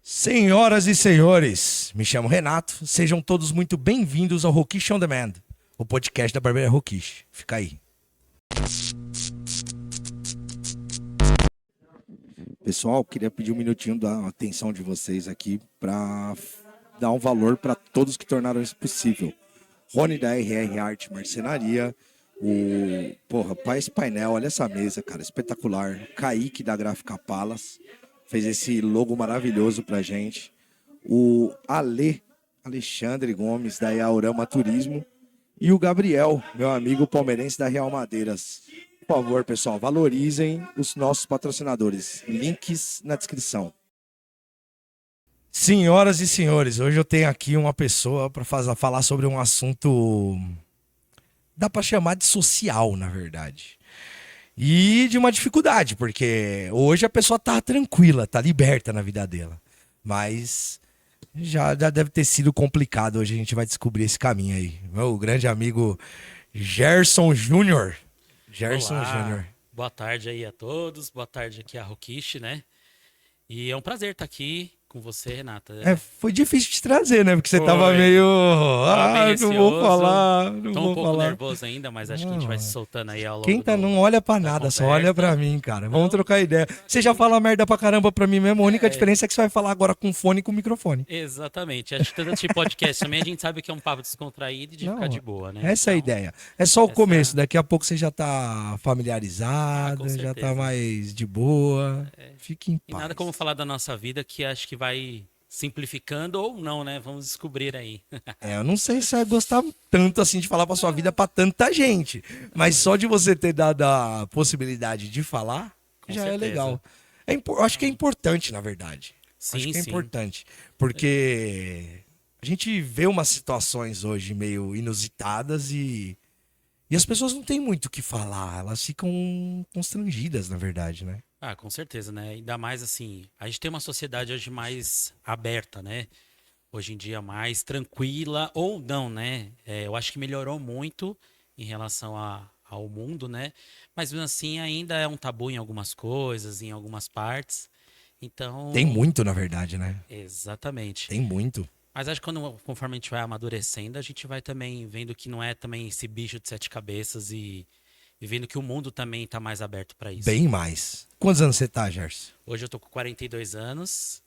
Senhoras e senhores, me chamo Renato, sejam todos muito bem-vindos ao Roquish On Demand, o podcast da Barbearia Roquish. Fica aí. Pessoal, queria pedir um minutinho da atenção de vocês aqui para dar um valor para todos que tornaram isso possível. Rony da RR Arte Marcenaria, Paz Painel, olha essa mesa, cara, espetacular. Kaique da Gráfica Palas fez esse logo maravilhoso pra gente. O Alexandre Gomes da Yaurama Turismo e o Gabriel, meu amigo palmeirense da Real Madeiras. Por favor, pessoal, valorizem os nossos patrocinadores. Links na descrição. Senhoras e senhores, hoje eu tenho aqui uma pessoa para falar sobre um assunto, dá para chamar de social, na verdade. E de uma dificuldade, porque hoje a pessoa tá tranquila, tá liberta na vida dela. Mas já deve ter sido complicado, hoje a gente vai descobrir esse caminho aí. Meu grande amigo Gerson Júnior. Gerson Júnior. Boa tarde aí a todos, boa tarde aqui a Roquish, né? E é um prazer estar aqui com você, Renata. Foi difícil de trazer, né? Porque você Foi. tava meio... Tava não vou falar, Tô um pouco nervoso ainda, mas acho que a gente vai se soltando aí ao longo Quem tá não olha pra nada, só olha pra mim, cara. Vamos trocar ideia. Você já fala merda pra caramba pra mim mesmo, a única diferença é que você vai falar agora com fone e com microfone. Exatamente. Acho que todo tipo de podcast também a gente sabe que é um papo descontraído e de ficar de boa, né? Essa é a ideia. É só o começo, daqui a pouco você já tá familiarizado, já tá mais de boa. Fique em paz. E nada como falar da nossa vida que acho que vai simplificando ou não, né? Vamos descobrir aí. Eu não sei se você vai gostar tanto assim de falar pra sua vida pra tanta gente. Mas só de você ter dado a possibilidade de falar, Com já certeza. é legal. Eu acho que é importante, na verdade. Sim, Acho que é sim. importante. Porque a gente vê umas situações hoje meio inusitadas e as pessoas não têm muito o que falar. Elas ficam constrangidas, na verdade, né? Ah, com certeza, né? Ainda mais assim, a gente tem uma sociedade hoje mais aberta, né? Hoje em dia mais tranquila, ou não, né? Eu acho que melhorou muito em relação ao mundo, né? Mas mesmo assim ainda é um tabu em algumas coisas, em algumas partes. Então. Tem muito, na verdade, né? Exatamente. Tem muito. Mas acho que conforme a gente vai amadurecendo, a gente vai também vendo que não é também esse bicho de sete cabeças e vendo que o mundo também está mais aberto para isso. Bem mais. Quantos anos você tá, Gerson? Hoje eu tô com 42 anos.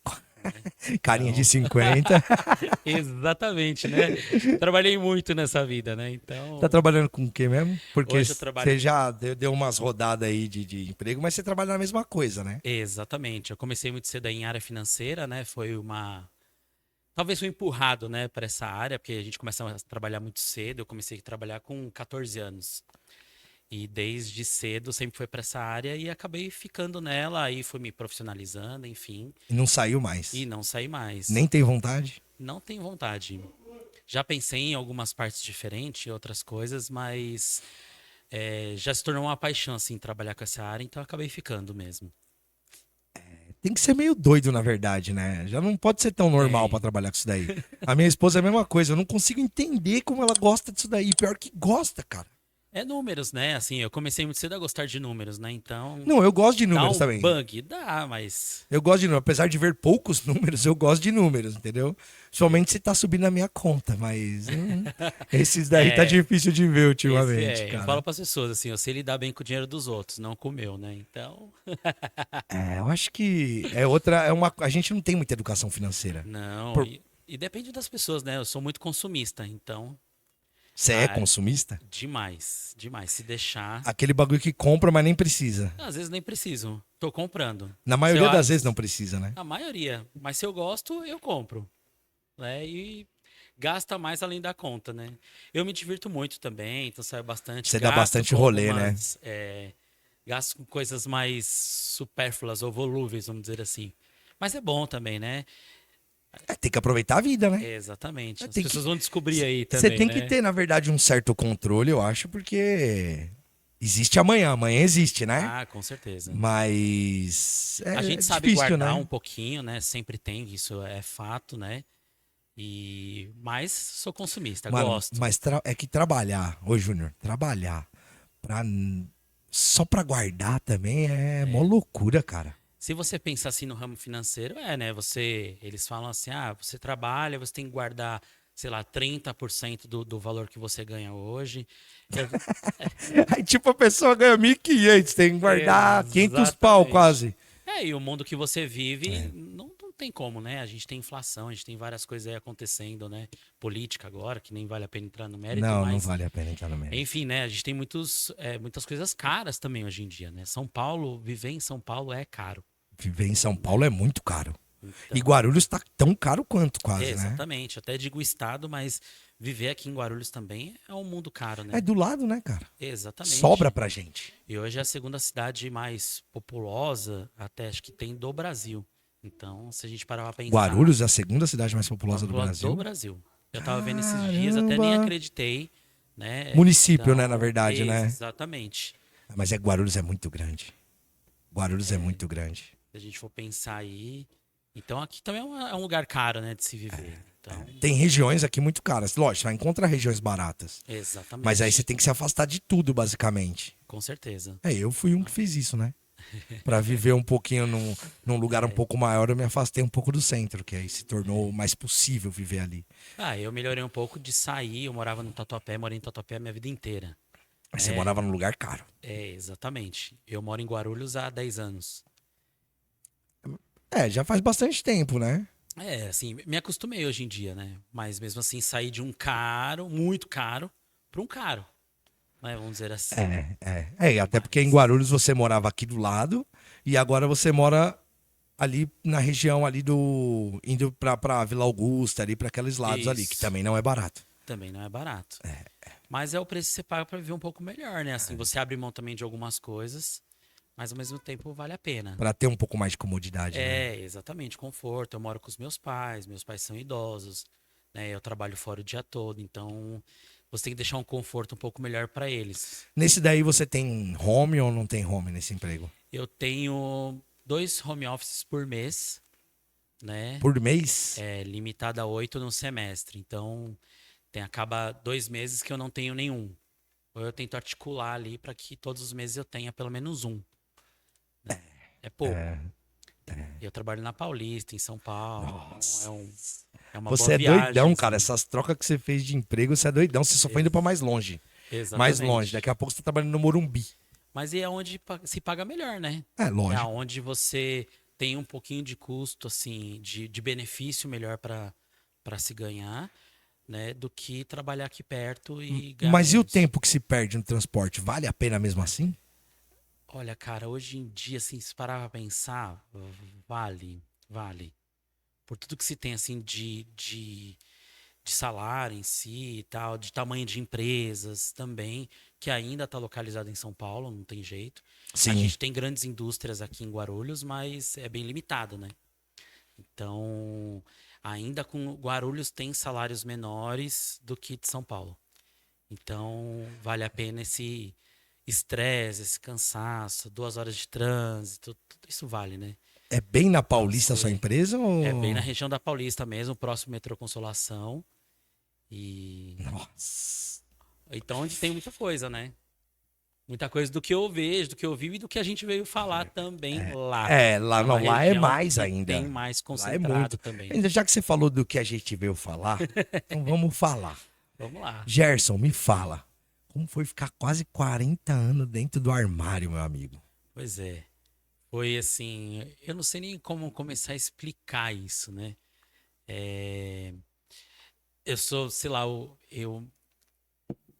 Carinha de 50. Exatamente, né? Trabalhei muito nessa vida, né? Então. Tá trabalhando com o quê mesmo? Porque Hoje eu trabalho. você já deu umas rodadas aí de emprego, mas você trabalha na mesma coisa, né? Exatamente. Eu comecei muito cedo aí em área financeira, né? Foi uma. Talvez um empurrado, né, para essa área, porque a gente começa a trabalhar muito cedo. Eu comecei a trabalhar com 14 anos. E desde cedo sempre foi para essa área e acabei ficando nela, aí fui me profissionalizando, enfim. E não saiu mais. E não saí mais. Nem tem vontade? Não tenho vontade. Já pensei em algumas partes diferentes, outras coisas, mas já se tornou uma paixão, assim, trabalhar com essa área, então eu acabei ficando mesmo. Tem que ser meio doido, na verdade, né? Já não pode ser tão normal pra trabalhar com isso daí. A minha esposa é a mesma coisa, eu não consigo entender como ela gosta disso daí. Pior que gosta, cara. É números, né? Assim, eu comecei muito cedo a gostar de números, né? Então. Não, eu gosto de números dá um também. bug? Dá, mas. Eu gosto de números. Apesar de ver poucos números, eu gosto de números, entendeu? Somente se tá subindo na minha conta, mas esses daí tá difícil de ver ultimamente, cara. Eu falo pras pessoas assim, eu sei lidar bem com o dinheiro dos outros, não com o meu, né? Então. Eu acho que a gente não tem muita educação financeira. Não, e depende das pessoas, né? Eu sou muito consumista, então. Você é consumista? Demais, demais. Se deixar. Aquele bagulho que compra, mas nem precisa. Às vezes nem preciso. Tô comprando. Na maioria das vezes não precisa, né? A maioria. Mas se eu gosto, eu compro. Né? E gasta mais além da conta, né? Eu me divirto muito também, então saio bastante. Você dá bastante rolê, né? Gasto com coisas mais supérfluas ou volúveis, vamos dizer assim. Mas é bom também, né? Tem que aproveitar a vida, né? Exatamente. As pessoas vão descobrir aí também. Você tem que ter, na verdade, um certo controle, eu acho, porque existe amanhã. Amanhã existe, né? Ah, com certeza. Mas a gente sabe difícil, guardar né? um pouquinho, né? Sempre tem, isso é fato, né? Mas sou consumista, Mano, gosto. mas é que trabalhar, ô Júnior, trabalhar só pra guardar também é mó loucura, cara. Se você pensar assim no ramo financeiro, né? Eles falam assim, você trabalha, você tem que guardar, sei lá, 30% do valor que você ganha hoje. Eu- Aí, tipo, a pessoa ganha 1.500, tem que guardar 500 pau Exatamente. quase. E o mundo que você vive não tem como, né? A gente tem inflação, a gente tem várias coisas aí acontecendo, né? Política agora, que nem vale a pena entrar no mérito, Não, não mas vale a pena entrar no mérito. enfim, né? A gente tem muitas coisas caras também hoje em dia, né? São Paulo, viver em São Paulo é caro, Viver em São né? Paulo é muito caro. E Então, Guarulhos tá tão caro quanto, quase, né? exatamente. Até digo estado, mas viver aqui em Guarulhos também é um mundo caro, É né? do lado, né, cara? Sobra Exatamente. pra gente. E hoje é a segunda cidade mais populosa, até acho que tem do Brasil. Então, se a gente parar pra pensar, Guarulhos é a segunda cidade mais populosa do do Brasil. Brasil. Eu tava vendo esses dias, até nem Caramba! acreditei, né? Município, né, na Então, verdade, né? exatamente. Mas Guarulhos é muito grande. Guarulhos é É, muito grande. se a gente for pensar aí. Então, aqui também é um lugar caro, né, de se viver. Então, Tem regiões aqui muito caras. Lógico, você vai encontrar regiões baratas. Mas aí você exatamente. tem que se afastar de tudo, basicamente. Com certeza. Eu fui um que fez isso, né? Pra viver um pouquinho num lugar um É. pouco maior, eu me afastei um pouco do centro, que aí se tornou mais possível viver ali. Eu melhorei um pouco de sair. Eu morava no Tatuapé, morei em Tatuapé a minha vida inteira. Aí você Né? morava num lugar caro. Exatamente. Eu moro em Guarulhos há 10 anos. Já faz bastante tempo, né? Assim, me acostumei hoje em dia, né? Mas mesmo assim, sair de um caro, muito caro, para um caro, né? Vamos dizer assim. Até porque em Mas, Guarulhos você morava aqui do lado e agora você mora ali na região ali indo pra Vila Augusta, ali pra aqueles lados ali, que isso. também não é barato. Também não é barato. Mas é o preço que você paga para viver um pouco melhor, né? Assim, você abre mão também de algumas coisas, mas ao mesmo tempo vale a pena. Pra ter um pouco mais de comodidade, né? Exatamente, conforto. Eu moro com os meus pais são idosos, né? Eu trabalho fora o dia todo, então você tem que deixar um conforto um pouco melhor para eles. Nesse daí você tem home ou não tem home nesse emprego? Eu tenho 2 home offices por mês, né? Por mês? Limitado a 8 no semestre. Então, acaba 2 meses que eu não tenho nenhum. Ou eu tento articular ali para que todos os meses eu tenha pelo menos um, né? É pouco. Eu trabalho na Paulista, em São Paulo, então Nossa. é uma boa Você é doidão, viagem, cara. assim. Essas trocas que você fez de emprego, você é doidão. Você só foi indo pra mais longe. Mais longe. Exatamente. Daqui a pouco você tá trabalhando no Morumbi. Mas é onde se paga melhor, né? É, É lógico. onde você tem um pouquinho de custo, assim, de benefício melhor para se ganhar, né? Do que trabalhar aqui perto e ganhar Mas e o menos. tempo que se perde no transporte? Vale a pena mesmo assim? Olha, cara, hoje em dia, assim, se parar pra pensar, vale. Por tudo que se tem, assim, de salário em si e tal, de tamanho de empresas também, que ainda está localizado em São Paulo, não tem jeito. A Sim. gente tem grandes indústrias aqui em Guarulhos, mas é bem limitado, né? Então, ainda com Guarulhos tem salários menores do que de São Paulo. Então, vale a pena esse estresse, esse cansaço, 2 horas de trânsito, tudo isso vale, né? É bem na Então, Paulista a sua empresa é bem ou. na região da Paulista mesmo, próximo metrô Consolação. E Nossa. então onde tem muita coisa, né? Muita coisa do que eu vejo, do que eu vi e do que a gente veio falar também lá. Lá É uma não, lá é região mais que ainda. tem mais Lá é concentrado muito. também. Ainda já que você falou do que a gente veio falar, então vamos falar. Vamos lá. Gerson, me fala. Como foi ficar quase 40 anos dentro do armário, meu amigo? Pois é. Foi assim, eu não sei nem como começar a explicar isso, né? É, eu sou, sei lá, eu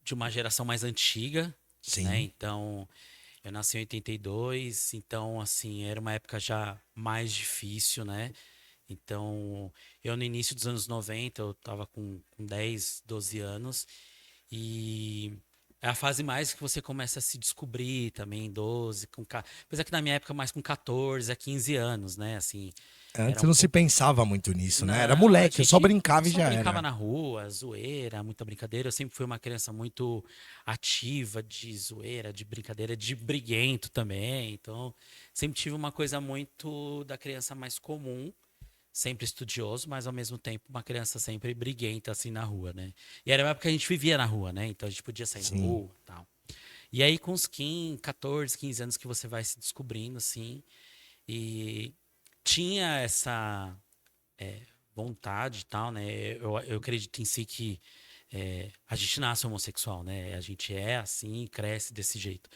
de uma geração mais antiga, né? Sim. Então, eu nasci em 82, então assim, era uma época já mais difícil, né? Então, eu no início dos anos 90, eu tava com 10, 12 anos, e é a fase mais que você começa a se descobrir também, 12, apesar que na minha época mais com 14 a 15 anos, né? Assim, era Antes um não se pouco. pensava muito nisso, né? Era Não, a moleque, eu só gente brincava e só já brincava era. na rua, zoeira, muita brincadeira. Eu sempre fui uma criança muito ativa de zoeira, de brincadeira, de briguento também. Então, sempre tive uma coisa muito da criança mais comum, sempre estudioso, mas ao mesmo tempo uma criança sempre briguenta assim na rua, né? E era uma época que a gente vivia na rua, né? Então a gente podia sair na Sim. rua, e tal. E aí com uns 15, 14, 15 anos que você vai se descobrindo assim, E tinha essa vontade e tal, né? Eu acredito em si que a gente nasce homossexual, né? A gente é assim e cresce desse jeito.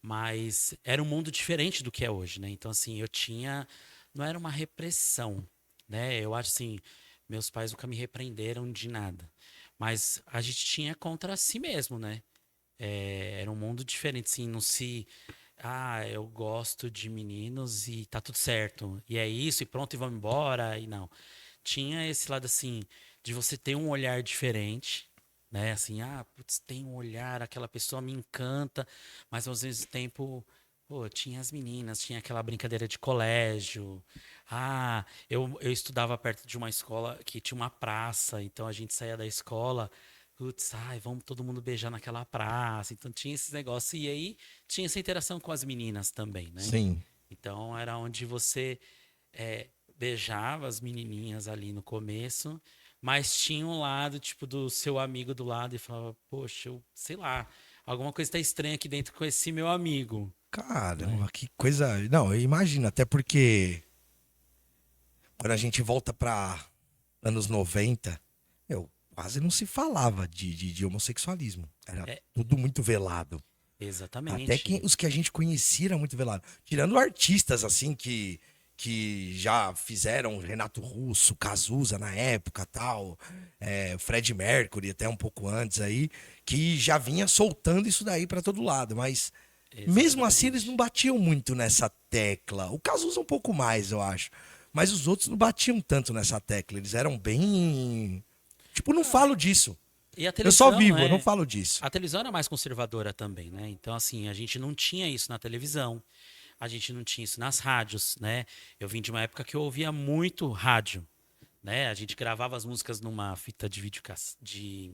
Mas era um mundo diferente do que é hoje, né? Então, assim, eu tinha. Não era uma repressão, né? Eu acho assim, meus pais nunca me repreenderam de nada. Mas a gente tinha contra si mesmo, né? Era um mundo diferente, assim, não se. Ah, eu gosto de meninos e tá tudo certo. E é isso, e pronto, e vamos embora. E não. Tinha esse lado, assim, de você ter um olhar diferente, né? Assim, ah, putz, tem um olhar, aquela pessoa me encanta, mas ao mesmo tempo, pô, tinha as meninas, tinha aquela brincadeira de colégio. Ah, eu estudava perto de uma escola que tinha uma praça, então a gente saía da escola. Putz, ai, vamos todo mundo beijar naquela praça. Então tinha esses negócios. E aí tinha essa interação com as meninas também, né? Sim. Então era onde você beijava as menininhas ali no começo, mas tinha um lado, tipo, do seu amigo do lado e falava, poxa, eu sei lá, alguma coisa tá estranha aqui dentro com esse meu amigo, né? Caramba, que coisa. Não, eu imagino, até porque quando a gente volta para anos 90, meu, quase não se falava de homossexualismo. Era É, tudo muito velado. Até que exatamente. os que a gente conhecia eram muito velado. Tirando artistas, assim, que já fizeram Renato Russo, Cazuza na época, tal, Fred Mercury até um pouco antes aí, que já vinha soltando isso daí para todo lado. Mas mesmo assim eles não Exatamente. batiam muito nessa tecla. O Cazuza um pouco mais, eu acho. Mas os outros não batiam tanto nessa tecla. Eles eram bem. Tipo, não Ah, falo disso. e a Eu só televisão, vivo, eu não né? falo disso. A televisão era mais conservadora também, né? Então, assim, a gente não tinha isso na televisão, a gente não tinha isso nas rádios, né? Eu vim de uma época que eu ouvia muito rádio, né? A gente gravava as músicas numa fita de vídeo de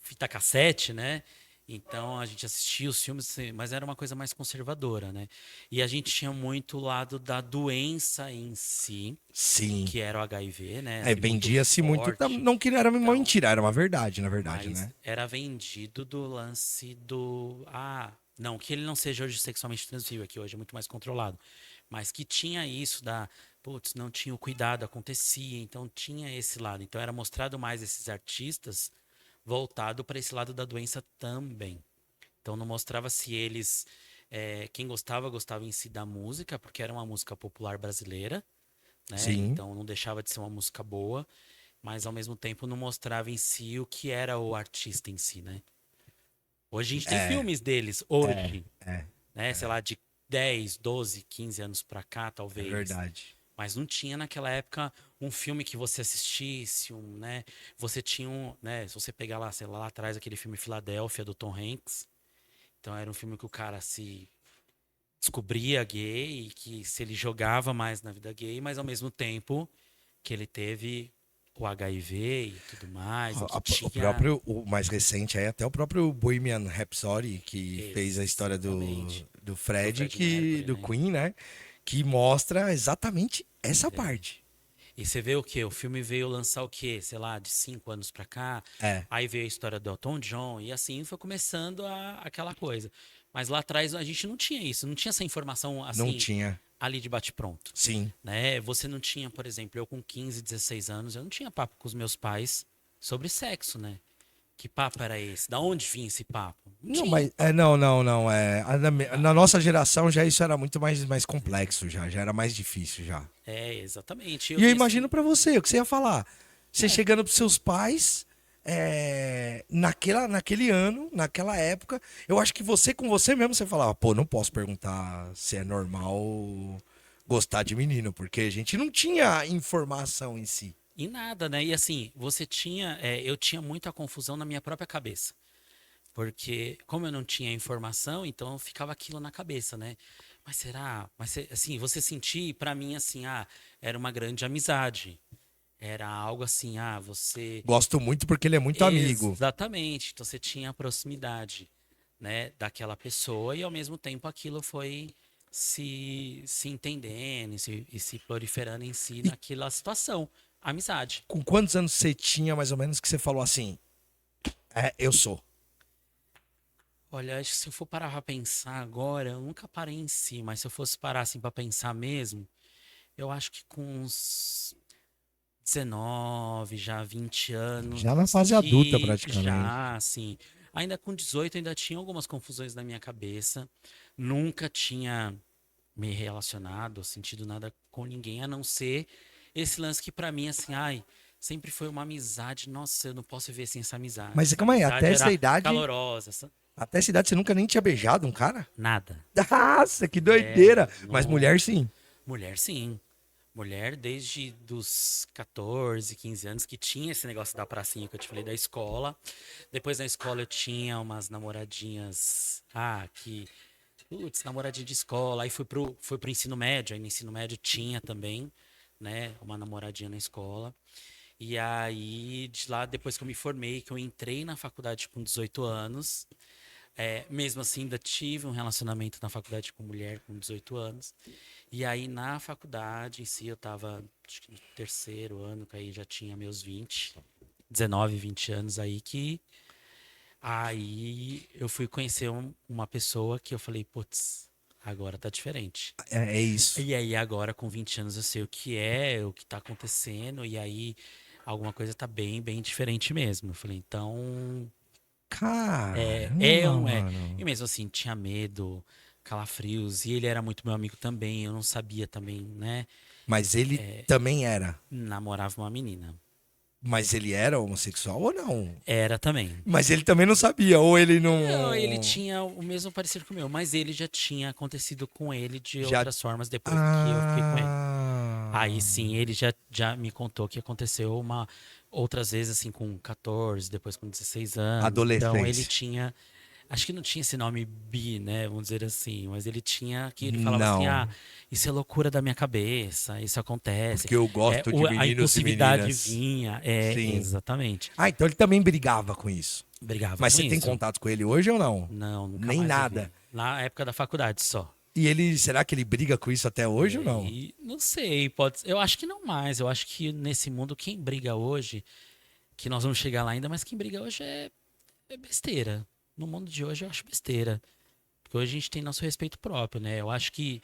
fita cassete, né? Então a gente assistia os filmes, mas era uma coisa mais conservadora, né? E a gente tinha muito o lado da doença em si, Sim. que era o HIV, né? É, Assim, muito vendia-se muito. forte. Não que era uma Então, mentira, era uma verdade, na verdade, mas né? era vendido do lance do. Ah, não, que ele não seja hoje sexualmente transmissível, que hoje é muito mais controlado. Mas que tinha isso da. Putz, não tinha o cuidado, acontecia. Então tinha esse lado. Então era mostrado mais esses artistas voltado para esse lado da doença também. Então não mostrava se eles. Quem gostava, gostava em si da música, porque era uma música popular brasileira, né? Sim. Então não deixava de ser uma música boa, mas ao mesmo tempo não mostrava em si o que era o artista em si, né? Hoje a gente tem É, filmes deles, é, hoje, é, né? Sei lá, de 10, 12, 15 anos pra cá, é talvez. verdade. Mas não tinha naquela época um filme que você assistisse, né? Você tinha né? Se você pegar lá, sei lá, lá atrás aquele filme Filadélfia do Tom Hanks, então era um filme que o cara se descobria gay e que se ele jogava mais na vida gay, mas ao mesmo tempo que ele teve o HIV e tudo mais, e que O tinha próprio, o mais recente aí, até o próprio Bohemian Rhapsody, que fez a história exatamente do do Fred, Fred Mercury, do né? Queen, né? Que mostra exatamente essa parte. E você vê o quê? O filme veio lançar o quê? Sei lá, de 5 anos pra cá. É, Aí veio a história do Elton John e assim foi começando aquela coisa. Mas lá atrás a gente não tinha isso, não tinha essa informação não assim tinha. ali de bate-pronto, Sim. né? Você não tinha, por exemplo, eu com 15, 16 anos, eu não tinha papo com os meus pais sobre sexo, né? Que papo era esse? Da onde vinha esse papo? Não Não, tinha. mas não. Na Ah, nossa geração já isso era muito mais complexo, já era mais difícil já. exatamente. Eu E eu vi imagino assim, pra você, o que você ia falar. Você não, chegando pros seus pais, naquele ano, naquela época, eu acho que você com você mesmo, você falava, pô, não posso perguntar se é normal gostar de menino, porque a gente não tinha informação em si. e nada, né? E assim, você tinha, eu tinha muita confusão na minha própria cabeça. Porque, como eu não tinha informação, então ficava aquilo na cabeça, né? Mas será? Mas, assim, você sentir, pra mim, assim, era uma grande amizade. Era algo assim, você. Gosto muito porque ele é muito amigo. Exatamente. Então, você tinha a proximidade, né, daquela pessoa e, ao mesmo tempo, aquilo foi se entendendo e se proliferando em si E naquela situação. Amizade. com quantos anos você tinha, mais ou menos, que você falou assim, eu sou? Olha, acho que se eu for parar pra pensar agora, eu nunca parei em si, mas se eu fosse parar assim pra pensar mesmo, eu acho que com uns 19, já 20 anos, Já na fase adulta, que praticamente. já, assim, ainda com 18 ainda tinha algumas confusões na minha cabeça. Nunca tinha me relacionado, sentido nada com ninguém, a não ser esse lance que pra mim, assim, ai, sempre foi uma amizade. Nossa, eu não posso viver sem essa amizade. Mas Essa calma aí, amizade era calorosa, até essa idade você nunca nem tinha beijado um cara? nada. Nossa, que É, doideira! Mas mulher sim. mulher sim. Mulher desde dos 14, 15 anos que tinha esse negócio da pracinha que eu te falei da escola. Depois na escola eu tinha umas namoradinhas, que putz, namoradinha de escola. Aí fui pro ensino médio, aí no ensino médio tinha também, né, uma namoradinha na escola. E aí de lá depois que eu me formei, que eu entrei na faculdade com 18 anos, mesmo assim, ainda tive um relacionamento na faculdade com mulher com 18 anos. E aí, na faculdade em si, eu tava, acho que no terceiro ano, que aí já tinha meus 20, 19, 20 anos aí, que aí eu fui conhecer uma pessoa que eu falei, putz, agora tá diferente. É isso. E aí, agora com 20 anos, eu sei o que é, o que tá acontecendo, e aí alguma coisa tá bem, bem diferente mesmo. Eu falei, então, é ou Caramba, não é? E mano. mesmo assim, tinha medo, calafrios, e ele era muito meu amigo também, eu não sabia também, né? Mas ele também era. Namorava uma menina. Mas ele era homossexual ou não? Era também. Mas ele também não sabia, ou ele Não, ele não. tinha o mesmo parecer com o meu, mas ele já tinha acontecido com ele de Já. outras formas depois que eu fiquei com ele. Aí Ah. sim, ele já me contou que aconteceu outras vezes assim com 14, depois com 16 anos. Então ele Adolescência. tinha, acho que não tinha esse nome bi, né, vamos dizer assim, mas ele tinha que ele falava assim: Não. "Ah, isso é loucura da minha cabeça, isso acontece". Porque eu gosto de A meninos e impulsividade meninas. vinha, Sim. exatamente. Ah, então ele também brigava com isso. Brigava Mas com você tem isso. contato com ele hoje ou não? Não, nunca Nem mais eu nada. vi. Na época da faculdade só. E ele, será que ele briga com isso até hoje ou não? E não sei, eu acho que não mais. Eu acho que nesse mundo quem briga hoje, que nós vamos chegar lá ainda, mas quem briga hoje é besteira. No mundo de hoje eu acho besteira. Porque hoje a gente tem nosso respeito próprio, né? Eu acho que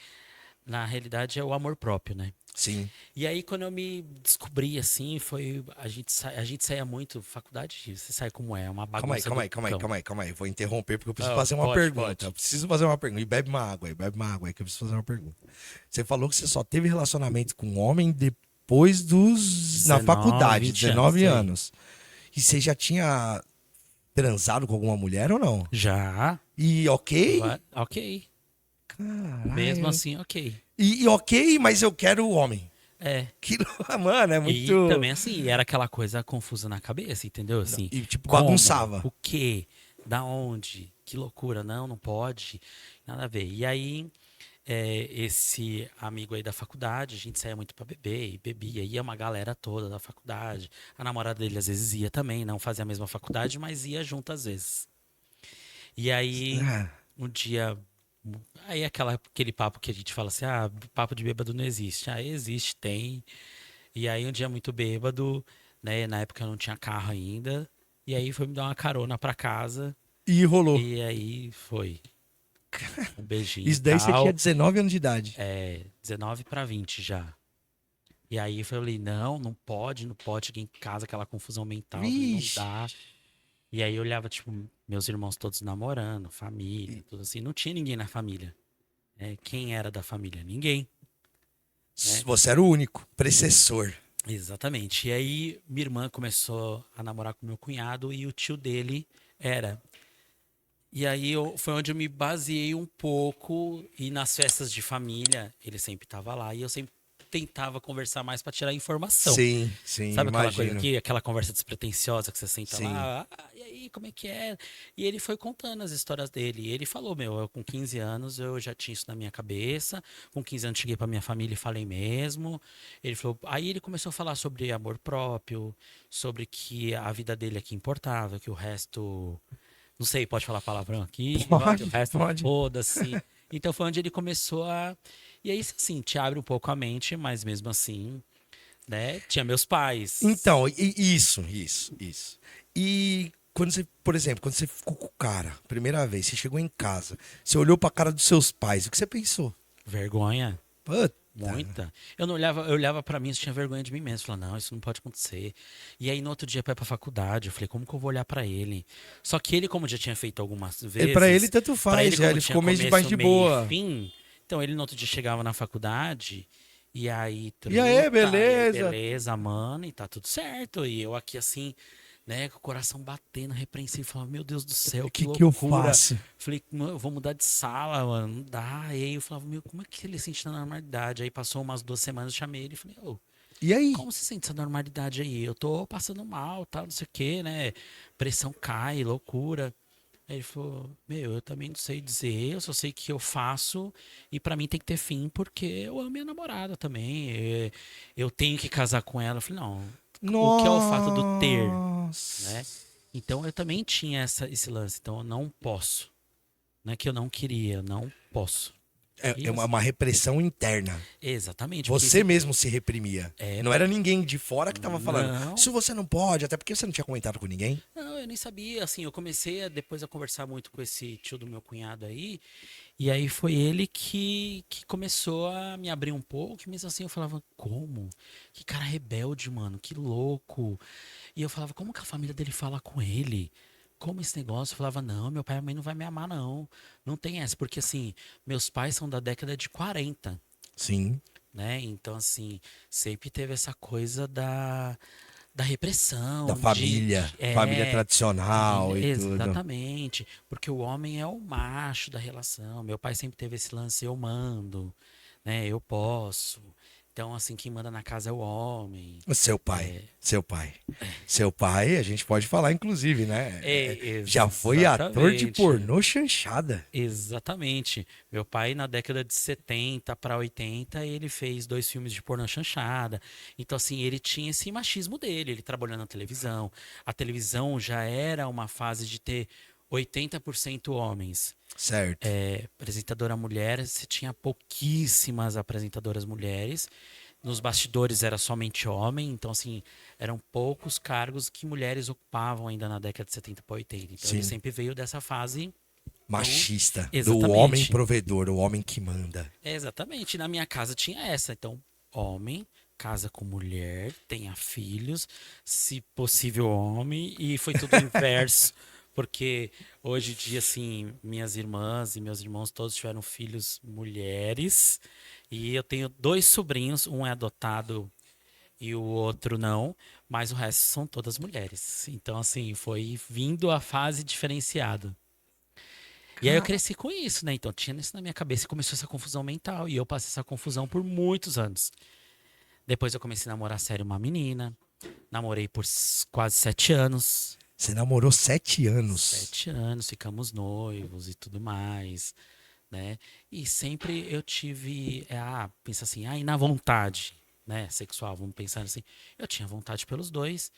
na realidade é o amor próprio, né? Sim. E aí, quando eu me descobri assim, foi. A gente saía muito. Faculdade, você sabe como é uma Calma aí, bagunça calma do aí, calma aí, cão. calma aí, calma aí. Vou interromper porque eu preciso Ah, fazer uma pode, pergunta. Eu pode. preciso fazer uma pergunta. E bebe uma água aí que eu preciso fazer uma pergunta. Você falou que você só teve relacionamento com um homem depois dos. Na 19, faculdade, 20 anos, 19 isso aí. anos. E você já tinha transado com alguma mulher ou não? Já, E ok? ok. Mesmo Caralho. assim, ok. E ok, mas eu quero o homem. É. Que, mano, é E muito. também, assim, era aquela coisa confusa na cabeça, entendeu? Não, Assim, e tipo, como? bagunçava. O quê? Da onde? Que loucura. Não, não pode. Nada a ver. E aí, esse amigo aí da faculdade, a gente saía muito pra beber e bebia. Ia uma galera toda da faculdade. A namorada dele às vezes ia também, não fazia a mesma faculdade, mas ia junto às vezes. E aí, Ah, um dia. Aí aquele papo que a gente fala assim, papo de bêbado não existe. Ah, existe, tem. E aí um dia muito bêbado, né? Na época eu não tinha carro ainda. E aí foi me dar uma carona pra casa. e rolou. E aí foi. Um beijinho e Isso daí você tinha tal. 19 anos de idade. 19 pra 20 já. E aí eu falei, não, não pode, não pode. Cheguei em casa, aquela confusão mental. Eu falei, não Vixe. dá. E aí eu olhava, tipo, meus irmãos todos namorando, família, tudo assim. Não tinha ninguém na família. Quem era da família? Ninguém, né? Você era o único. Precessor. Exatamente. E aí minha irmã começou a namorar com meu cunhado e o tio dele era. E aí foi onde eu me baseei um pouco e nas festas de família ele sempre estava lá e eu sempre tentava conversar mais para tirar informação. Sim, sim, Sabe aquela coisa imagino. aqui, aquela conversa despretensiosa que você senta Sim. lá, e aí, como é que é? E ele foi contando as histórias dele. E ele falou, meu, eu com 15 anos eu já tinha isso na minha cabeça. Com 15 anos cheguei pra minha família e falei mesmo. Ele falou, aí ele começou a falar sobre amor próprio, sobre que a vida dele é que importava, que o resto, não sei, pode falar palavrão aqui, o Pode, resto pode. foda-se. Então foi onde ele começou a. E aí, assim, te abre um pouco a mente, mas mesmo assim, né? Tinha meus pais. Então, isso, isso, isso. E quando você, por exemplo, quando você ficou com o cara, primeira vez, você chegou em casa, você olhou pra cara dos seus pais, o que você pensou? Vergonha. Puta. Muita. Eu não olhava, eu olhava pra mim, eu tinha vergonha de mim mesmo. Falava, não, isso não pode acontecer. E aí no outro dia pra ir pra faculdade, eu falei, como que eu vou olhar pra ele? Só que ele, como já tinha feito algumas Pra ele vezes, tanto pra faz, ele já, como ele tinha ficou meio mais começo, de meio e boa. fim, então ele no outro dia chegava na faculdade e aí, E aí, truta, e aí beleza? beleza, mano, e tá tudo certo. E eu aqui assim, né, com o coração batendo, repreensivo, falava, meu Deus do O céu, que que eu loucura. faço? Falei, mano, eu vou mudar de sala, mano, não dá. E aí eu falava, meu, como é que ele sente na normalidade? Aí passou umas 2 semanas, eu chamei ele e falei, ô, E aí? como você sente essa normalidade aí? Eu tô passando mal, tal, não sei o quê, né? Pressão cai, loucura. Aí ele falou, meu, eu também não sei dizer, eu só sei que eu faço e pra mim tem que ter fim porque eu amo minha namorada também. Eu tenho que casar com ela. Eu falei, não, o que é o fato do ter, né? Nossa. Então eu também tinha esse lance, então eu não posso. Não é que eu não queria, eu não posso. É E uma repressão interna. exatamente, porque Você esse mesmo se reprimia. é, Não era ninguém de fora que tava falando. não, Isso você não pode, até porque você não tinha comentado com ninguém. não, eu nem sabia, assim, eu comecei depois a conversar muito com esse tio do meu cunhado aí, e aí foi ele que começou a me abrir um pouco, e mesmo assim eu falava, como? Que cara rebelde, mano, que louco. E eu falava, como que a família dele fala com ele? Como esse negócio? Eu falava, não, meu pai e minha mãe não vai me amar, não. Não tem essa, porque assim, meus pais são da década de 40, Sim. né? Então, assim, sempre teve essa coisa da Da repressão, família. Família tradicional e tudo. exatamente, porque o homem é o macho da relação. Meu pai sempre teve esse lance, eu mando, né? Eu posso. Então, assim, quem manda na casa é o homem. O seu pai. É, Seu pai. Seu pai, a gente pode falar, inclusive, né? Já foi ator de exatamente. pornô chanchada. Exatamente. Meu pai, na década de 70 para 80, ele fez 2 filmes de pornô chanchada. Então, assim, ele tinha esse machismo dele. Ele trabalhou na televisão. A televisão já era uma fase de ter 80% homens. Certo. Apresentadora mulher, você tinha pouquíssimas apresentadoras mulheres. Nos bastidores era somente homem, então assim, eram poucos cargos que mulheres ocupavam ainda na década de 70 para 80. Então ele Sim. sempre veio dessa fase. Então, Machista. Do homem exatamente. provedor, o homem que manda. Exatamente. Na minha casa tinha essa. Então, homem, casa com mulher, tenha filhos, se possível homem, e foi tudo o inverso. Porque hoje em dia, assim, minhas irmãs e meus irmãos todos tiveram filhos mulheres. E eu tenho 2 sobrinhos, um é adotado e o outro não, mas o resto são todas mulheres. Então, assim, foi vindo a fase diferenciada. E aí eu Cara, cresci com isso, né? Então tinha isso na minha cabeça e começou essa confusão mental. E eu passei essa confusão por muitos anos. Depois eu comecei a namorar sério uma menina. Namorei por quase 7 anos. você namorou 7 anos. 7 anos, ficamos noivos e tudo mais, né? E sempre eu tive, pensa assim, e na vontade, né? Sexual, vamos pensar assim. Eu tinha vontade pelos dois,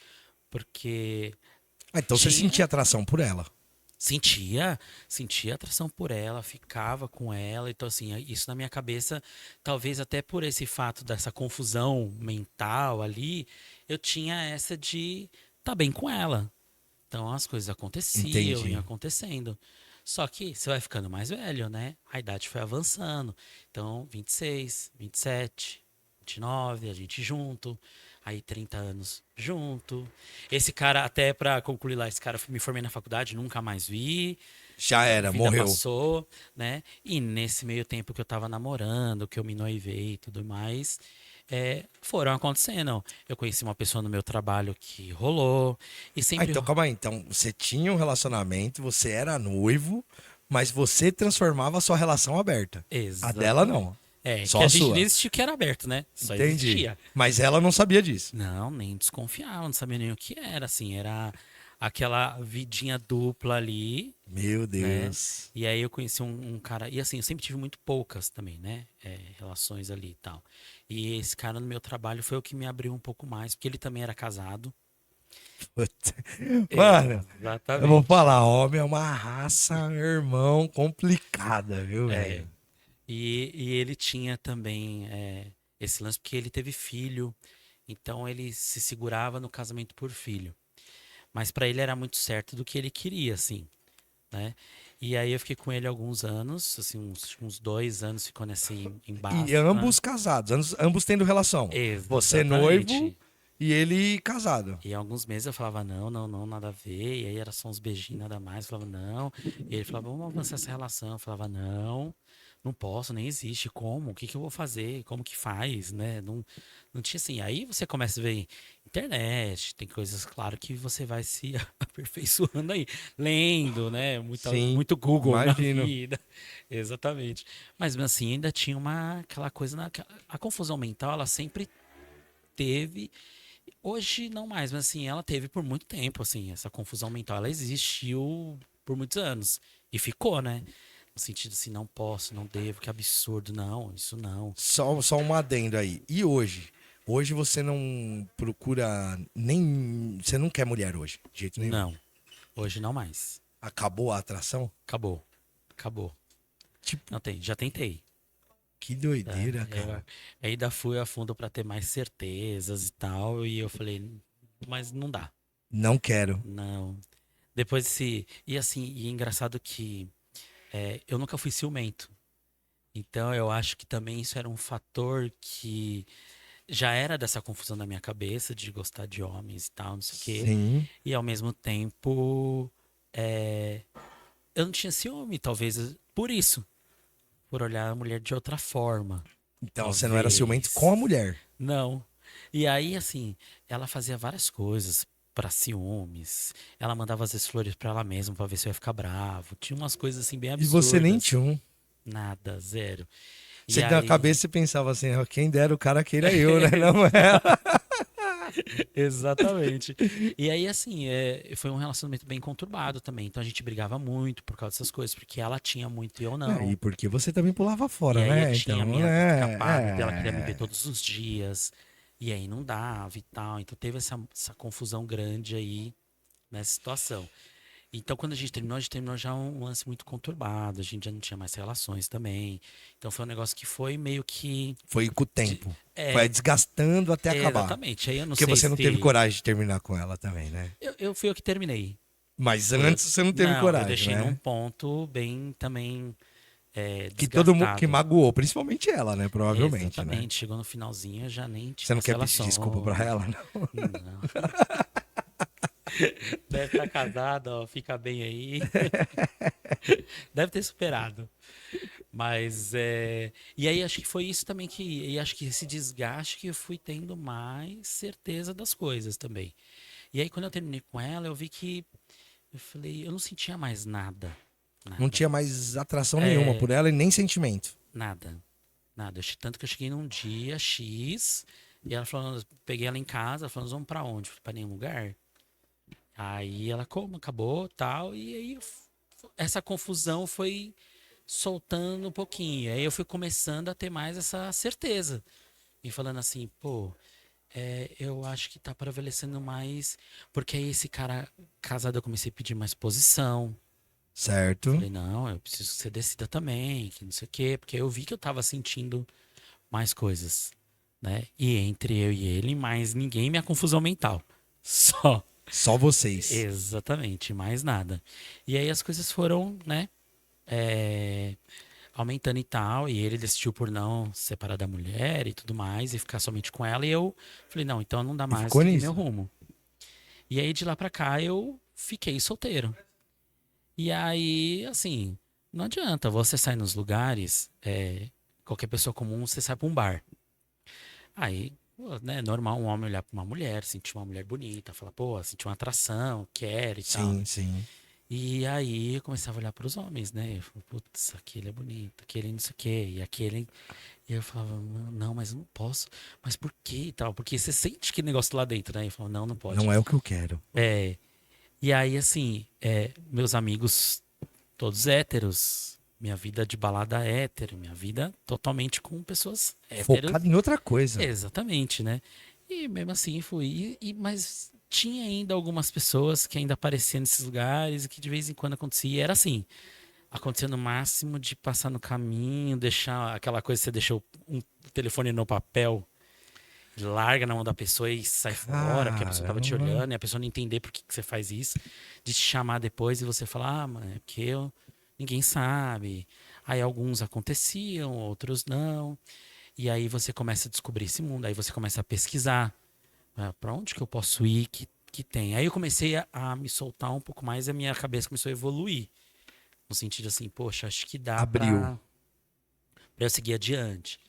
porque Ah, então você sentia tinha atração por ela. sentia atração por ela, ficava com ela. Então, assim, isso na minha cabeça, talvez até por esse fato dessa confusão mental ali, eu tinha essa de tá bem com ela. Então, as coisas aconteciam, iam Entendi. acontecendo. Só que você vai ficando mais velho, né? A idade foi avançando. Então, 26, 27, 29, a gente junto. Aí 30 anos junto. Esse cara, até pra concluir lá, esse cara me formei na faculdade, nunca mais vi. Já era, Vida morreu. passou, né? E nesse meio tempo que eu tava namorando, que eu me noivei e tudo mais, foram acontecendo. Eu conheci uma pessoa no meu trabalho que rolou. E Ah, sempre. então calma aí. Então você tinha um relacionamento, você era noivo, mas você transformava a sua relação aberta. A dela Exatamente. não. Que Só a a gente nem sua. existia que era aberto, né? Só Entendi. existia. Mas ela não sabia disso. Não, nem desconfiava, não sabia nem o que era, assim. Era aquela vidinha dupla ali, Meu né? Deus. E aí eu conheci um cara, e assim, eu sempre tive muito poucas também, né? Relações ali e tal. E esse cara no meu trabalho foi o que me abriu um pouco mais, porque ele também era casado. Puta. Mano, eu vou Exatamente. falar, homem é uma raça, meu irmão, complicada, viu, É. velho? E ele tinha também esse lance, porque ele teve filho, então ele se segurava no casamento por filho. Mas pra ele era muito certo do que ele queria, assim, né? E aí eu fiquei com ele alguns anos, assim, uns 2 anos ficou nesse E embasmo, né? ambos casados, ambos tendo relação. Você noivo Exatamente. e ele casado. E alguns meses eu falava, não, não, não, nada a ver. E aí era só uns beijinhos, nada mais. Eu falava, não. E ele falava, vamos avançar essa relação. Eu falava, não, não posso, nem existe. Como? O que que eu vou fazer? Como que faz, né? Não, não tinha assim. Aí você começa a ver internet, tem coisas, claro, que você vai se aperfeiçoando aí. Lendo, né? Sim, Muito Google na imagino. vida. Exatamente. Mas mesmo assim, ainda tinha aquela coisa, a confusão mental, ela sempre teve. Hoje não mais, mas assim, ela teve por muito tempo, assim, essa confusão mental, ela existiu por muitos anos e ficou, né? No sentido assim, não posso, não devo, que absurdo, não, isso não. Só um adendo aí. E hoje? Hoje você não procura nem. Você não quer mulher hoje, de jeito nenhum. Não, hoje não mais. Acabou a atração? Acabou, acabou. Tipo, Não tem, já tentei. que Tá? doideira, Eu cara. ainda fui a fundo para ter mais certezas e tal, e eu falei, mas não dá, Não quero. não. Depois se. E assim, e é engraçado que eu nunca fui ciumento. Então eu acho que também isso era um fator que já era dessa confusão na minha cabeça de gostar de homens e tal, não sei o quê. Sim. E ao mesmo tempo, é, eu não tinha ciúme, talvez por isso, por olhar a mulher de outra forma, Então você não era ciumento com a talvez. mulher. Não. E aí, assim, ela fazia várias coisas pra ciúmes. Ela mandava às vezes flores pra ela mesma pra ver se eu ia ficar bravo. Tinha umas coisas assim bem E você nem absurdas. tinha um. Nada, zero. E Você na aí, cabeça você pensava assim, "Ó, quem dera o cara queira eu, né? Não ela. exatamente. E aí, assim, foi um relacionamento bem conturbado também. Então a gente brigava muito por causa dessas coisas, porque ela tinha muito e eu É, e não. porque você também pulava E fora, aí eu né? tinha Então, minhas escapadas dela, queria me ver é. todos os dias. E aí não dava e tal. Então teve essa confusão grande aí nessa situação. Então, quando a gente terminou já um lance muito conturbado, a gente já não tinha mais relações também. Então, foi um negócio que foi meio que. Foi com o de- tempo. Foi É, desgastando até acabar. exatamente. Aí eu não Porque sei você não teve se. coragem de terminar com ela também, né? Eu fui eu que terminei. Mas Foi eu- antes você não teve Não, eu coragem, deixei num né? ponto bem também Que todo mundo que desgastado. magoou, principalmente ela, né? Provavelmente, né? Exatamente. Chegou no finalzinho, eu já nem Você tinha não mais quer pedir desculpa pra relações. ela, não? Não. Deve estar casado, ó, fica bem aí. Deve ter superado. Mas e aí acho que foi isso também que. E acho que esse desgaste que eu fui tendo mais certeza das coisas também. E aí quando eu terminei com ela, eu vi que. Eu falei, eu não sentia mais nada. Não Nada. tinha mais atração nenhuma É, por ela e nem sentimento. nada. Nada. Tanto que eu cheguei num dia X e ela falou, peguei ela em casa, falando, vamos pra onde? Falei, pra nenhum lugar. Aí ela, como? Acabou, tal. E aí essa confusão foi soltando um pouquinho. Aí eu fui começando a ter mais essa certeza. E falando assim, pô, eu acho que tá prevalecendo mais. Porque aí esse cara casado eu comecei a pedir mais posição. Certo? Falei, não, eu preciso que você decida também, que não sei o quê. Porque eu vi que eu tava sentindo mais coisas, né? E entre eu e ele, mais ninguém, minha confusão mental. Só. Só vocês. Exatamente, mais nada. E aí as coisas foram, né? é, aumentando e tal, e ele decidiu por não se separar da mulher e tudo mais, e ficar somente com ela, e eu falei, não, então não dá E mais, ficou segui meu nisso. rumo. E aí de lá pra cá eu fiquei solteiro. E aí, assim, não adianta, você sai nos lugares, qualquer pessoa comum, você sai pra um bar. Aí, pô, né, normal um homem olhar pra uma mulher, sentir uma mulher bonita, falar, pô, sentir uma atração, quer e tal, né? Sim, sim. E aí eu começava a olhar para os homens, né? Eu falava, putz, aquele é bonito, aquele não sei o quê, e aquele. E eu falava, não, mas eu não posso. Mas por quê e tal? Porque você sente que negócio lá dentro, né? Eu falava, não, não pode. Não é o que eu quero. É, e aí, assim, meus amigos todos héteros, minha vida de balada hétero, minha vida totalmente com pessoas héteros. Focado em outra coisa. Exatamente, né? E mesmo assim fui. Mas tinha ainda algumas pessoas que ainda apareciam nesses lugares e que de vez em quando acontecia. E era assim: acontecia no máximo de passar no caminho, deixar aquela coisa que você deixou um telefone no papel larga na mão da pessoa e sai fora, porque a pessoa tava te Caramba. olhando e a pessoa não entender por que que você faz isso, de te chamar depois e você falar, ah, mano, é porque ninguém sabe. Aí alguns aconteciam, outros não. E aí você começa a descobrir esse mundo, aí você começa a pesquisar. Ah, para onde que eu posso ir que tem? Aí eu comecei a me soltar um pouco mais e a minha cabeça começou a evoluir. No sentido assim, poxa, acho que dá Abriu. pra eu seguir adiante.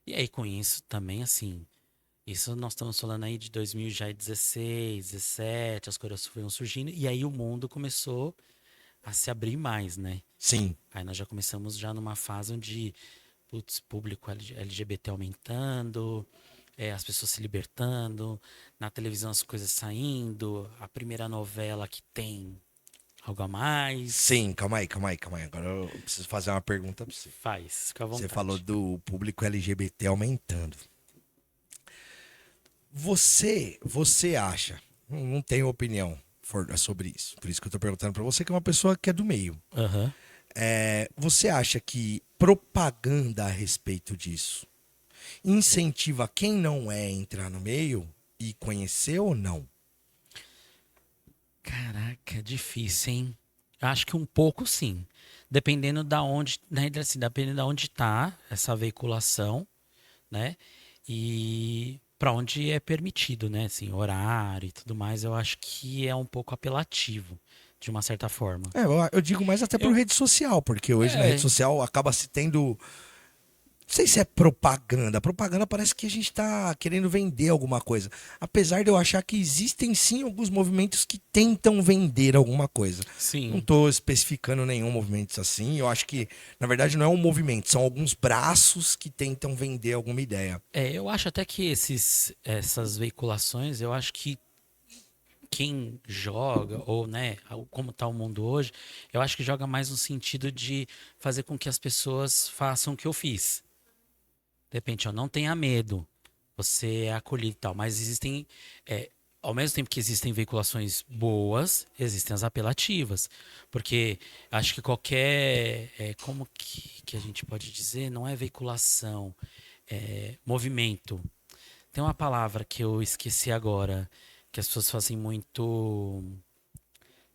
E aí com isso também, assim, isso nós estamos falando aí de 2016, 17, as coisas foram surgindo. E aí o mundo começou a se abrir mais, né? Sim. Aí nós já começamos já numa fase onde, putz, público LGBT aumentando, as pessoas se libertando, na televisão as coisas saindo, a primeira novela que tem algo a mais. Sim, calma aí, calma aí, calma aí. Agora eu preciso fazer uma pergunta pra você. Faz, fica à Você falou vontade. do público LGBT aumentando. Você acha, não tenho opinião sobre isso, por isso que eu tô perguntando pra você, que é uma pessoa que é do meio. Aham. Você acha que propaganda a respeito disso incentiva quem não é a entrar no meio e conhecer ou não? Caraca, difícil, hein? Acho que um pouco sim. Dependendo da onde, na realidade, assim, dependendo da onde tá essa veiculação, né? E para onde é permitido, né? Assim, horário e tudo mais, eu acho que é um pouco apelativo, de uma certa forma. Eu digo mais até por Eu, rede social, porque hoje na rede é, social acaba se tendo. Não sei se é propaganda. Propaganda parece que a gente está querendo vender alguma coisa. Apesar de eu achar que existem sim alguns movimentos que tentam vender alguma coisa. Não sim. estou especificando nenhum movimento assim. Eu acho que, na verdade, não é um movimento, são alguns braços que tentam vender alguma ideia. Eu acho até que essas veiculações, eu acho que quem joga, ou né, como está o mundo hoje, eu acho que joga mais no sentido de fazer com que as pessoas façam o que eu fiz. De repente, ó, não tenha medo, você é acolhido e tal, mas existem, é, ao mesmo tempo que existem veiculações boas, existem as apelativas, porque acho que qualquer, como que a gente pode dizer, não é veiculação, movimento. Tem uma palavra que eu esqueci agora, que as pessoas fazem muito.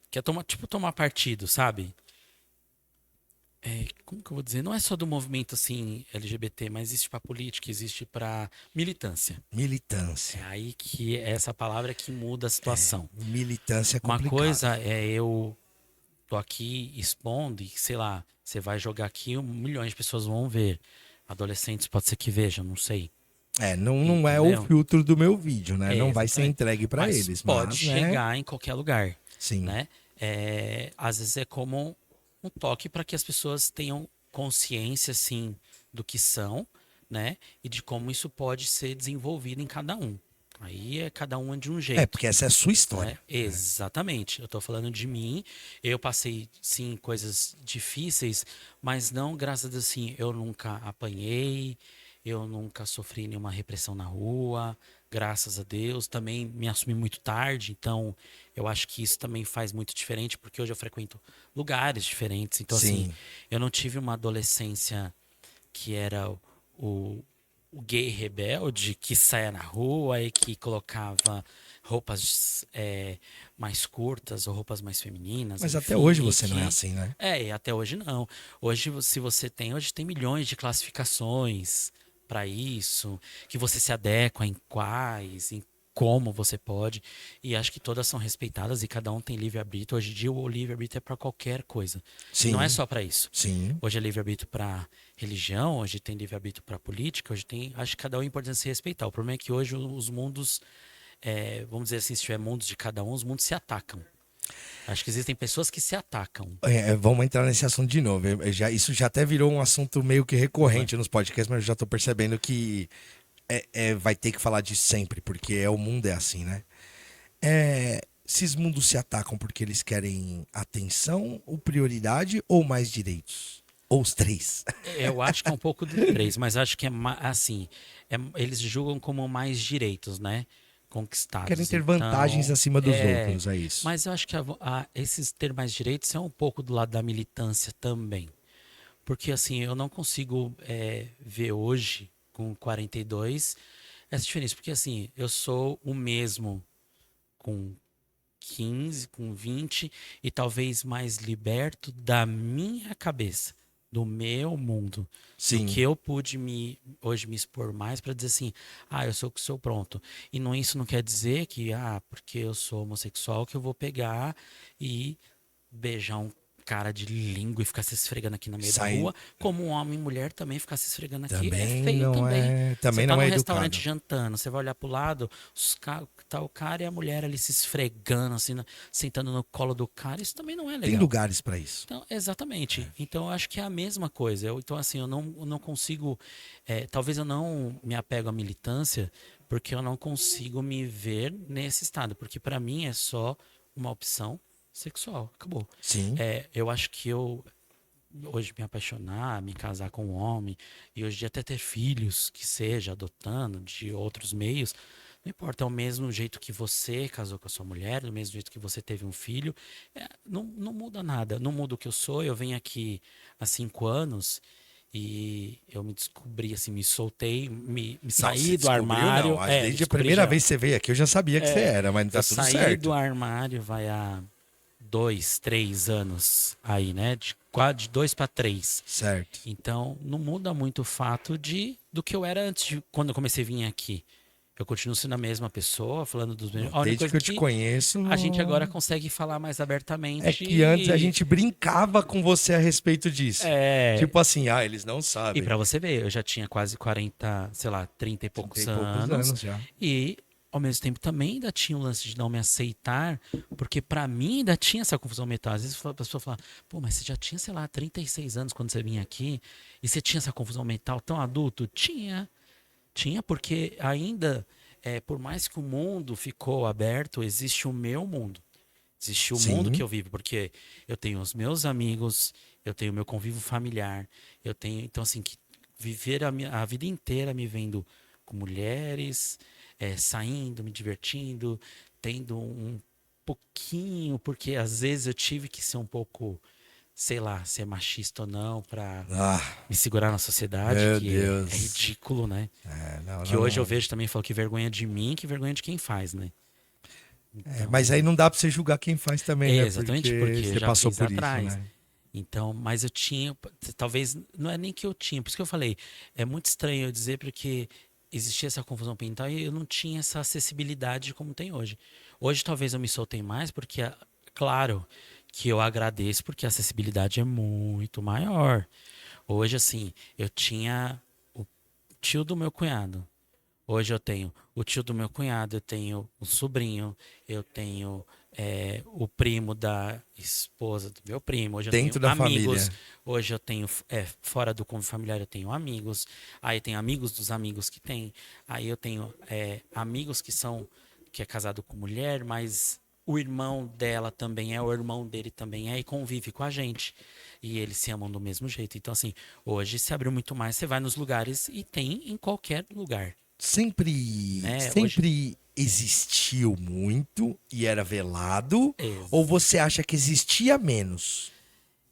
Que é tomar, tipo, tomar partido, sabe? Como que eu vou dizer? Não é só do movimento assim LGBT, mas existe pra política, existe pra militância. É Militância. aí que é essa palavra que muda a situação. Militância é Uma complicado. coisa é eu tô aqui expondo e, sei lá, você vai jogar aqui, milhões de pessoas vão ver. Adolescentes pode ser que vejam, não sei. Não é o Entendeu? filtro do meu vídeo, né? Não vai ser Exatamente. entregue para Mas eles, pode mas, né? chegar em qualquer lugar, Sim. né? Às vezes é como um toque para que as pessoas tenham consciência, assim, do que são, né? E de como isso pode ser desenvolvido em cada um. Aí é cada um de um É, jeito, porque essa é a sua né? história. Exatamente. Eu tô falando de mim. Eu passei, sim, coisas difíceis, mas não, graças a Deus, assim, eu nunca apanhei, eu nunca sofri nenhuma repressão na rua, graças a Deus. Também me assumi muito tarde, então eu acho que isso também faz muito diferente, porque hoje eu frequento lugares diferentes. Então, assim, Sim. eu não tive uma adolescência que era o, o gay rebelde que saía na rua e que colocava roupas mais curtas ou roupas mais femininas, Mas até enfim, hoje e você não é que assim, né? e até hoje não. Hoje, se você tem, hoje tem milhões de classificações para isso, que você se adequa em quais, em como você pode, e acho que todas são respeitadas e cada um tem livre-arbítrio. Hoje em dia o livre-arbítrio é para qualquer coisa. E não é Sim, só para isso. sim. Hoje é livre-arbítrio para religião, hoje tem livre-arbítrio para política, hoje tem. Acho que cada um é importante se respeitar. O problema é que hoje os mundos, vamos dizer assim, se tiver mundos de cada um, os mundos se atacam. Acho que existem pessoas que se atacam. Vamos entrar nesse assunto de novo. Isso já até virou um assunto meio que Vai. recorrente nos podcasts, mas eu já tô percebendo que vai ter que falar disso sempre, porque o mundo é assim, né? Esses mundos se atacam porque eles querem atenção ou prioridade ou mais direitos? Ou os três? Eu acho que é um pouco do três, mas acho que é assim, eles julgam como mais direitos, né? Querem Conquistados. ter vantagens Então, acima dos outros, é isso. mas eu acho que esses ter mais direitos é um pouco do lado da militância também. Porque assim, eu não consigo ver hoje, com 42, essa diferença, porque assim, eu sou o mesmo com 15, com 20 e talvez mais liberto da minha cabeça, do meu mundo, do Sim, que eu pude hoje me expor mais para dizer assim, eu sou o que sou pronto. E não, isso não quer dizer que, porque eu sou homossexual, que eu vou pegar e beijar um cara de língua e ficar se esfregando aqui no meio da sai, rua, como um homem e mulher também ficar se esfregando aqui, é também feio não também. é, Você também tá não num é restaurante educado. jantando, você vai olhar pro lado, tá o cara e a mulher ali se esfregando, assim, sentando no colo do cara, isso também não é Tem legal. lugares para isso. Então, exatamente. Então, eu acho que é a mesma coisa. Então, assim, eu não consigo. Talvez eu não me apego à militância, porque eu não consigo me ver nesse estado. Porque para mim é só uma opção sexual. Acabou. Sim. Eu acho que eu hoje me apaixonar, me casar com um homem, e hoje até ter filhos, que seja adotando de outros meios, não importa, é o mesmo jeito que você casou com a sua mulher, do mesmo jeito que você teve um filho, não muda nada, não muda o que eu sou, eu venho aqui há 5 anos e eu me descobri, assim, me soltei, me Não, se saí do descobriu, não. armário, me Desde a descobri primeira já, vez que você veio aqui, eu já sabia que você era, mas eu tá tudo saí do certo. armário, vai há 2, 3 anos aí, né, de 2 para 3. Certo. Então, não muda muito o fato do que eu era antes de quando eu comecei a vir aqui. Eu continuo sendo a mesma pessoa, falando dos mesmos. A única Desde coisa que eu te que conheço, a gente agora não... consegue falar mais É abertamente. que antes a gente brincava com você a respeito disso. É, Tipo assim, eles não e sabem. para você ver, eu já tinha quase 40, sei lá, 30 e 30 poucos e poucos anos. anos já. E ao mesmo tempo também ainda tinha o lance de não me aceitar, porque para mim ainda tinha essa confusão mental. Às vezes a pessoa fala, pô, mas você já tinha, sei lá, 36 anos quando você vinha aqui, e você tinha essa confusão mental tão adulto? Tinha, porque ainda, por mais que o mundo ficou aberto, existe o meu mundo. Existe o mundo que Sim. eu vivo, porque eu tenho os meus amigos, eu tenho o meu convívio familiar, eu tenho, então assim, que viver a vida inteira me vendo com mulheres, saindo, me divertindo, tendo um pouquinho, porque às vezes eu tive que ser um pouco, sei lá, ser machista ou não, pra Ah, me segurar na sociedade, meu que é Deus. ridículo, né? Não, Que não, hoje eu não. vejo também, falo que vergonha de mim, que vergonha de quem faz, né? Mas aí Então, não dá pra você julgar quem faz também, né? exatamente Porque porque eu você já passou fiz por isso, atrás. né? Então, mas eu tinha, talvez, não é nem que eu tinha, por isso que eu falei, é muito estranho eu dizer porque existia essa confusão mental e eu não tinha essa acessibilidade como tem hoje. Hoje talvez eu me soltei mais porque, claro, que eu agradeço porque a acessibilidade é muito maior. Hoje, assim, eu tinha o tio do meu cunhado. Hoje eu tenho o tio do meu cunhado, eu tenho o sobrinho, eu tenho o primo da esposa do meu primo. Hoje eu tenho Dentro da amigos. família. Hoje eu tenho, fora do convívio familiar, eu tenho amigos. Aí tem amigos dos amigos que tem. Aí eu tenho amigos que é casado com mulher, mas o irmão dela também é, o irmão dele também é, e convive com a gente. E eles se amam do mesmo jeito. Então, assim, hoje se abriu muito mais. Você vai nos lugares e tem em qualquer lugar. Sempre, Né? Hoje, sempre existiu muito e era velado? Ou ex- você acha que existia menos?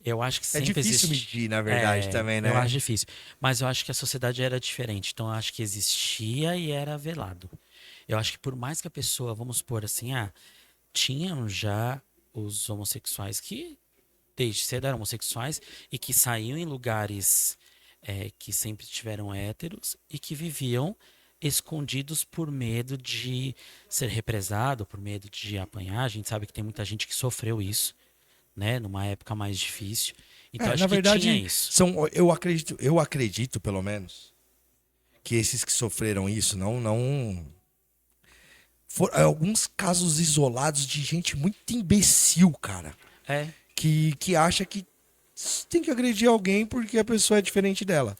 eu acho que É sempre difícil existe. medir, na verdade, também, Eu acho né? difícil. Mas eu acho que a sociedade era diferente. Então, eu acho que existia e era velado. Eu acho que por mais que a pessoa, vamos supor assim, tinham já os homossexuais que desde cedo eram homossexuais e que saíam em lugares que sempre tiveram héteros e que viviam escondidos por medo de ser represado, por medo de apanhar. A gente sabe que tem muita gente que sofreu isso, né, numa época mais difícil. Então Na acho que tinha verdade, isso. eu acredito pelo menos, que esses que sofreram isso não foram alguns casos isolados de gente muito imbecil, cara, É, que acha que tem que agredir alguém porque a pessoa é diferente dela.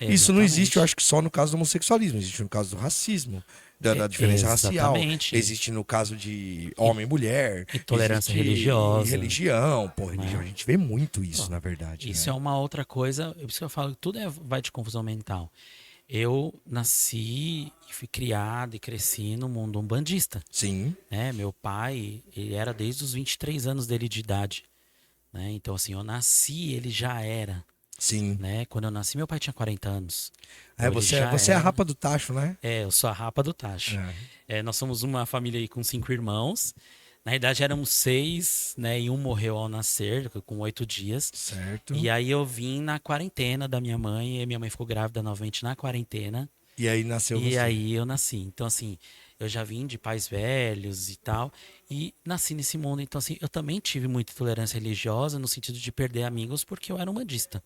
Isso não existe, eu exatamente. acho que só no caso do homossexualismo, existe no caso do racismo, da diferença racial, Exatamente. existe no caso de In- homem e mulher, Intolerância existe religiosa, religião, pô, religião, a né? gente vê muito Pô, isso, na verdade, isso né? é uma outra coisa, por isso que eu falo que tudo vai de confusão mental. Eu nasci e fui criado e cresci no mundo umbandista, Sim, né? Meu pai, ele era desde os 23 anos dele de idade, né? Então, assim, eu nasci, ele já era. Sim. né? Quando eu nasci, meu pai tinha 40 anos. É, Então ele já você é a era. rapa do tacho, né? Eu sou a rapa do tacho. É. Nós somos uma família aí com 5 irmãos. Na verdade, éramos 6, né? E um morreu ao nascer, com 8 dias. Certo. E aí eu vim na quarentena da minha mãe, e minha mãe ficou grávida novamente na quarentena. E aí nasceu E você. aí eu nasci. Então, assim, eu já vim de pais velhos e tal, e nasci nesse mundo. Então, assim, eu também tive muita tolerância religiosa no sentido de perder amigos porque eu era umbandista.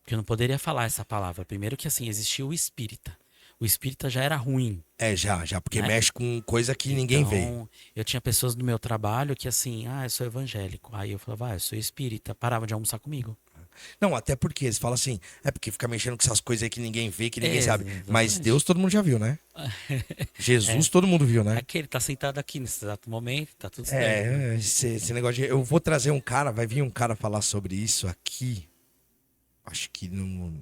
Porque eu não poderia falar essa palavra. Primeiro que, assim, existia o espírita. O espírita já era ruim, É, já, porque né? mexe com coisa que ninguém vê. Então, eu tinha pessoas do meu trabalho que, assim, eu sou evangélico. Aí eu falava, eu sou espírita. Parava de almoçar comigo. Não, até porque eles falam assim, é porque fica mexendo com essas coisas aí que ninguém vê, que ninguém sabe. Mas Exatamente. Deus todo mundo já viu, né? Jesus É, todo mundo viu, né? aquele tá sentado aqui nesse exato momento, tá tudo certo, né? É, esse negócio de. Eu vou trazer um cara, vai vir um cara falar sobre isso aqui. Acho que no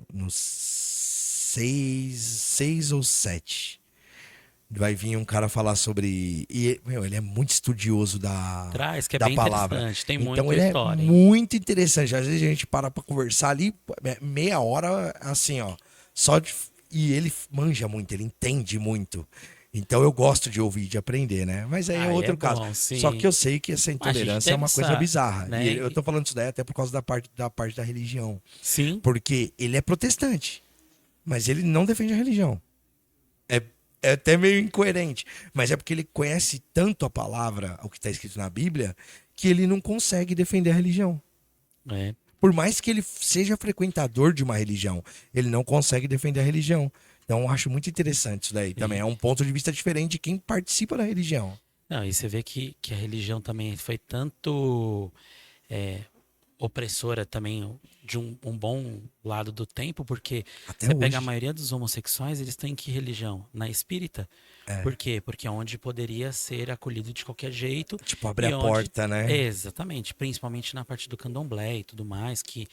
6 ou 7. Vai vir um cara falar sobre. E, meu, ele é muito estudioso Traz, que é da bem palavra. interessante. Tem Então muita ele é história, hein? muito interessante. Às vezes a gente para pra conversar ali, meia hora, assim, ó. Só de. E ele manja muito, ele entende muito. Então eu gosto de ouvir, de aprender, né? Mas aí é Aí é outro caso. bom, Só sim. que eu sei que essa A gente intolerância é teve uma coisa essa, bizarra. E né? eu tô falando isso daí até por causa da parte da religião. Sim, Porque ele é protestante, mas ele não defende a religião. É, é até meio incoerente. Mas é porque ele conhece tanto a palavra, o que está escrito na Bíblia, que ele não consegue defender a religião. é. Por mais que ele seja frequentador de uma religião, ele não consegue defender a religião. Então eu acho muito interessante isso daí também. E, É um ponto de vista diferente de quem participa da religião. não, e você vê que a religião também foi tanto é, opressora também de um bom lado do tempo, porque Até você pega a hoje. maioria dos homossexuais, eles têm que religião? Na espírita. É. Por quê? Porque é onde poderia ser acolhido de qualquer jeito Tipo, abre e a onde. porta, né? Exatamente, principalmente na parte do candomblé e tudo mais, que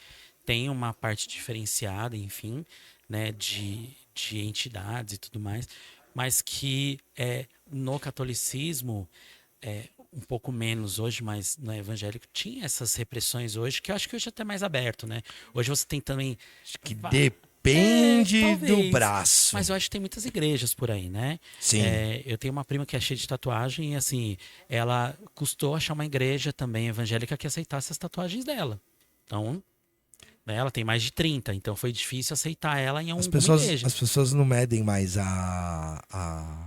tem uma parte diferenciada, enfim, né, de entidades e tudo mais, mas que no catolicismo, um pouco menos hoje, mas no evangélico tinha essas repressões hoje, que eu acho que hoje é até mais aberto, né? Hoje você tem também. Acho que va- depende do talvez. braço. Mas eu acho que tem muitas igrejas por aí, né? Sim. Eu tenho uma prima que é cheia de tatuagem e, assim, ela custou achar uma igreja também evangélica que aceitasse as tatuagens dela. Então, né, ela tem mais de 30, então foi difícil aceitar ela em alguma igreja. As pessoas não medem mais a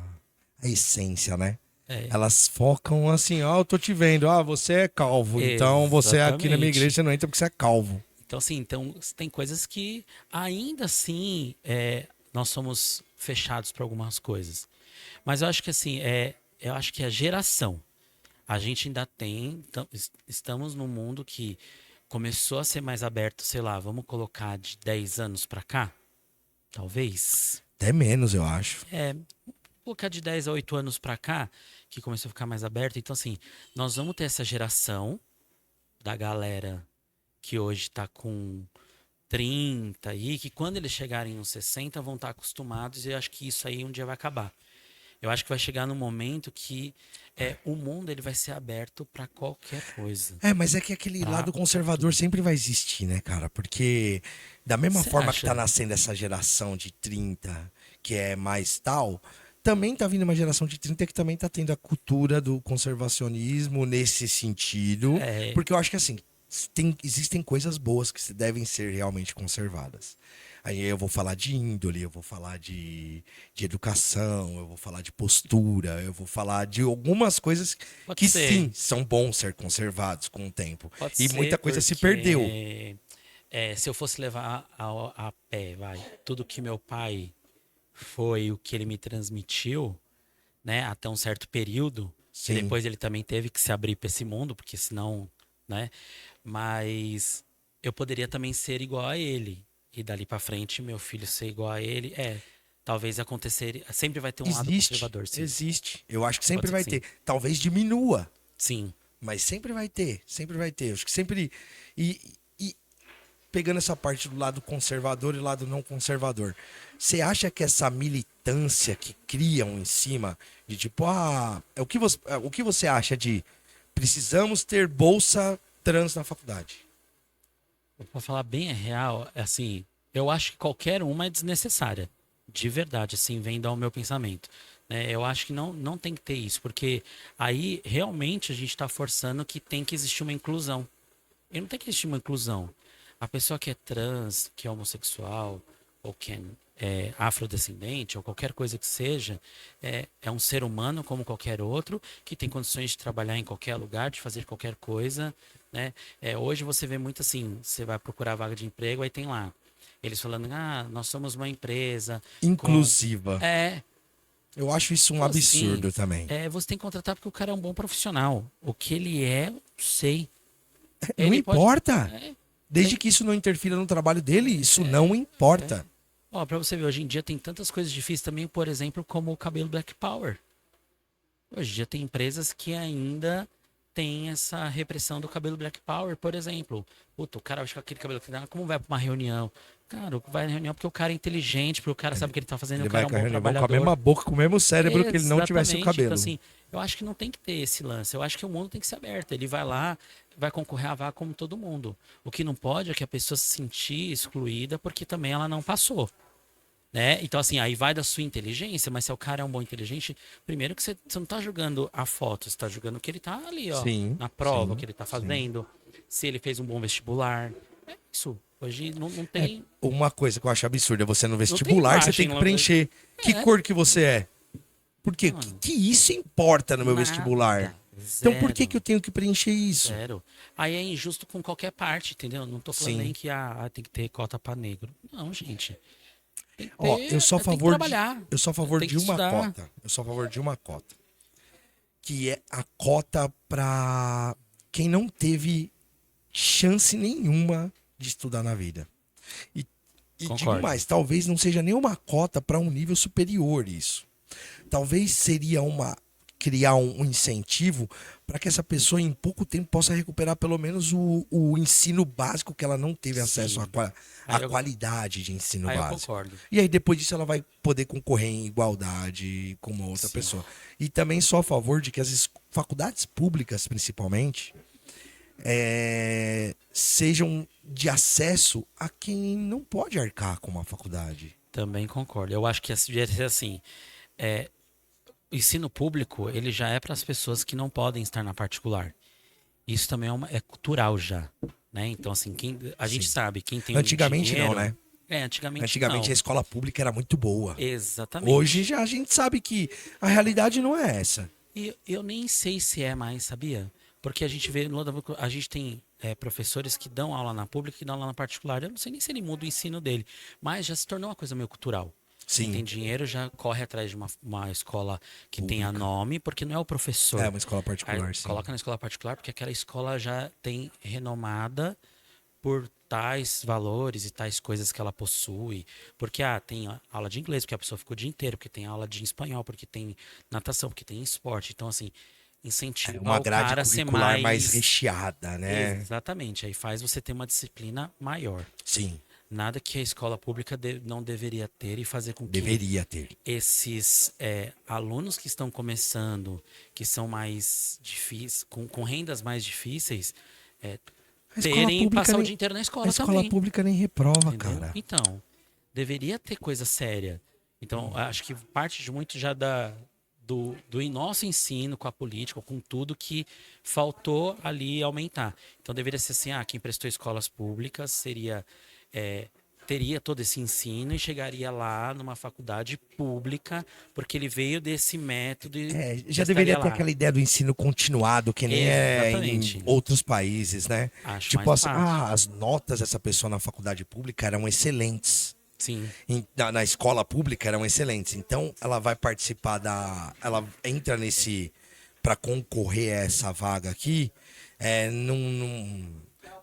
essência, né? É, Elas focam assim, ó, eu tô te vendo, você é calvo, então você aqui na minha igreja exatamente. você não entra porque você é calvo. Então, assim, então, tem coisas que ainda assim nós somos fechados para algumas coisas. Mas eu acho que assim, eu acho que a geração, a gente ainda tem, estamos num mundo que começou a ser mais aberto, sei lá, vamos colocar de 10 anos para cá, talvez. Até menos, eu acho. Colocar de 10 a 8 anos para cá, que começou a ficar mais aberto. Então, assim, nós vamos ter essa geração da galera que hoje está com 30 aí, que quando eles chegarem nos 60 vão estar acostumados e eu acho que isso aí um dia vai acabar. Eu acho que vai chegar num momento que o mundo ele vai ser aberto para qualquer coisa. Mas é que aquele Pra, lado pra conservador tudo. sempre vai existir, né, cara? Porque da mesma Você forma que tá acha? nascendo essa geração de 30 que é mais tal, também tá vindo uma geração de 30 que também tá tendo a cultura do conservacionismo nesse sentido. É, Porque eu acho que assim, existem coisas boas que devem ser realmente conservadas. Aí eu vou falar de índole, eu vou falar de educação, eu vou falar de postura, eu vou falar de algumas coisas pode que ser. sim, são bons ser conservados com o tempo. Pode E ser muita coisa se perdeu. porque se eu fosse levar a pé, vai, tudo que meu pai foi o que ele me transmitiu, né, até um certo período, que Sim. depois ele também teve que se abrir para esse mundo, porque senão, né? Mas eu poderia também ser igual a ele. E dali para frente, meu filho ser igual a ele, talvez acontecer, sempre vai ter um lado Existe, conservador, sim. existe. Eu acho que Pode sempre ser que vai sim. ter. Talvez diminua, Sim. mas sempre vai ter, sempre vai ter. Eu acho que sempre. E pegando essa parte do lado conservador e lado não conservador, você acha que essa militância que criam em cima de tipo, o que você acha de precisamos ter bolsa trans na faculdade? Pra falar bem a real, é assim, eu acho que qualquer uma é desnecessária. De verdade, assim, vem ao meu pensamento. Né? Eu acho que não tem que ter isso, porque aí realmente a gente está forçando que tem que existir uma inclusão. E não tem que existir uma inclusão. A pessoa que é trans, que é homossexual, ou que é afrodescendente, ou qualquer coisa que seja, é um ser humano como qualquer outro, que tem condições de trabalhar em qualquer lugar, de fazer qualquer coisa, né? Hoje você vê muito assim, você vai procurar vaga de emprego, aí tem lá, eles falando, nós somos uma empresa com... Inclusiva. É, Eu acho isso um pô, assim, absurdo também. você tem que contratar porque o cara é um bom profissional. O que ele é, eu sei. Não Ele pode... importa. É, Desde tem, que isso não interfira no trabalho dele, isso não importa. Ó, pra você ver, hoje em dia tem tantas coisas difíceis também, por exemplo, como o cabelo Black Power. Hoje em dia tem empresas que ainda têm essa repressão do cabelo Black Power, por exemplo. Puta, o cara acha que aquele cabelo que dá, como vai pra uma reunião? Cara, vai na reunião porque o cara é inteligente, porque o cara sabe o que ele tá fazendo, e Ele o cara vai é um com a bom reunião com a trabalhador. mesma boca, com o mesmo cérebro que ele não tivesse o Exatamente. Então, cabelo. assim, eu acho que não tem que ter esse lance. Eu acho que o mundo tem que ser aberto. Ele vai lá, vai concorrer à vaga como todo mundo. O que não pode é que a pessoa se sentir excluída porque também ela não passou. Né? Então, assim, aí vai da sua inteligência, mas se o cara é um bom inteligente, primeiro que você não tá julgando a foto, você tá julgando o que ele tá ali, ó, Sim, na prova, o sim, que ele tá sim. fazendo, se ele fez um bom vestibular. É isso. Hoje É, uma coisa que eu acho absurda, você no não tem vestibular, você tem imagem. que preencher que É, cor que você é. Por quê? mano, Que isso importa no meu vestibular? nada. Então por que Zero. que eu tenho que preencher isso? Zero. Aí é injusto com qualquer parte, entendeu? Não tô falando nem Sim. que tem que ter cota pra negro. Não, gente. Tem que Ó, ter, tem que trabalhar. eu sou a favor Tem de que uma estudar. cota. Eu sou a favor de uma cota, que é a cota para quem não teve chance nenhuma de estudar na vida. E, e digo Concordo. mais, talvez não seja nenhuma cota para um nível superior isso. Talvez seria criar um incentivo para que essa pessoa em pouco tempo possa recuperar pelo menos o ensino básico que ela não teve acesso Sim. à Aí eu, qualidade de ensino aí eu básico. concordo. E aí depois disso ela vai poder concorrer em igualdade com uma outra Sim. pessoa. E também sou a favor de que as faculdades públicas, principalmente, sejam de acesso a quem não pode arcar com uma faculdade. Também concordo. Eu acho que devia ser assim. É, o ensino público, ele já é para as pessoas que não podem estar na particular. Isso também é cultural já, né? Então, assim, a gente Sim. sabe, quem tem Antigamente não, dinheiro... né? Antigamente Antigamente a não. escola pública era muito boa. Hoje Exatamente. já a gente sabe que a realidade não é essa. E eu nem sei se é mais, sabia? Porque a gente vê, a gente tem professores que dão aula na pública e que dão aula na particular. Eu não sei nem se ele muda o ensino dele, mas já se tornou uma coisa meio cultural. Quem Sim, tem dinheiro já corre atrás de uma escola que tenha pública. nome, porque não é o É professor. uma escola Aí particular, sim. coloca na escola particular porque aquela escola já tem renomada por tais valores e tais coisas que ela possui. Porque tem aula de inglês, porque a pessoa ficou o dia inteiro, porque tem aula de espanhol, porque tem natação, porque tem esporte. Então, assim, É incentivar uma o grade cara a ser curricular mais mais. recheada, né? Exatamente, aí faz você ter uma disciplina maior. Sim, Nada que a escola pública não deveria ter e fazer com que deveria ter. esses alunos que estão começando, que são mais difíceis, com rendas mais difíceis, é, A escola pública passar o nem, dia inteiro na a escola escola também, pública nem reprova, entendeu? cara. Então, deveria ter coisa séria. Então, acho que parte de muito já do nosso ensino com a política, com tudo que faltou ali aumentar. Então, deveria ser assim, quem prestou escolas públicas é, teria todo esse ensino e chegaria lá numa faculdade pública, porque ele veio desse método e Já já deveria estaria ter lá. aquela ideia do ensino continuado, que nem é em Exatamente. outros países, né? Acho Tipo mais assim, fácil. as notas dessa pessoa na faculdade pública eram excelentes. Sim, Na escola pública eram excelentes. Então ela vai participar ela entra para concorrer a essa vaga aqui,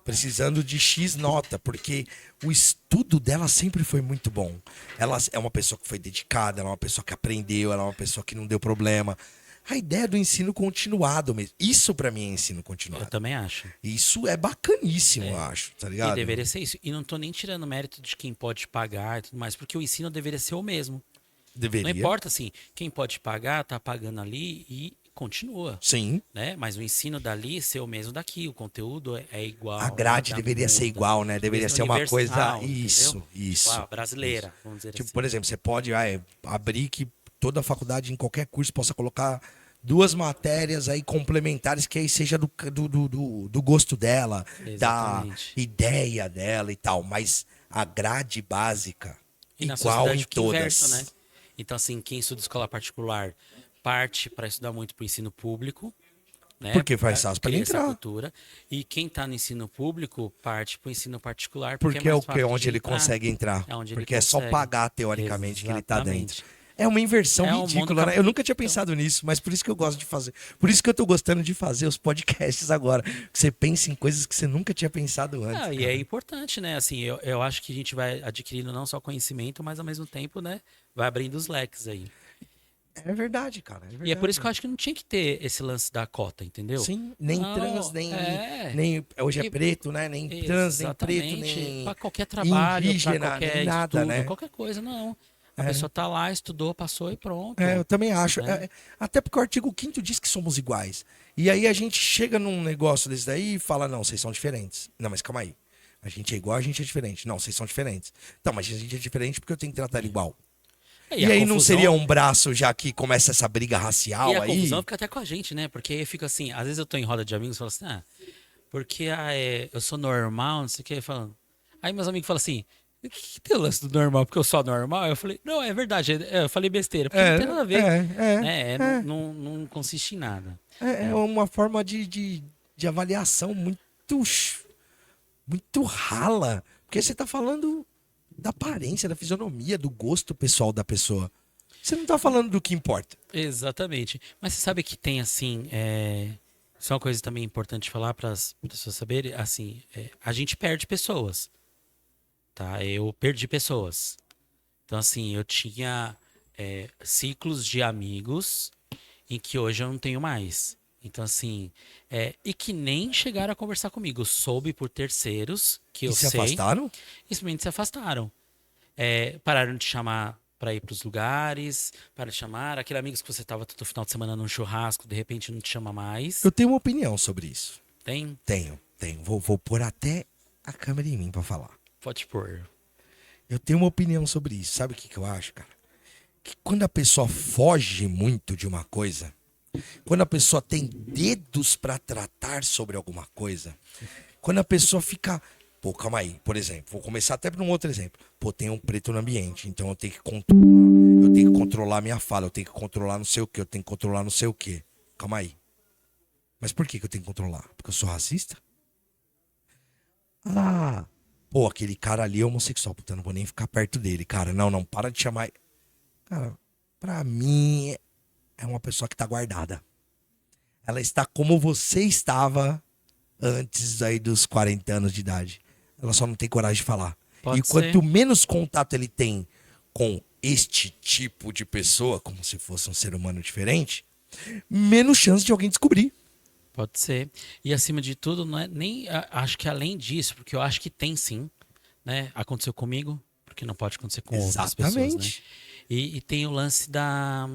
precisando de X nota, porque o estudo dela sempre foi muito bom. Ela é uma pessoa que foi dedicada, ela é uma pessoa que aprendeu, ela é uma pessoa que não deu problema. A ideia do ensino continuado mesmo. Isso pra mim é ensino eu continuado. também acho. Isso é bacaníssimo, eu acho, tá E ligado? deveria ser isso. E não tô nem tirando mérito de quem pode pagar e tudo mais, porque o ensino deveria ser o mesmo. Não Deveria. importa assim, quem pode pagar, tá pagando ali e continua, Sim. né? Mas o ensino dali ser o mesmo daqui, o conteúdo é igual. A grade nada deveria ser muda. igual, né? Deveria Mesmo ser uma coisa. universal, Isso, entendeu? Tipo, isso. brasileira, vamos dizer Tipo, assim. por exemplo, você pode abrir que toda faculdade, em qualquer curso, possa colocar duas matérias aí complementares que aí seja do gosto dela, da Exatamente. ideia dela e tal. Mas a grade básica, E na igual em sociedade que inversa, né? todas. Então, assim, quem estuda escola particular parte para estudar muito para o ensino público, né? Porque faz fácil para Cria essa entrar. cultura. E quem está no ensino público parte para o ensino particular, porque é Porque é mais o que fácil onde de ele entrar. consegue entrar. É onde ele Porque é só consegue. pagar, teoricamente, que ele tá dentro. Exatamente. É uma inversão É um mundo ridícula, né? Eu nunca tinha então, pensado nisso, mas por isso que eu gosto de fazer. Por isso que eu tô gostando de fazer os podcasts agora. Você pensa em coisas que você nunca tinha pensado antes. e Cara. é importante, né? Assim, eu acho que a gente vai adquirindo não só conhecimento, mas ao mesmo tempo, né? Vai abrindo os leques aí. É verdade, cara. É E é por isso que eu verdade. acho que não tinha que ter esse lance da cota, entendeu? Sim, nem trans, Não, nem. Hoje é E- preto, né? Nem trans, nem preto, exatamente. nem Para qualquer trabalho, para indígena, nem qualquer nada, estudo, né? qualquer coisa, não. A pessoa tá lá, estudou, passou e Eu pronto. também acho. Né? Até porque o artigo 5º diz que somos iguais. E aí a gente chega num negócio desse daí e fala, não, vocês são diferentes. Não, mas calma aí. A gente é igual, a gente é diferente. Não, vocês são diferentes. Então, mas a gente é diferente porque eu tenho que tratar ele igual. E E a aí não seria confusão, um braço já que começa essa briga e racial a confusão aí? fica até com a gente, né? Porque aí fica assim, às vezes eu tô em roda de amigos e falo assim, porque eu sou normal, não sei o que, falando. Aí meus amigos falam assim, o que tem o lance do normal? Porque eu sou normal? Eu falei, não, é verdade, eu falei besteira, porque não tem nada a ver, né? Não consiste em nada. É uma forma de avaliação muito rala. Porque você tá falando da aparência, da fisionomia, do gosto pessoal da pessoa. Você não tá falando do que importa. Exatamente. Mas você sabe que tem assim, isso é uma coisa também importante falar para as pessoas saberem, assim, a gente perde pessoas, tá? Eu perdi pessoas. Então assim, eu tinha ciclos de amigos em que hoje eu não tenho mais. Então assim, e que nem chegaram a conversar comigo. Eu soube por terceiros que E eu se sei, afastaram? e simplesmente se afastaram. Pararam de chamar para ir para os lugares, pararam de chamar. Aquele amigos que você estava todo final de semana num churrasco, de repente não te chama mais. Eu tenho uma opinião sobre isso. Tem? Tenho. Vou pôr até a câmera em mim pra falar. Pode pôr. Eu tenho uma opinião sobre isso. Sabe o que eu acho, cara? Que quando a pessoa foge muito de uma coisa, quando a pessoa tem dedos pra tratar sobre alguma coisa, quando a pessoa fica. Pô, calma aí. Por exemplo, vou começar até por um outro exemplo. Pô, tem um preto no ambiente, então eu tenho que controlar. Eu tenho que controlar a minha fala, eu tenho que controlar não sei o que, eu tenho que controlar não sei o que. Calma aí. Mas por que eu tenho que controlar? Porque eu sou racista? Ah, pô, aquele cara ali é homossexual. Puta, eu não vou nem ficar perto dele, cara. Não, para de chamar. Cara, pra mim é uma pessoa que tá guardada. Ela está como você estava antes aí dos 40 anos de idade. Ela só não tem coragem de falar. E Pode ser. quanto menos contato ele tem com este tipo de pessoa, como se fosse um ser humano diferente, menos chance de alguém descobrir. Pode ser. E acima de tudo, não é nem. Acho que além disso, porque eu acho que tem sim, né? Aconteceu comigo, porque não pode acontecer com outras pessoas, né? Exatamente. E tem o lance da.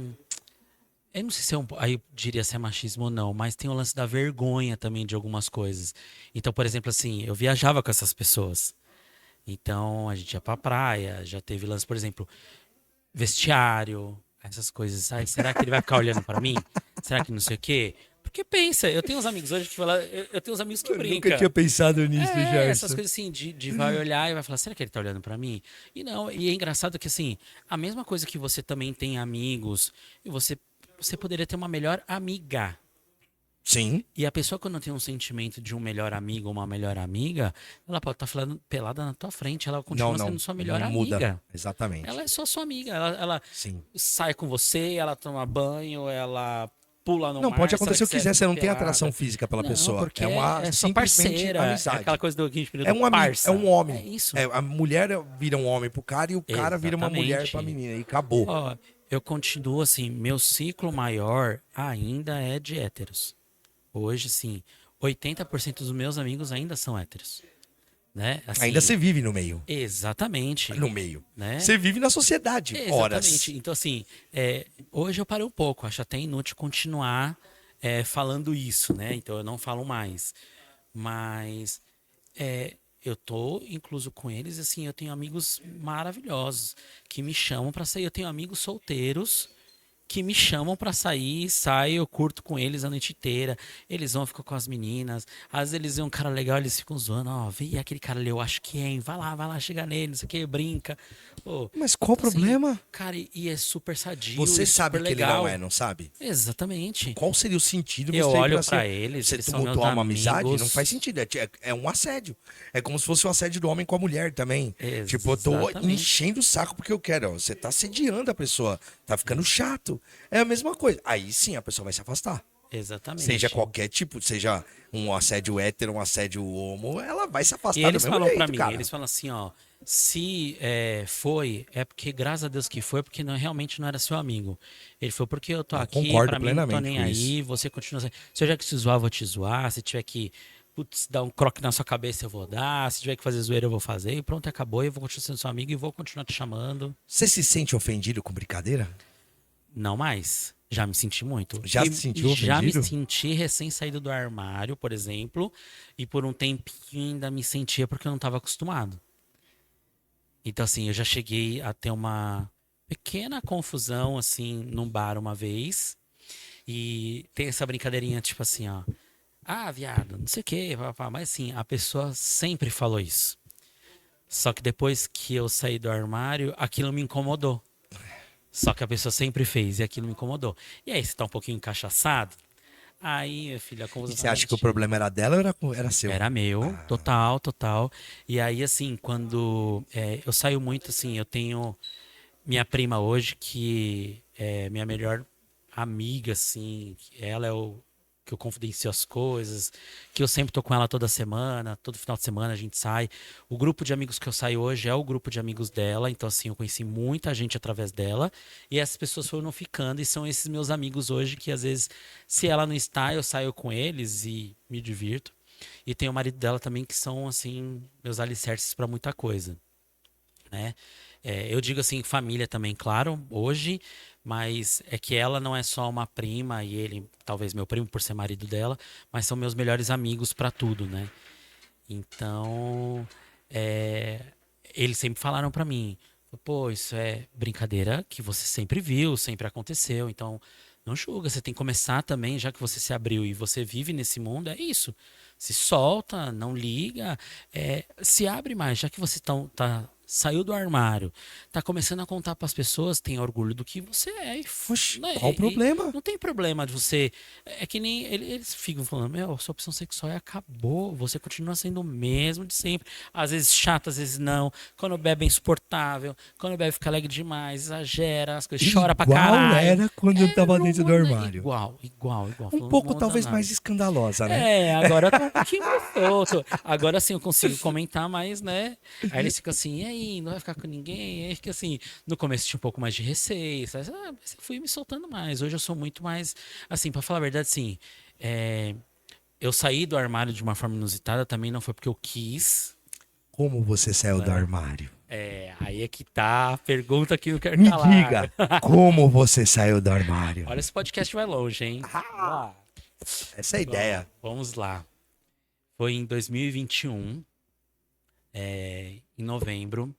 Eu não sei se aí eu diria se é machismo ou não, mas tem o lance da vergonha também de algumas coisas. Então, por exemplo, assim, eu viajava com essas pessoas. Então, a gente ia pra praia, já teve lance, por exemplo, vestiário, essas coisas. Ai, será que ele vai ficar olhando pra mim? Será que não sei o quê? Porque pensa, eu tenho uns amigos hoje que falam, eu tenho uns amigos que Eu brincam. nunca tinha pensado nisso, Essas Gerson. coisas assim, de vai olhar e vai falar, será que ele tá olhando pra mim? E não, e é engraçado que assim, a mesma coisa que você também tem amigos, e você poderia ter uma melhor amiga. Sim. E a pessoa, quando tem um sentimento de um melhor amigo ou uma melhor amiga, ela pode estar falando pelada na tua frente, ela continua sendo sua melhor não muda. amiga. Exatamente. Ela é só sua amiga. Ela Sim. sai com você, ela toma banho, ela pula no Não, mar. pode se ela acontecer o que quiser, você não tem pelada. atração física pela Não, pessoa. porque É uma é sua simplesmente parceira. amizade. É aquela coisa do que a gente É um amigo, parça. é um homem. É isso. A mulher vira um homem pro cara e o cara vira uma mulher pra Exatamente. menina. E acabou. Ó, eu continuo assim, meu ciclo maior ainda é de héteros. Hoje, sim, 80% dos meus amigos ainda são héteros. né? Assim, Ainda você vive no meio. exatamente. No meio. Né? Você vive na sociedade, horas. Exatamente. Então, assim, hoje eu parei um pouco. Acho até inútil continuar falando isso, né? Então, eu não falo mais. Mas eu tô incluso com eles, assim, eu tenho amigos maravilhosos que me chamam pra sair. Eu tenho amigos solteiros que me chamam pra sair, saio, eu curto com eles a noite inteira. Eles vão ficar com as meninas. Às vezes eles veem um cara legal, eles ficam zoando, ó, vem aquele cara ali, eu acho que é, hein? Vai lá, chega nele, não sei o que, brinca. Pô, Mas qual o então, assim, problema? cara, e é super sadio, Você e sabe super que ele legal. não é, não sabe? Exatamente. Qual seria o sentido Eu você ir olho pra pra ser... eles, Você eles são meus tumultuar uma amizade? amigos. Não faz sentido. É um assédio. É como se fosse um assédio do homem com a mulher também. Tipo, eu tô Exatamente. enchendo o saco porque eu quero. Ó. Você tá assediando a pessoa. Tá ficando chato. É a mesma coisa. Aí sim a pessoa vai se afastar. Exatamente. Seja qualquer tipo, seja um assédio hétero, um assédio homo, ela vai se E afastar do eles mesmo falam pra jeito, mim, cara. eles falam assim, ó, se foi, é porque graças a Deus que foi, porque realmente não era seu amigo. Ele foi porque eu tô Eu aqui, concordo pra mim não tô plenamente nem com aí, você continua. Se eu tiver que te zoar, eu vou te zoar. Se tiver que dar um croque na sua cabeça, eu vou dar. Se tiver que fazer zoeira, eu vou fazer. E pronto, acabou. Eu vou continuar sendo seu amigo e vou continuar te chamando. Você se sente ofendido com brincadeira? Não mais. Já me senti muito. Já E se sentiu já me ofendido? senti recém saído do armário, por exemplo, e por um tempinho ainda me sentia porque eu não estava acostumado. Então, assim, eu já cheguei a ter uma pequena confusão, assim, num bar uma vez. E tem essa brincadeirinha, tipo assim, ó. Ah, viado, não sei o quê, papá. Mas assim, a pessoa sempre falou isso. Só que depois que eu saí do armário, aquilo me incomodou. Só que a pessoa sempre fez e aquilo me incomodou. E aí, você tá um pouquinho encaixaçado? Aí, meu filho, a E confusão você vai acha que o mentindo. problema era dela ou era seu? Era meu, Ah, total, total. E aí, assim, quando eu saio muito, assim, eu tenho minha prima hoje, que é minha melhor amiga, assim, ela é o que eu confidencio as coisas, que eu sempre tô com ela toda semana, todo final de semana a gente sai. O grupo de amigos que eu saio hoje é o grupo de amigos dela, então assim, eu conheci muita gente através dela, e essas pessoas foram ficando e são esses meus amigos hoje que às vezes, se ela não está, eu saio com eles e me divirto. E tem o marido dela também que são assim meus alicerces para muita coisa, né? Eu digo assim, família também, claro, hoje, mas é que ela não é só uma prima e ele, talvez meu primo por ser marido dela, mas são meus melhores amigos para tudo, né? Então, é, eles sempre falaram para mim, pô, isso é brincadeira que você sempre viu, sempre aconteceu, então não julga, você tem que começar também, já que você se abriu e você vive nesse mundo, é isso. Se solta, não liga, se abre mais, já que você saiu do armário, tá começando a contar para as pessoas, tem orgulho do que você é. oxe, Né? qual o problema? Não tem problema de você. É que nem eles ficam falando, meu, sua opção sexual acabou, você continua sendo o mesmo de sempre. Às vezes chato, às vezes não. Quando bebe é insuportável, quando bebe fica alegre demais, exagera, as coisas, chora pra Igual caralho. era quando eu tava Não dentro do muda, armário. igual. Um Falando, não pouco, muda talvez, nada. mais escandalosa, né? Agora eu tô um pouquinho mais solto. Agora sim eu consigo comentar mais, né? Aí eles ficam assim, e aí, não vai ficar com ninguém? Aí fica assim, no começo tinha um pouco mais de receio, sabe? Mas eu fui me soltando mais. Hoje eu sou muito mais, assim, pra falar a verdade, assim, eu saí do armário de uma forma inusitada também, não foi porque eu quis. Como você saiu do Né? armário? Aí é que tá a pergunta que eu quero Me calar. diga, como você saiu do armário? Olha, esse podcast vai longe, hein? Vamos lá. Essa é a ideia. Vamos lá. Foi em 2021, em novembro.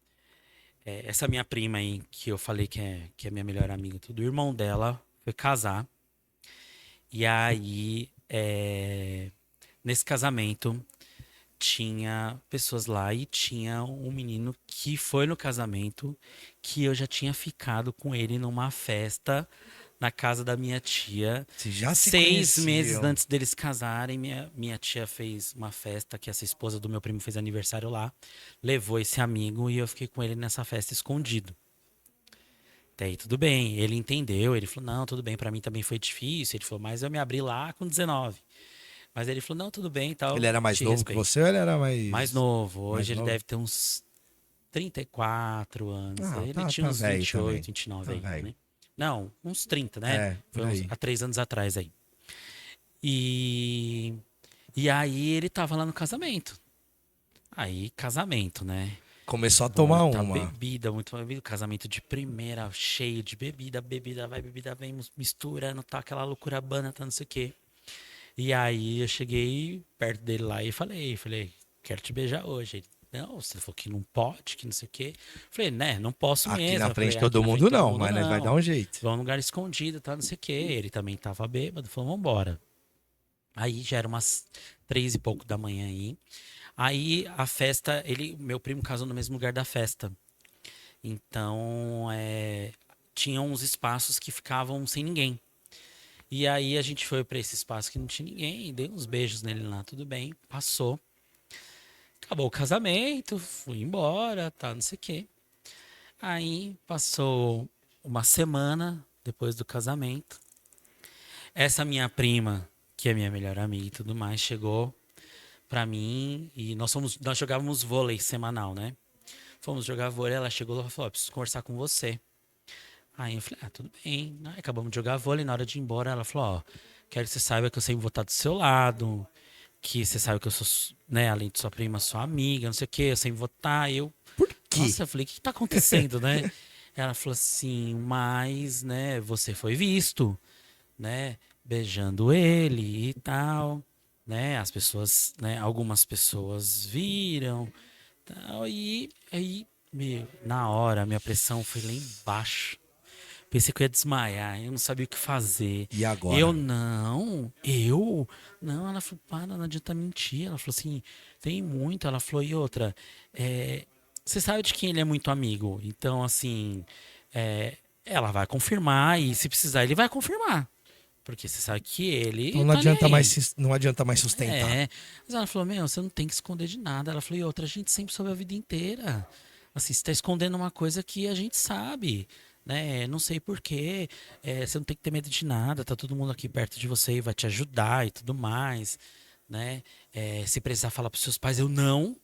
Essa minha prima aí, que eu falei que é minha melhor amiga, tudo, o irmão dela foi casar. E aí, nesse casamento, tinha pessoas lá e tinha um menino que foi no casamento, que eu já tinha ficado com ele numa festa na casa da minha tia. Você já se 6 meses conheciam. antes deles casarem, minha tia fez uma festa que essa esposa do meu primo fez aniversário lá. Levou esse amigo e eu fiquei com ele nessa festa escondido. Até aí tudo bem, ele entendeu, ele falou, não, tudo bem, pra mim também foi difícil. Ele falou, mas eu me abri lá com 19. Mas ele falou, não, tudo bem e tal. Ele era mais te novo que respeito. você ou ele era mais... Mais novo, hoje Mais ele novo? deve ter uns 34 anos. Ah, Ele tá- tinha tá uns velho 28, também. 29 Tá aí, velho. né? Não, uns 30, né? Por Foi aí. há 3 anos atrás aí. E aí ele tava lá no casamento. Aí, casamento, né? Começou a tomar Muita uma. bebida, muito bebida. Casamento de primeira, cheio de bebida, bebida vem misturando, tá aquela loucura bana, tá não sei o quê. E aí eu cheguei perto dele lá e falei, quero te beijar hoje. Ele, não, você falou que não pode, que não sei o quê. Falei, né, não posso Aqui mesmo. na Eu frente falei, de aqui todo na frente mundo de todo não, mundo mas nós vai dar não. um jeito. Vamos num lugar escondido, tá, não sei o quê. Ele também tava bêbado, falou, vambora. Aí já era umas 3 e pouco da manhã aí. Aí a festa, meu primo casou no mesmo lugar da festa. Então, tinha uns espaços que ficavam sem ninguém. E aí a gente foi pra esse espaço que não tinha ninguém, dei uns beijos nele lá, tudo bem, passou. Acabou o casamento, fui embora, tá, não sei o quê. Aí passou uma semana depois do casamento. Essa minha prima, que é minha melhor amiga e tudo mais, chegou pra mim e nós jogávamos vôlei semanal, né? Fomos jogar vôlei, ela chegou lá e falou: preciso conversar com você. Aí eu falei, tudo bem. Aí acabamos de jogar vôlei, na hora de ir embora, ela falou, quero que você saiba que eu sempre vou estar do seu lado, que você sabe que eu sou, né, além de sua prima, sua amiga, não sei o que, eu sempre vou estar. Eu, Por quê? nossa, eu falei, o que tá acontecendo, né? Ela falou assim, mas, né, você foi visto, né, beijando ele e tal, né, as pessoas, né, algumas pessoas viram, tal, e aí, na hora, minha pressão foi lá embaixo. Pensei que eu ia desmaiar, eu não sabia o que fazer. E agora? Não, ela falou, para, não adianta mentir. Ela falou assim, tem muito. Ela falou, e outra, você sabe de quem ele é muito amigo. Então, assim, ela vai confirmar e se precisar, ele vai confirmar. Porque você sabe que Então ele não tá nem adianta aí. mais, não adianta mais sustentar. Mas ela falou, você não tem que esconder de nada. Ela falou, e outra, a gente sempre soube a vida inteira. Assim, você tá escondendo uma coisa que a gente sabe, né? Não sei por quê. Você não tem que ter medo de nada. Tá todo mundo aqui perto de você e vai te ajudar e tudo mais, né? Se precisar falar pros seus pais, eu não.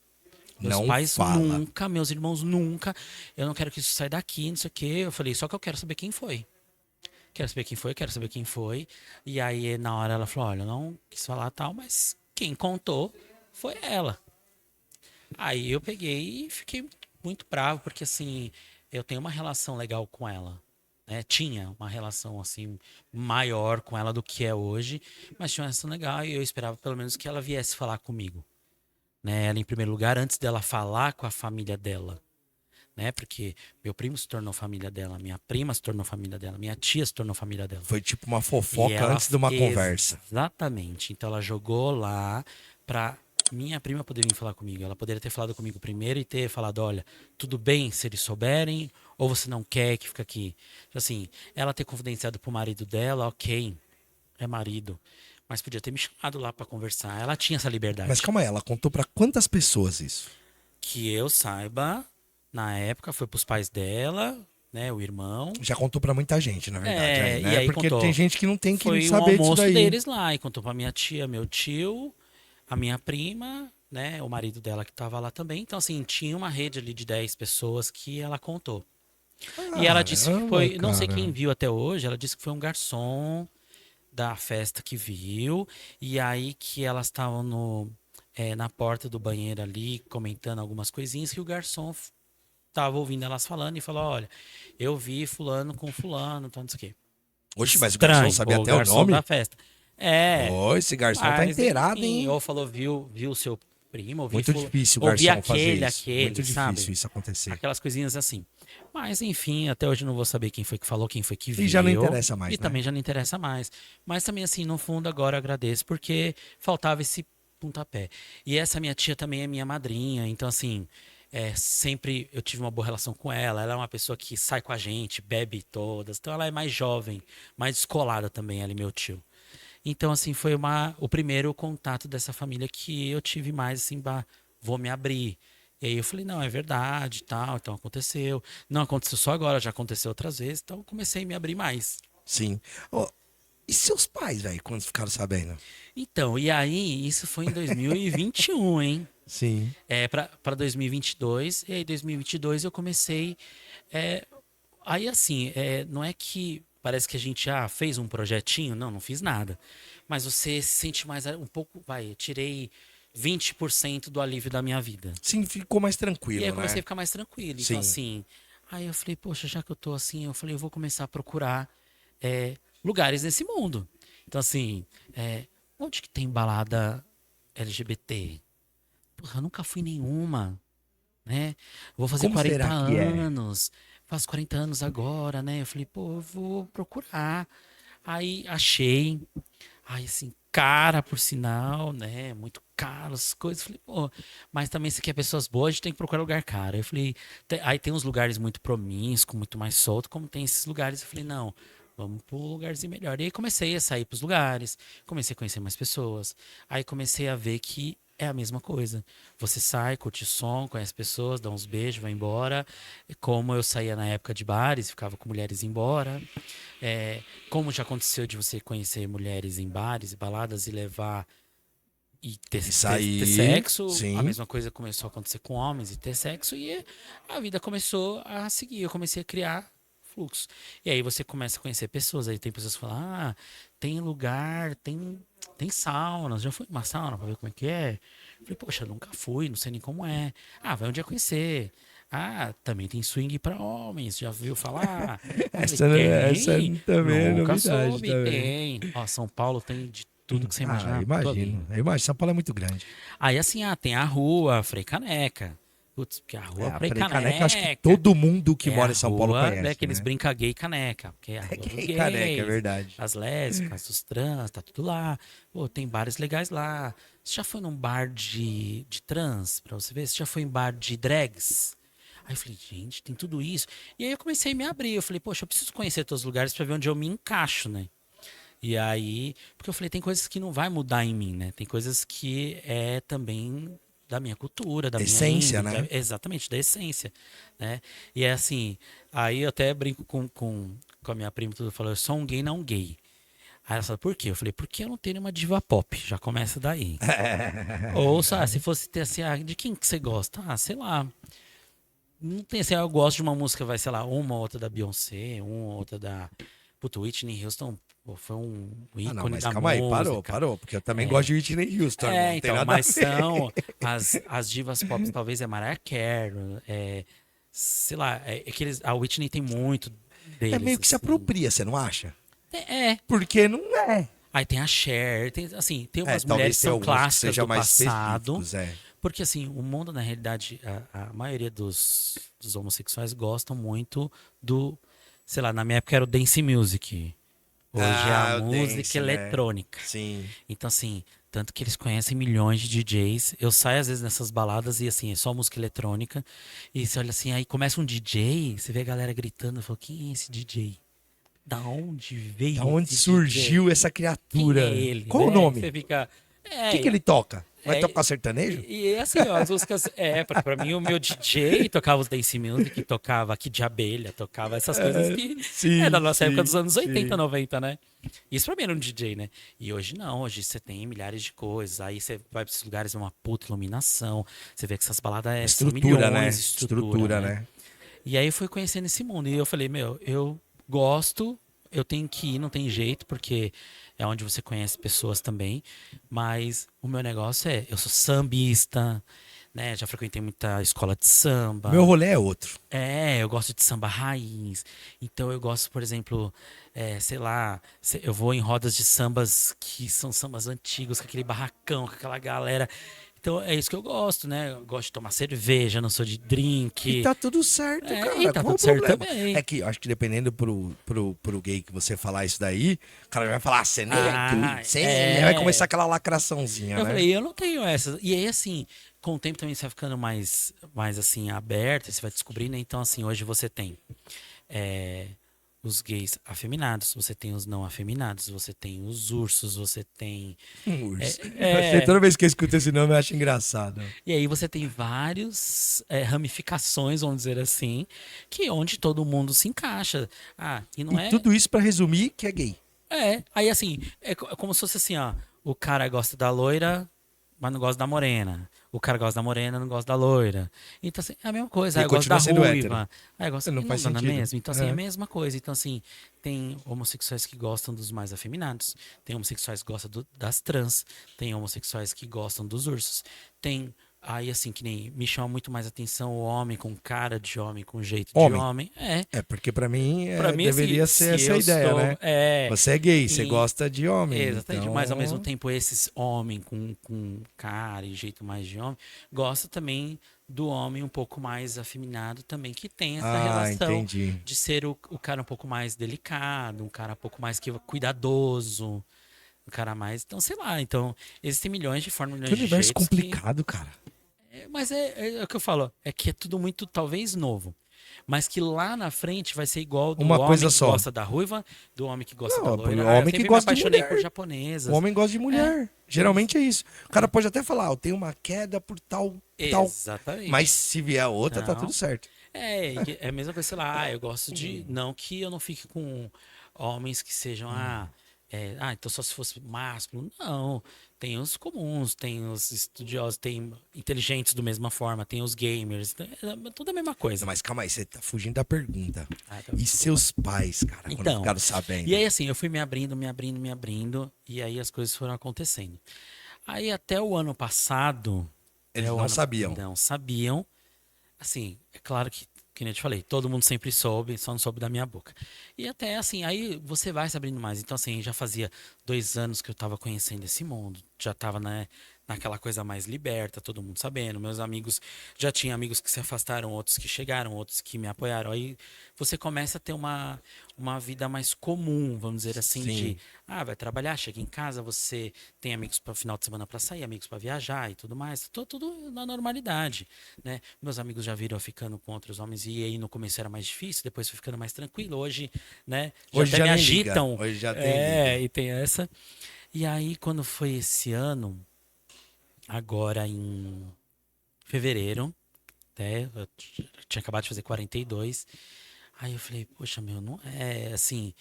Meus Não pais fala. nunca, meus irmãos nunca. Eu não quero que isso saia daqui, não sei o quê. Eu falei, só que eu quero saber quem foi. Quero saber quem foi, quero saber quem foi. E aí, na hora, ela falou: olha, eu não quis falar tal, mas quem contou foi ela. Aí eu peguei e fiquei muito bravo, porque assim, eu tenho uma relação legal com ela. Né? Tinha uma relação assim maior com ela do que é hoje, mas tinha uma relação legal e eu esperava pelo menos que ela viesse falar comigo. Né? Ela, em primeiro lugar, antes dela falar com a família dela. Né? Porque meu primo se tornou família dela, minha prima se tornou família dela, minha tia se tornou família dela. Foi tipo uma E fofoca ela, antes de uma conversa. exatamente. Então ela jogou lá pra minha prima poder vir falar comigo. Ela poderia ter falado comigo primeiro e ter falado, olha, tudo bem se eles souberem, ou você não quer que fique aqui. Assim, ela ter confidenciado pro marido dela, ok, é marido. Mas podia ter me chamado lá pra conversar. Ela tinha essa liberdade. Mas calma aí, ela contou pra quantas pessoas isso? Que eu saiba, na época foi pros pais dela, né, o irmão. Já contou pra muita gente, na verdade, aí, né? E aí Porque contou. tem gente que não tem que Foi um saber disso almoço daí. deles lá, e contou pra minha tia, meu tio, a minha prima, né, o marido dela que tava lá também. Então, assim, tinha uma rede ali de 10 pessoas que ela contou. E ela disse que Caramba, foi, não sei cara. quem viu até hoje, ela disse que foi um garçom da festa que viu, e aí que elas estavam na porta do banheiro ali, comentando algumas coisinhas, que o garçom tava ouvindo elas falando e falou, olha, eu vi fulano com fulano, então não sei o quê. Oxe, mas o garçom Estranho, sabia o até o garçom nome? da festa. É, Ô, esse garçom tá mas inteirado, enfim, hein? ou falou, viu o seu primo, Muito difícil o ouvi garçom fazer isso. aquele, Muito sabe? difícil isso acontecer. Aquelas coisinhas assim. Mas enfim, até hoje eu não vou saber quem foi que falou, quem foi que viu. E já não interessa mais, E né? também já não interessa mais. Mas também assim, no fundo agora eu agradeço porque faltava esse pontapé. E essa minha tia também é minha madrinha, então assim, sempre eu tive uma boa relação com ela. Ela é uma pessoa que sai com a gente, bebe todas. Então ela é mais jovem, mais descolada também, ela e meu tio. Então, assim, foi o primeiro contato dessa família que eu tive mais, assim, vou me abrir. E aí eu falei, não, é verdade, tal, então aconteceu. Não aconteceu só agora, já aconteceu outras vezes, então eu comecei a me abrir mais. Sim. Ô, e seus pais, velho, quando ficaram sabendo? Então, e aí, isso foi em 2021, hein? Sim. Para 2022, e aí 2022 eu comecei. Aí assim, não é que parece que a gente fez um projetinho, não fiz nada. Mas você se sente mais um pouco, vai, eu tirei 20% do alívio da minha vida. Sim, ficou mais tranquilo, E aí eu né? comecei a ficar mais tranquilo. Sim. Então, assim, aí eu falei, poxa, já que eu tô assim, eu falei, eu vou começar a procurar lugares nesse mundo. Então, assim, onde que tem balada LGBT? Porra, eu nunca fui em nenhuma, né? Eu vou fazer Como 40 será que é? anos. Faço 40 anos agora, né? Eu falei, pô, eu vou procurar. Aí achei. Aí, assim, cara, por sinal, né? Muito caro as coisas. Falei, pô, mas também se quer pessoas boas, a gente tem que procurar lugar caro. Eu falei, aí tem uns lugares muito promíscuos, muito mais solto, como tem esses lugares. Eu falei, não, vamos para um lugarzinho melhor. E aí comecei a sair pros lugares, comecei a conhecer mais pessoas. Aí comecei a ver que é a mesma coisa. Você sai, curte o som, conhece pessoas, dá uns beijos, vai embora. Como eu saía na época de bares, ficava com mulheres embora. Como já aconteceu de você conhecer mulheres em bares e baladas e levar e ter sair, sexo, sim. a mesma coisa começou a acontecer com homens e ter sexo, e a vida começou a seguir. Eu comecei a criar fluxo. E aí você começa a conhecer pessoas. Aí tem pessoas que falam: ah, tem lugar, tem sauna. Já fui numa sauna pra ver como é que é? Eu falei, poxa, nunca fui, não sei nem como é. Ah, vai um dia conhecer. Ah, também tem swing pra homens, já viu falar? Essa também é Nunca novidade soube, também. tem. Ó, São Paulo tem de tudo que você imaginar. Tô ali. Imagino. Eu imagino. São Paulo é muito grande. Aí assim, tem a rua Frei Caneca. Putz, porque a rua A Frei Frei Caneca. Caneca, acho que todo mundo que é mora a em São Paulo rua, conhece. né, que eles né? brincam gay caneca. Porque é a rua dos Gay gays, caneca, é verdade. as lésbicas, os trans, tá tudo lá. Pô, tem bares legais lá. Você já foi num bar de trans, pra você ver? Você já foi em bar de drags? Aí eu falei, gente, tem tudo isso. E aí eu comecei a me abrir. Eu falei, poxa, eu preciso conhecer todos os lugares pra ver onde eu me encaixo, né? E aí, porque eu falei, tem coisas que não vai mudar em mim, né? Tem coisas que é também da minha cultura, da minha Essência, índole, né? exatamente, da essência, né? E é assim, aí eu até brinco com a minha prima, tudo falou, eu sou um gay não gay. Aí ela falou, por quê? Eu falei, porque eu não tenho uma diva pop, já começa daí. Ou, sabe, se fosse ter assim, de quem que você gosta? Ah, sei lá. Não tem assim, eu gosto de uma música, vai, sei lá, uma ou outra da Beyoncé, uma ou outra da. Puta, Whitney Houston, pô, foi um Ah, não, ícone mas da calma aí, música. parou, porque eu também gosto de Whitney Houston, irmão, não tem Então, nada a mas ver. são as divas pop, talvez é Mariah Carey, sei lá, que a Whitney tem muito É deles. meio que se assim. apropria, você não acha? É. Porque não é. Aí tem a Cher, tem, assim, tem umas Talvez mulheres que tenha são alguns que clássicas sejam do mais passado. específicos, Porque assim, o mundo, na realidade, a maioria dos homossexuais gostam muito do, sei lá, na minha época era o dance music. Hoje é a o música dance, né? eletrônica. Sim. Então, assim, tanto que eles conhecem milhões de DJs. Eu saio às vezes nessas baladas e assim, é só música eletrônica. E você olha assim, aí começa um DJ, você vê a galera gritando, eu falo, quem é esse DJ? Da onde veio? Da onde esse surgiu DJ? essa Quem criatura? é ele? Qual o né? nome? Você fica. O que ele toca? Vai tocar sertanejo? E assim, ó, as músicas. Porque pra mim o meu DJ tocava os dance music, tocava aqui de abelha, tocava essas coisas que sim, é da nossa sim, época dos anos 80, sim. 90, né? Isso pra mim era um DJ, né? E hoje não, hoje você tem milhares de coisas. Aí você vai pra esses lugares, é uma puta iluminação. Você vê que essas baladas são Estrutura, milhões né? de estrutura, né? E aí eu fui conhecendo esse mundo. E eu falei, meu, eu gosto, eu tenho que ir, não tem jeito, porque é onde você conhece pessoas também. Mas o meu negócio eu sou sambista, né? Já frequentei muita escola de samba. Meu rolê é outro. Eu gosto de samba raiz. Então eu gosto, por exemplo, sei lá, eu vou em rodas de sambas que são sambas antigos, com aquele barracão, com aquela galera. Então é isso que eu gosto, né? Eu gosto de tomar cerveja, não sou de drink. E tá tudo certo, cara. E tá Qual tudo o certo problema? também. É que eu acho que dependendo pro gay que você falar isso daí, o cara vai falar, você nem vai começar aquela lacraçãozinha, Eu né? falei, eu não tenho essa. E aí, assim, com o tempo também você vai ficando mais assim, aberto, você vai descobrindo. Então, assim, hoje você tem os gays afeminados, você tem os não afeminados, você tem os ursos, você tem. Urso. Toda vez que eu escuto esse nome, eu acho engraçado. E aí você tem várias ramificações, vamos dizer assim, que onde todo mundo se encaixa. E não E tudo isso pra resumir que é gay. Aí assim, como se fosse assim, ó, o cara gosta da loira mas não gosto da morena. O cara gosta da morena, não gosta da loira. Então, assim, é a mesma coisa. E Aí eu gosto da continua sendo hétero. ruiva. Aí eu gosto Não não faz dá na sentido. mesma. Então, assim, é É. a mesma coisa. Então, assim, tem homossexuais que gostam dos mais afeminados. Tem homossexuais que gostam das trans. Tem homossexuais que gostam dos ursos. Tem. Aí, assim, que nem me chama muito mais atenção o homem com cara de homem, com jeito de Homem. homem. É. É, porque pra mim Pra mim, deveria assim, ser se essa a eu ideia, sou- né? É. Você é gay, você E- gosta de homem. Exatamente, Então... mas ao mesmo tempo esses homens com cara e jeito mais de homem gosta também do homem um pouco mais afeminado também, que tem essa relação entendi. de ser o cara um pouco mais delicado, um cara um pouco mais cuidadoso, um cara mais... Então, sei lá, então existem milhões de formas, Que milhões de universo jeitos complicado, cara. mas é o que eu falo, é que é tudo muito, talvez, novo. Mas que lá na frente vai ser igual do Uma homem coisa que só. gosta da ruiva, do homem que gosta Não, da o loira. homem Eu que sempre gosta me de apaixonei mulher. por O japonesas. homem gosta de mulher. Geralmente é isso. O cara pode até falar, eu tenho uma queda por tal. Exatamente. Mas se vier outra, tá Não. tudo certo. É a mesma coisa, sei lá, eu gosto de. Não que eu não fique com homens que sejam. Então só se fosse másculo. Não. Tem os comuns, tem os estudiosos, tem inteligentes da mesma forma, tem os gamers. É tudo a mesma coisa. Não, mas calma aí, você tá fugindo da pergunta. Tá. E seus pais, cara, quando Então, ficaram sabendo? E aí, assim, eu fui me abrindo, e aí as coisas foram acontecendo. Aí até o ano passado. Eles não sabiam. Não sabiam. Assim, é claro que nem eu te falei, todo mundo sempre soube, só não soube da minha boca. E até assim, aí você vai se abrindo mais. Então, assim, já fazia 2 anos que eu tava conhecendo esse mundo, já tava, né, naquela coisa mais liberta, todo mundo sabendo. Meus amigos, já tinha amigos que se afastaram, outros que chegaram, outros que me apoiaram. Aí você começa a ter uma vida mais comum, vamos dizer assim, Sim. de vai trabalhar, chega em casa, você tem amigos para final de semana para sair, amigos para viajar e tudo mais, tudo na normalidade, né? Meus amigos já viram eu ficando com outros homens e aí no começo era mais difícil, depois foi ficando mais tranquilo. Hoje, né, Hoje até já me nem liga. agitam. Hoje já tem liga. E tem essa. E aí quando foi esse ano, agora em fevereiro, até eu tinha acabado de fazer 42. Aí eu falei, poxa, meu, não é assim.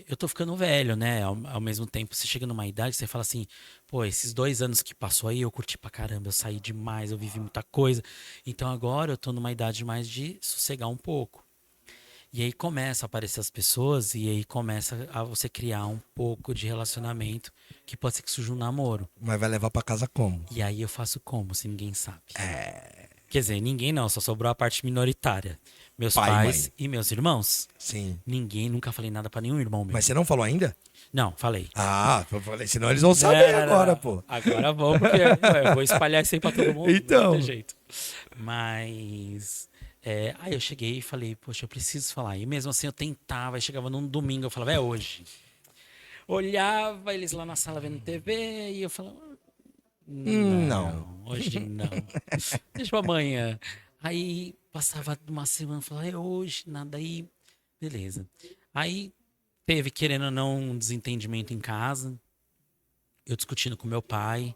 Eu tô ficando velho, né? Ao mesmo tempo, você chega numa idade, você fala assim, pô, esses 2 anos que passou aí, eu curti pra caramba, eu saí demais, eu vivi muita coisa. Então agora eu tô numa idade mais de sossegar um pouco. E aí começa a aparecer as pessoas, e aí começa a você criar um pouco de relacionamento, que pode ser que surja um namoro. Mas vai levar pra casa como? E aí eu faço como, se ninguém sabe? Quer dizer, ninguém não, só sobrou a parte minoritária. Meus Pai e pais mãe. e meus irmãos. Sim. Ninguém, nunca falei nada pra nenhum irmão meu. Mas você não falou ainda? Não, falei. Eu falei, senão eles vão saber Não, agora, pô. Agora vou, porque eu vou espalhar isso aí pra todo mundo. Então. Não tem jeito. Mas. Aí eu cheguei e falei, poxa, eu preciso falar. E mesmo assim eu tentava, aí chegava num domingo, eu falava, é hoje. Olhava eles lá na sala vendo TV e eu falava, Não. hoje não. Deixa pra amanhã. Aí passava uma semana, eu falava, é hoje, nada aí. Beleza. Aí teve, querendo ou não, um desentendimento em casa. Eu discutindo com meu pai,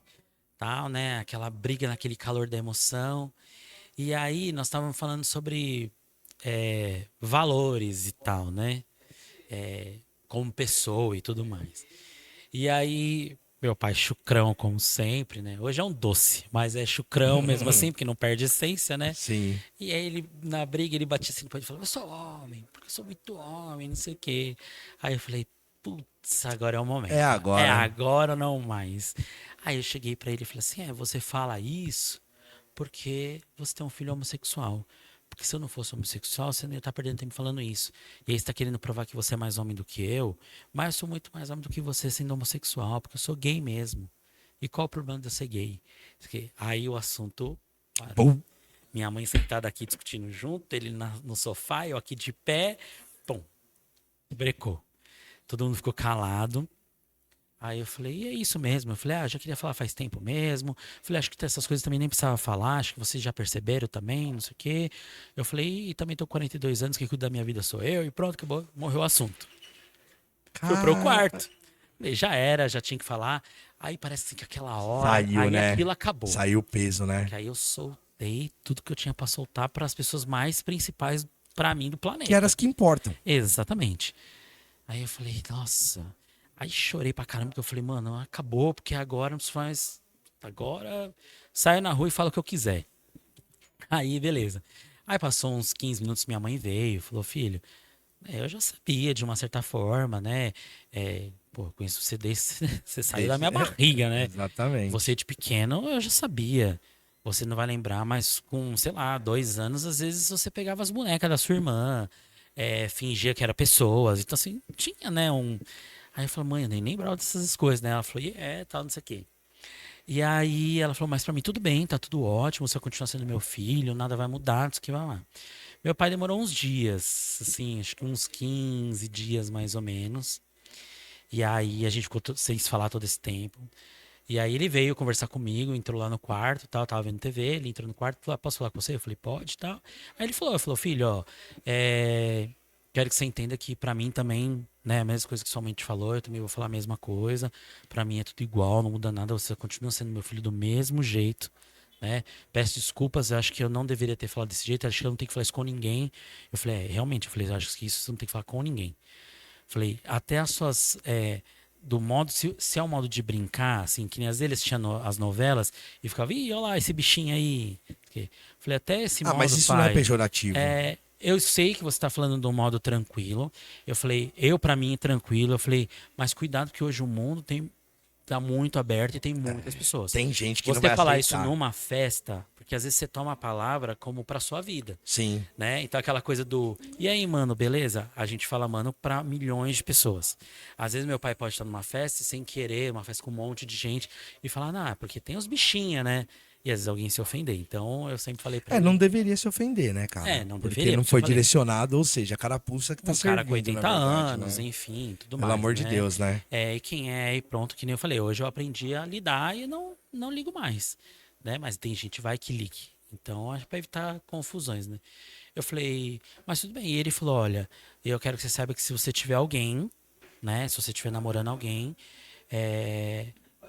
tal, né? Aquela briga naquele calor da emoção. E aí nós estávamos falando sobre valores e tal, né? Como pessoa e tudo mais. E aí, meu pai, chucrão, como sempre, né? Hoje é um doce, mas é chucrão mesmo assim, porque não perde essência, né? Sim. E aí ele, na briga, ele batia assim no pai e falava, eu sou homem, porque eu sou muito homem, não sei o quê. Aí eu falei, putz, agora é o momento. É agora. É agora ou não mais. Aí eu cheguei pra ele e falei assim, você fala isso porque você tem um filho homossexual. Porque se eu não fosse homossexual, você não ia estar perdendo tempo falando isso. E aí você está querendo provar que você é mais homem do que eu, mas eu sou muito mais homem do que você sendo homossexual, porque eu sou gay mesmo. E qual o problema de eu ser gay? Aí o assunto parou. Pum. Minha mãe sentada aqui discutindo junto, ele no sofá, eu aqui de pé, pum, brecou. Todo mundo ficou calado. Aí eu falei, e é isso mesmo? Eu falei, já queria falar faz tempo mesmo. Eu falei, acho que essas coisas também nem precisava falar, acho que vocês já perceberam também, não sei o quê. Eu falei, e também tô com 42 anos, quem cuida da minha vida sou eu, e pronto, acabou, morreu o assunto. Fui pro quarto. Falei, já tinha que falar. Aí parece assim que aquela hora, Saiu, aí né? aquilo acabou. Saiu o peso, né? Que aí eu soltei tudo que eu tinha pra soltar para as pessoas mais principais pra mim do planeta. Que eram as que importam. Exatamente. Aí eu falei, nossa. Aí chorei pra caramba, porque eu falei, mano, acabou, porque agora não se faz. agora saio na rua e falo o que eu quiser. Aí, beleza. Aí passou uns 15 minutos, minha mãe veio, falou, filho, eu já sabia de uma certa forma, né? Pô, conheço você desde você saiu da minha barriga, né? Exatamente. Você de pequeno, eu já sabia. Você não vai lembrar, mas com, sei lá, 2 anos, às vezes você pegava as bonecas da sua irmã, fingia que era pessoas. Então, assim, tinha, né, um... Aí eu falei, mãe, eu nem lembrava dessas coisas, né? Ela falou, tal, não sei o quê. E aí ela falou, mas pra mim tudo bem, tá tudo ótimo, você vai continuar sendo meu filho, nada vai mudar, não sei o que, vai lá. Meu pai demorou uns dias, assim, acho que uns 15 dias mais ou menos. E aí a gente ficou sem se falar todo esse tempo. E aí ele veio conversar comigo, entrou lá no quarto, tal, tava vendo TV, ele entrou no quarto, falou, posso falar com você? Eu falei, pode, tal. Aí ele falou, filho, ó, quero que você entenda que pra mim também, né, a mesma coisa que sua mãe te falou, eu também vou falar a mesma coisa. Pra mim é tudo igual, não muda nada, você continua sendo meu filho do mesmo jeito, né? Peço desculpas, eu acho que eu não deveria ter falado desse jeito, acho que eu não tenho que falar isso com ninguém. Eu falei, realmente, eu falei, acho que isso você não tem que falar com ninguém. Falei, até as suas. Do modo, se é um modo de brincar, assim, que nem às vezes eles tinham as novelas e ficava, ih, olha lá, esse bichinho aí. Falei, até esse modo, mas isso não é pai. pejorativo. Eu sei que você está falando de um modo tranquilo. Eu falei, pra mim, tranquilo. Eu falei, mas cuidado que hoje o mundo tá muito aberto e tem muitas pessoas. Tem gente que você não vai falar aceitar. isso numa festa, porque às vezes você toma a palavra como pra sua vida. Sim. Né? Então aquela coisa do, e aí, mano, beleza? A gente fala, mano, pra milhões de pessoas. Às vezes meu pai pode estar numa festa e sem querer, uma festa com um monte de gente, e falar, não, porque tem os bichinha, né? E às vezes alguém se ofender. Então eu sempre falei pra ele. Não deveria se ofender, né, cara? Não porque deveria. não Porque foi eu falei, direcionado, ou seja, a carapuça que tá um cara com servindo, 80 na verdade, anos, né? enfim, tudo Pelo mais. amor de né? Deus, né? E quem e pronto, que nem eu falei, hoje eu aprendi a lidar e não ligo mais, né? Mas tem gente vai que ligue. Então, acho para evitar confusões, né? Eu falei, mas tudo bem. E ele falou, olha, eu quero que você saiba que se você tiver alguém, né? Se você estiver namorando alguém,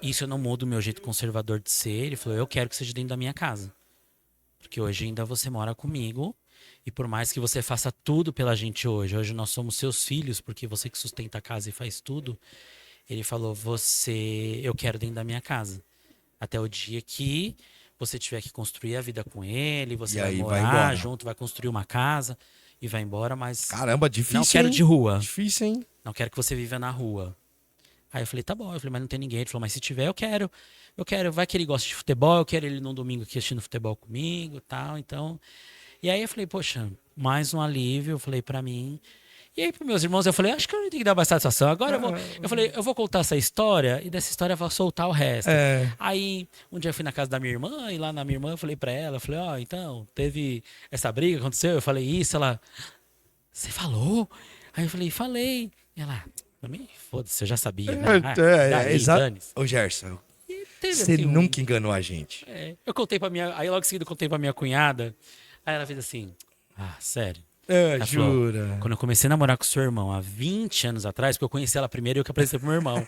isso eu não mudo o meu jeito conservador de ser. Ele falou, eu quero que seja dentro da minha casa. Porque hoje ainda você mora comigo. E por mais que você faça tudo pela gente hoje nós somos seus filhos, porque você que sustenta a casa e faz tudo. Ele falou, eu quero dentro da minha casa. Até o dia que você tiver que construir a vida com ele, você E vai aí vai morar embora. junto, vai construir uma casa e vai embora, mas Caramba, difícil, não quero hein? de rua. Difícil, hein? Não quero que você viva na rua. Aí eu falei, tá bom. Eu falei, mas não tem ninguém. Ele falou, mas se tiver, eu quero. Eu quero. Vai que ele gosta de futebol, eu quero ele num domingo aqui assistindo futebol comigo e tal. Então. E aí eu falei, poxa, mais um alívio, eu falei pra mim. E aí, pros meus irmãos, eu falei, acho que eu tenho que dar mais satisfação. Agora eu falei, eu vou contar essa história e dessa história eu vou soltar o resto. Aí, um dia eu fui na casa da minha irmã e lá na minha irmã eu falei pra ela, eu falei, então, teve essa briga, aconteceu, eu falei isso, ela, você falou? Aí eu falei. E ela, pra mim, foda-se, eu já sabia, né? Exato. Ô, Gerson, você assim, nunca enganou a gente. Eu contei pra aí logo em seguida eu contei pra minha cunhada, aí ela fez assim, sério. Jura? Falou, quando eu comecei a namorar com seu irmão, há 20 anos atrás, porque eu conheci ela primeiro e eu que apresentei pro meu irmão.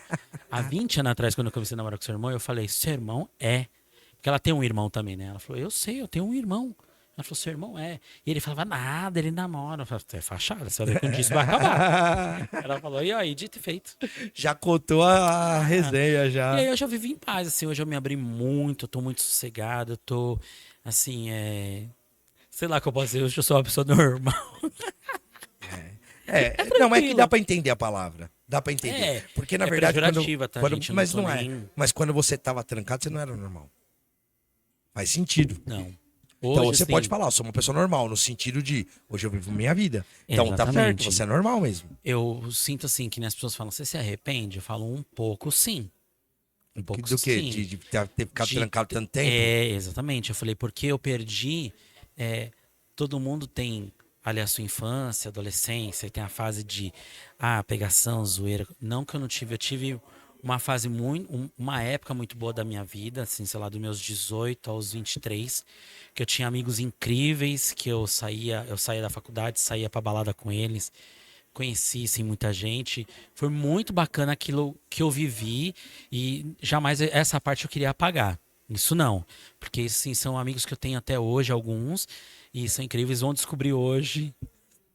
Há 20 anos atrás, quando eu comecei a namorar com seu irmão, eu falei, seu irmão é. Porque ela tem um irmão também, né? Ela falou, eu sei, eu tenho um irmão. Ela falou, seu irmão é. E ele falava, nada, ele namora. Eu falei, é fachada, você vai ver quando isso vai acabar. Ela falou, e aí, dito e feito. Já contou a resenha, já. E aí eu já vivi em paz, assim, hoje eu me abri muito, eu tô muito sossegado, eu tô, assim, sei lá o que eu posso dizer, hoje eu sou uma pessoa normal. Não, é que dá pra entender a palavra. Dá pra entender. Porque, na verdade, gente, mas não é. Mas quando você tava trancado, você não era normal. Faz sentido. Não. Hoje, então você sim. pode falar, eu sou uma pessoa normal, no sentido de hoje eu vivo minha vida. Então Exatamente. tá certo, você é normal mesmo. Eu sinto assim que as pessoas falam, você se arrepende? Eu falo um pouco sim. Um pouco do quê? De ter ficado trancado tanto tempo? Exatamente. Eu falei, porque eu perdi. Todo mundo tem ali a sua infância, adolescência, tem a fase de pegação, zoeira. Não que eu não tive, eu tive uma fase uma época muito boa da minha vida, assim, sei lá, dos meus 18 aos 23, que eu tinha amigos incríveis, que eu saía da faculdade, saía pra balada com eles, conheci sim, muita gente. Foi muito bacana aquilo que eu vivi e jamais essa parte eu queria apagar. Isso não, porque sim, são amigos que eu tenho até hoje, alguns, e são incríveis, vão descobrir hoje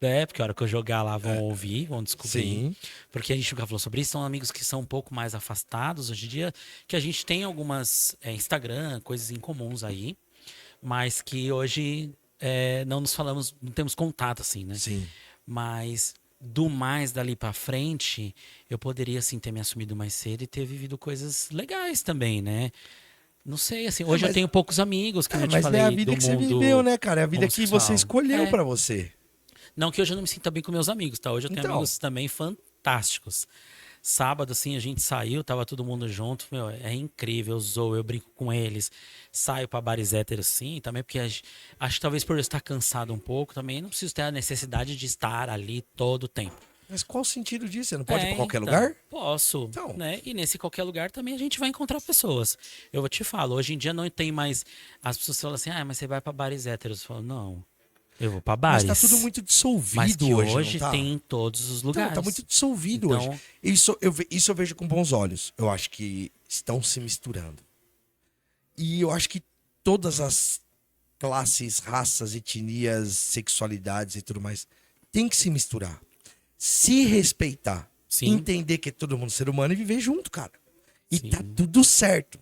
né? Porque a hora que eu jogar lá vão ouvir, vão descobrir. Sim. Porque a gente nunca falou sobre isso. São amigos que são um pouco mais afastados hoje em dia, que a gente tem algumas Instagram, coisas em comuns aí, mas que hoje não nos falamos, não temos contato assim, né? Sim. Mas do mais dali pra frente, eu poderia assim ter me assumido mais cedo e ter vivido coisas legais também, né? Não sei, assim, hoje eu mas- tenho poucos amigos, que eu te Mas não é a falei, vida do que você mundo viveu, né, cara? É a vida que você homossexual. escolheu É. pra você. Não que hoje eu não me sinta bem com meus amigos, tá? Hoje eu tenho Então. amigos também fantásticos. Sábado, assim, a gente saiu, tava todo mundo junto, meu, é incrível, eu zoo, eu brinco com eles, saio pra bares héteros, sim, também porque acho que talvez por eu estar cansado um pouco, também não preciso ter a necessidade de estar ali todo o tempo. Mas qual o sentido disso? Você não pode ir pra qualquer Então, lugar? Posso, Então. né? E nesse qualquer lugar também a gente vai encontrar pessoas. Eu te falo, hoje em dia não tem mais. As pessoas falam assim, mas você vai pra bares héteros. Eu falo, não, eu vou pra Mas bares. tá tudo muito Mas dissolvido que hoje, hoje não tá? tem em todos os lugares. Então, tá muito dissolvido Então- hoje. Isso eu vejo com bons olhos. Eu acho que estão se misturando. E eu acho que todas as classes, raças, etnias, sexualidades e tudo mais tem que se misturar. Se respeitar. Sim. Entender que é todo mundo ser humano e viver junto, cara. E Sim. tá tudo certo.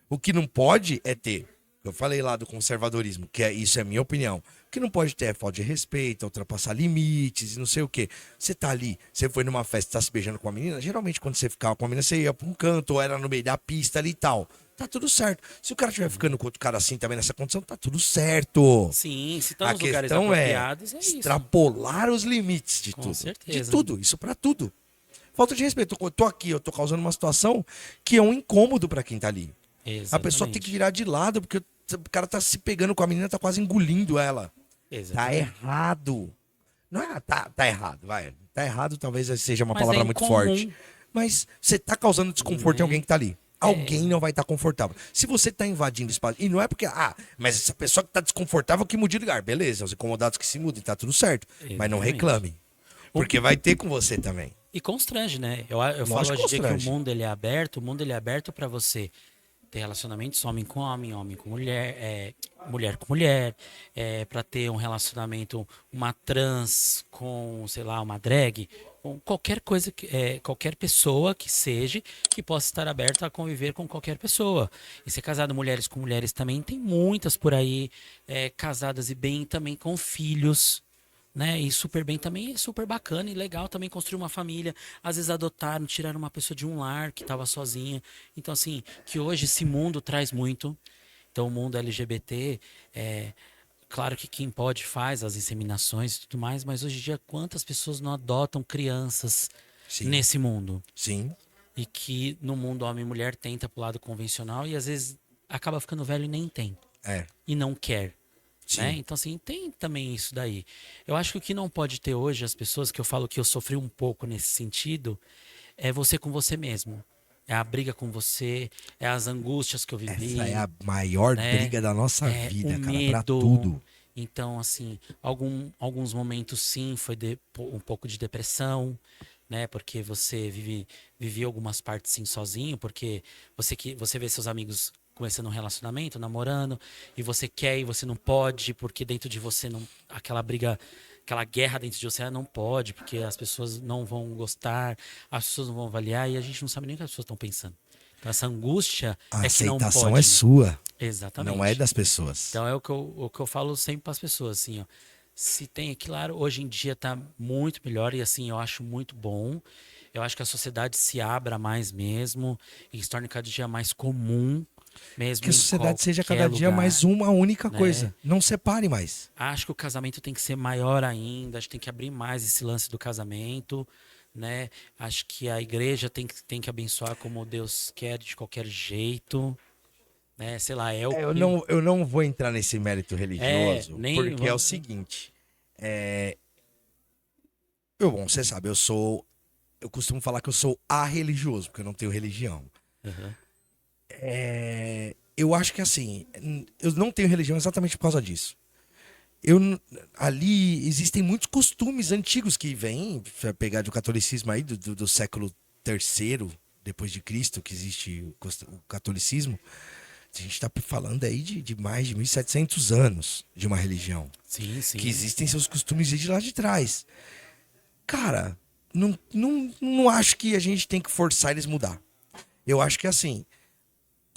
O que não pode é ter. Eu falei lá do conservadorismo, que isso é a minha opinião. O que não pode ter é falta de respeito, ultrapassar limites e não sei o quê. Você tá ali, você foi numa festa, tá se beijando com a menina. Geralmente, quando você ficava com a menina, você ia pra um canto ou era no meio da pista ali e tal. Tá tudo certo. Se o cara estiver ficando com outro cara assim também nessa condição, tá tudo certo. Sim, se estão A nos lugares questão apropriados, é isso. extrapolar os limites de Com tudo. certeza. De tudo, isso pra tudo. Falta de respeito. Eu tô aqui, eu tô causando uma situação que é um incômodo pra quem tá ali. A pessoa tem que virar de lado, porque o cara tá se pegando com a menina, tá quase engolindo ela. Tá Exatamente. errado. Não é, tá errado, vai. Tá errado talvez seja uma Mas palavra é muito incomum. forte. Mas você tá causando desconforto em alguém que tá ali. Alguém não vai estar confortável. Se você tá invadindo espaço. E não é porque, mas essa pessoa que tá desconfortável que mude de lugar. Beleza, os incomodados que se mudem, tá tudo certo. Mas não Exatamente. reclame. Porque vai ter com você também. E constrange, né? Eu falo Lógico que hoje em dia que o constrange. mundo ele é aberto, o mundo ele é aberto pra você ter relacionamentos homem com mulher, mulher com mulher, para ter um relacionamento, uma trans com, sei lá, uma drag, com qualquer coisa, qualquer pessoa que seja, que possa estar aberta a conviver com qualquer pessoa. E ser casado mulheres com mulheres também, tem muitas por aí, casadas e bem também com filhos, né? E super bem também, é super bacana e legal também construir uma família. Às vezes adotaram, tiraram uma pessoa de um lar que estava sozinha. Então, assim, que hoje esse mundo traz muito. Então, o mundo LGBT, claro que quem pode faz as inseminações e tudo mais, mas hoje em dia, quantas pessoas não adotam crianças Sim. nesse mundo? Sim. E que no mundo homem e mulher tenta pro lado convencional e às vezes acaba ficando velho e nem tem. É. E não quer. Sim. Né? Então, assim, tem também isso daí. Eu acho que o que não pode ter hoje, as pessoas que eu falo que eu sofri um pouco nesse sentido, é você com você mesmo. É a briga com você, é as angústias que eu vivi. Essa é a maior né? briga da nossa É vida, o cara. Pra medo. tudo. Então, assim, alguns momentos sim, foi um pouco de depressão, né? Porque você vivia algumas partes sim sozinho, porque você vê seus amigos começando um relacionamento, namorando, e você quer e você não pode, porque dentro de você não, aquela briga, aquela guerra dentro de você não pode, porque as pessoas não vão gostar, as pessoas não vão avaliar e a gente não sabe nem o que as pessoas estão pensando. Então essa angústia A é que não aceitação pode. é sua, Exatamente. não é das pessoas. Então é o que eu falo sempre para as pessoas, assim, ó. Se tem, claro, hoje em dia tá muito melhor e assim, eu acho muito bom. Eu acho que a sociedade se abra mais mesmo e se torne cada dia mais comum, mesmo Que a em sociedade seja qualquer cada dia lugar. mais uma única né? coisa. Não separe mais. Acho que o casamento tem que ser maior ainda, acho que tem que abrir mais esse lance do casamento, né? Acho que a igreja tem que abençoar como Deus quer, de qualquer jeito, né? Sei lá, é o que... Eu não vou entrar nesse mérito religioso, nem porque é o vamos- seguinte. Bom, você sabe, eu costumo falar que eu sou arreligioso, porque eu não tenho religião. Uhum. Eu acho que assim, eu não tenho religião exatamente por causa disso. Ali existem muitos costumes antigos que vêm, pegar do catolicismo aí, do século III depois de Cristo, que existe o catolicismo, A gente tá falando aí de mais de 1.700 anos de uma religião. Sim, sim. Que existem seus costumes de lá de trás. Cara, não acho que a gente tem que forçar eles mudar. Eu acho que assim,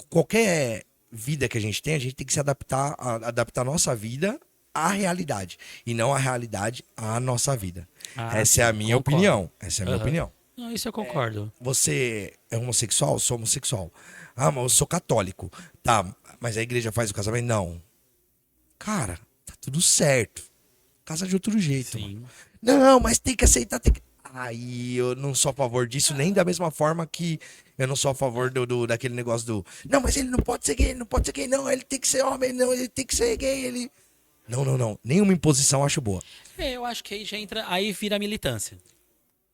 qualquer vida que a gente tem que se adaptar, adaptar a nossa vida à realidade. E não a realidade à nossa vida. Ah, Essa sim, é a minha concordo. opinião. Essa é a minha Aham. opinião. Não, isso eu concordo. Você é homossexual? Eu sou homossexual. Ah, mas eu sou católico. Tá, mas a igreja faz o casamento? Não. Cara, tá tudo certo. Casa de outro jeito, mano. Sim. Não, mas tem que aceitar, tem que... Aí eu não sou a favor disso, nem da mesma forma que eu não sou a favor daquele negócio do. Não, mas ele não pode ser gay, ele não pode ser gay, não, ele tem que ser homem, não, ele tem que ser gay, ele. Não. Nenhuma imposição eu acho boa. Eu acho que aí já entra, aí vira militância.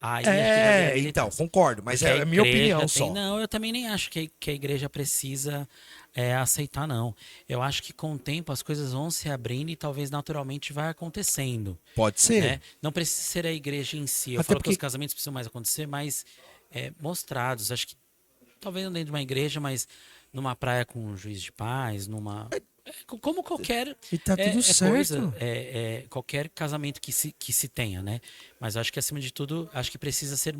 Aí acho que já vira Então, militância. concordo, mas Porque é a minha igreja opinião tem- só. Não, eu também nem acho que a igreja precisa aceitar, não. Eu acho que com o tempo as coisas vão se abrindo e talvez naturalmente vai acontecendo. Pode ser. Né? Não precisa ser a igreja em si. Eu Até falo que porque- os casamentos precisam mais acontecer, mas mostrados. Acho que talvez não dentro de uma igreja, mas numa praia com um juiz de paz, como qualquer E tá tudo certo. coisa, qualquer casamento que se tenha, né? Mas eu acho que acima de tudo, acho que precisa ser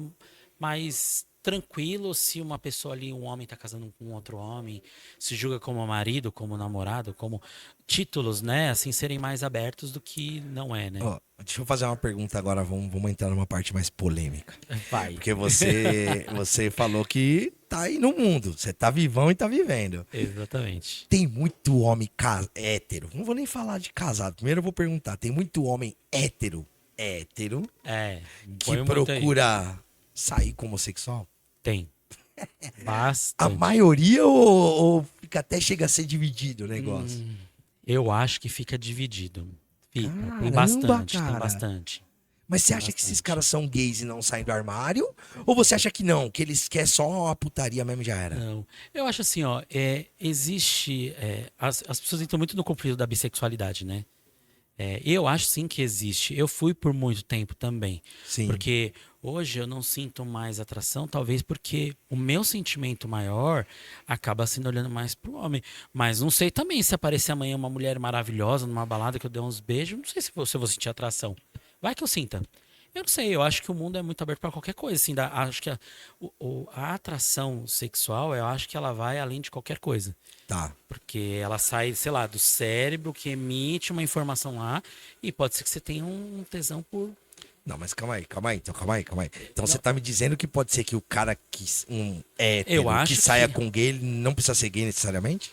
mais tranquilo se uma pessoa ali, um homem tá casando com outro homem, se julga como marido, como namorado, como títulos, né? Assim, serem mais abertos do que não é, né? Ó, deixa eu fazer uma pergunta agora, vamos entrar numa parte mais polêmica. Vai. Porque você falou que tá aí no mundo, você tá vivão e tá vivendo. Exatamente. Tem muito homem hétero, não vou nem falar de casado, primeiro eu vou perguntar, tem muito homem hétero que põe muito aí. procura sair com homossexual? Tem. A Bastante. maioria ou fica até chega a ser dividido o negócio? Eu acho que fica dividido. Fica. Caramba, Tem bastante, cara. tem bastante. Mas você acha que esses caras são gays e não saem do armário? Ou você acha que não, que eles querem só a putaria mesmo e já era? Não. Eu acho assim, ó, existe. As pessoas entram muito no conflito da bissexualidade, né? Eu acho sim que existe. Eu fui por muito tempo também. Sim. Porque hoje eu não sinto mais atração, talvez porque o meu sentimento maior acaba sendo olhando mais pro homem. Mas não sei também se aparecer amanhã uma mulher maravilhosa numa balada que eu dei uns beijos, não sei se eu vou sentir atração. Vai que eu sinta. Eu não sei, eu acho que o mundo é muito aberto para qualquer coisa. Assim, acho que a atração sexual, eu acho que ela vai além de qualquer coisa. Tá. Porque ela sai, sei lá, do cérebro que emite uma informação lá e pode ser que você tenha um tesão por. Não, mas calma aí. Então você tá me dizendo que pode ser que o cara um hétero Eu acho que saia que- com gay, ele não precisa ser gay necessariamente?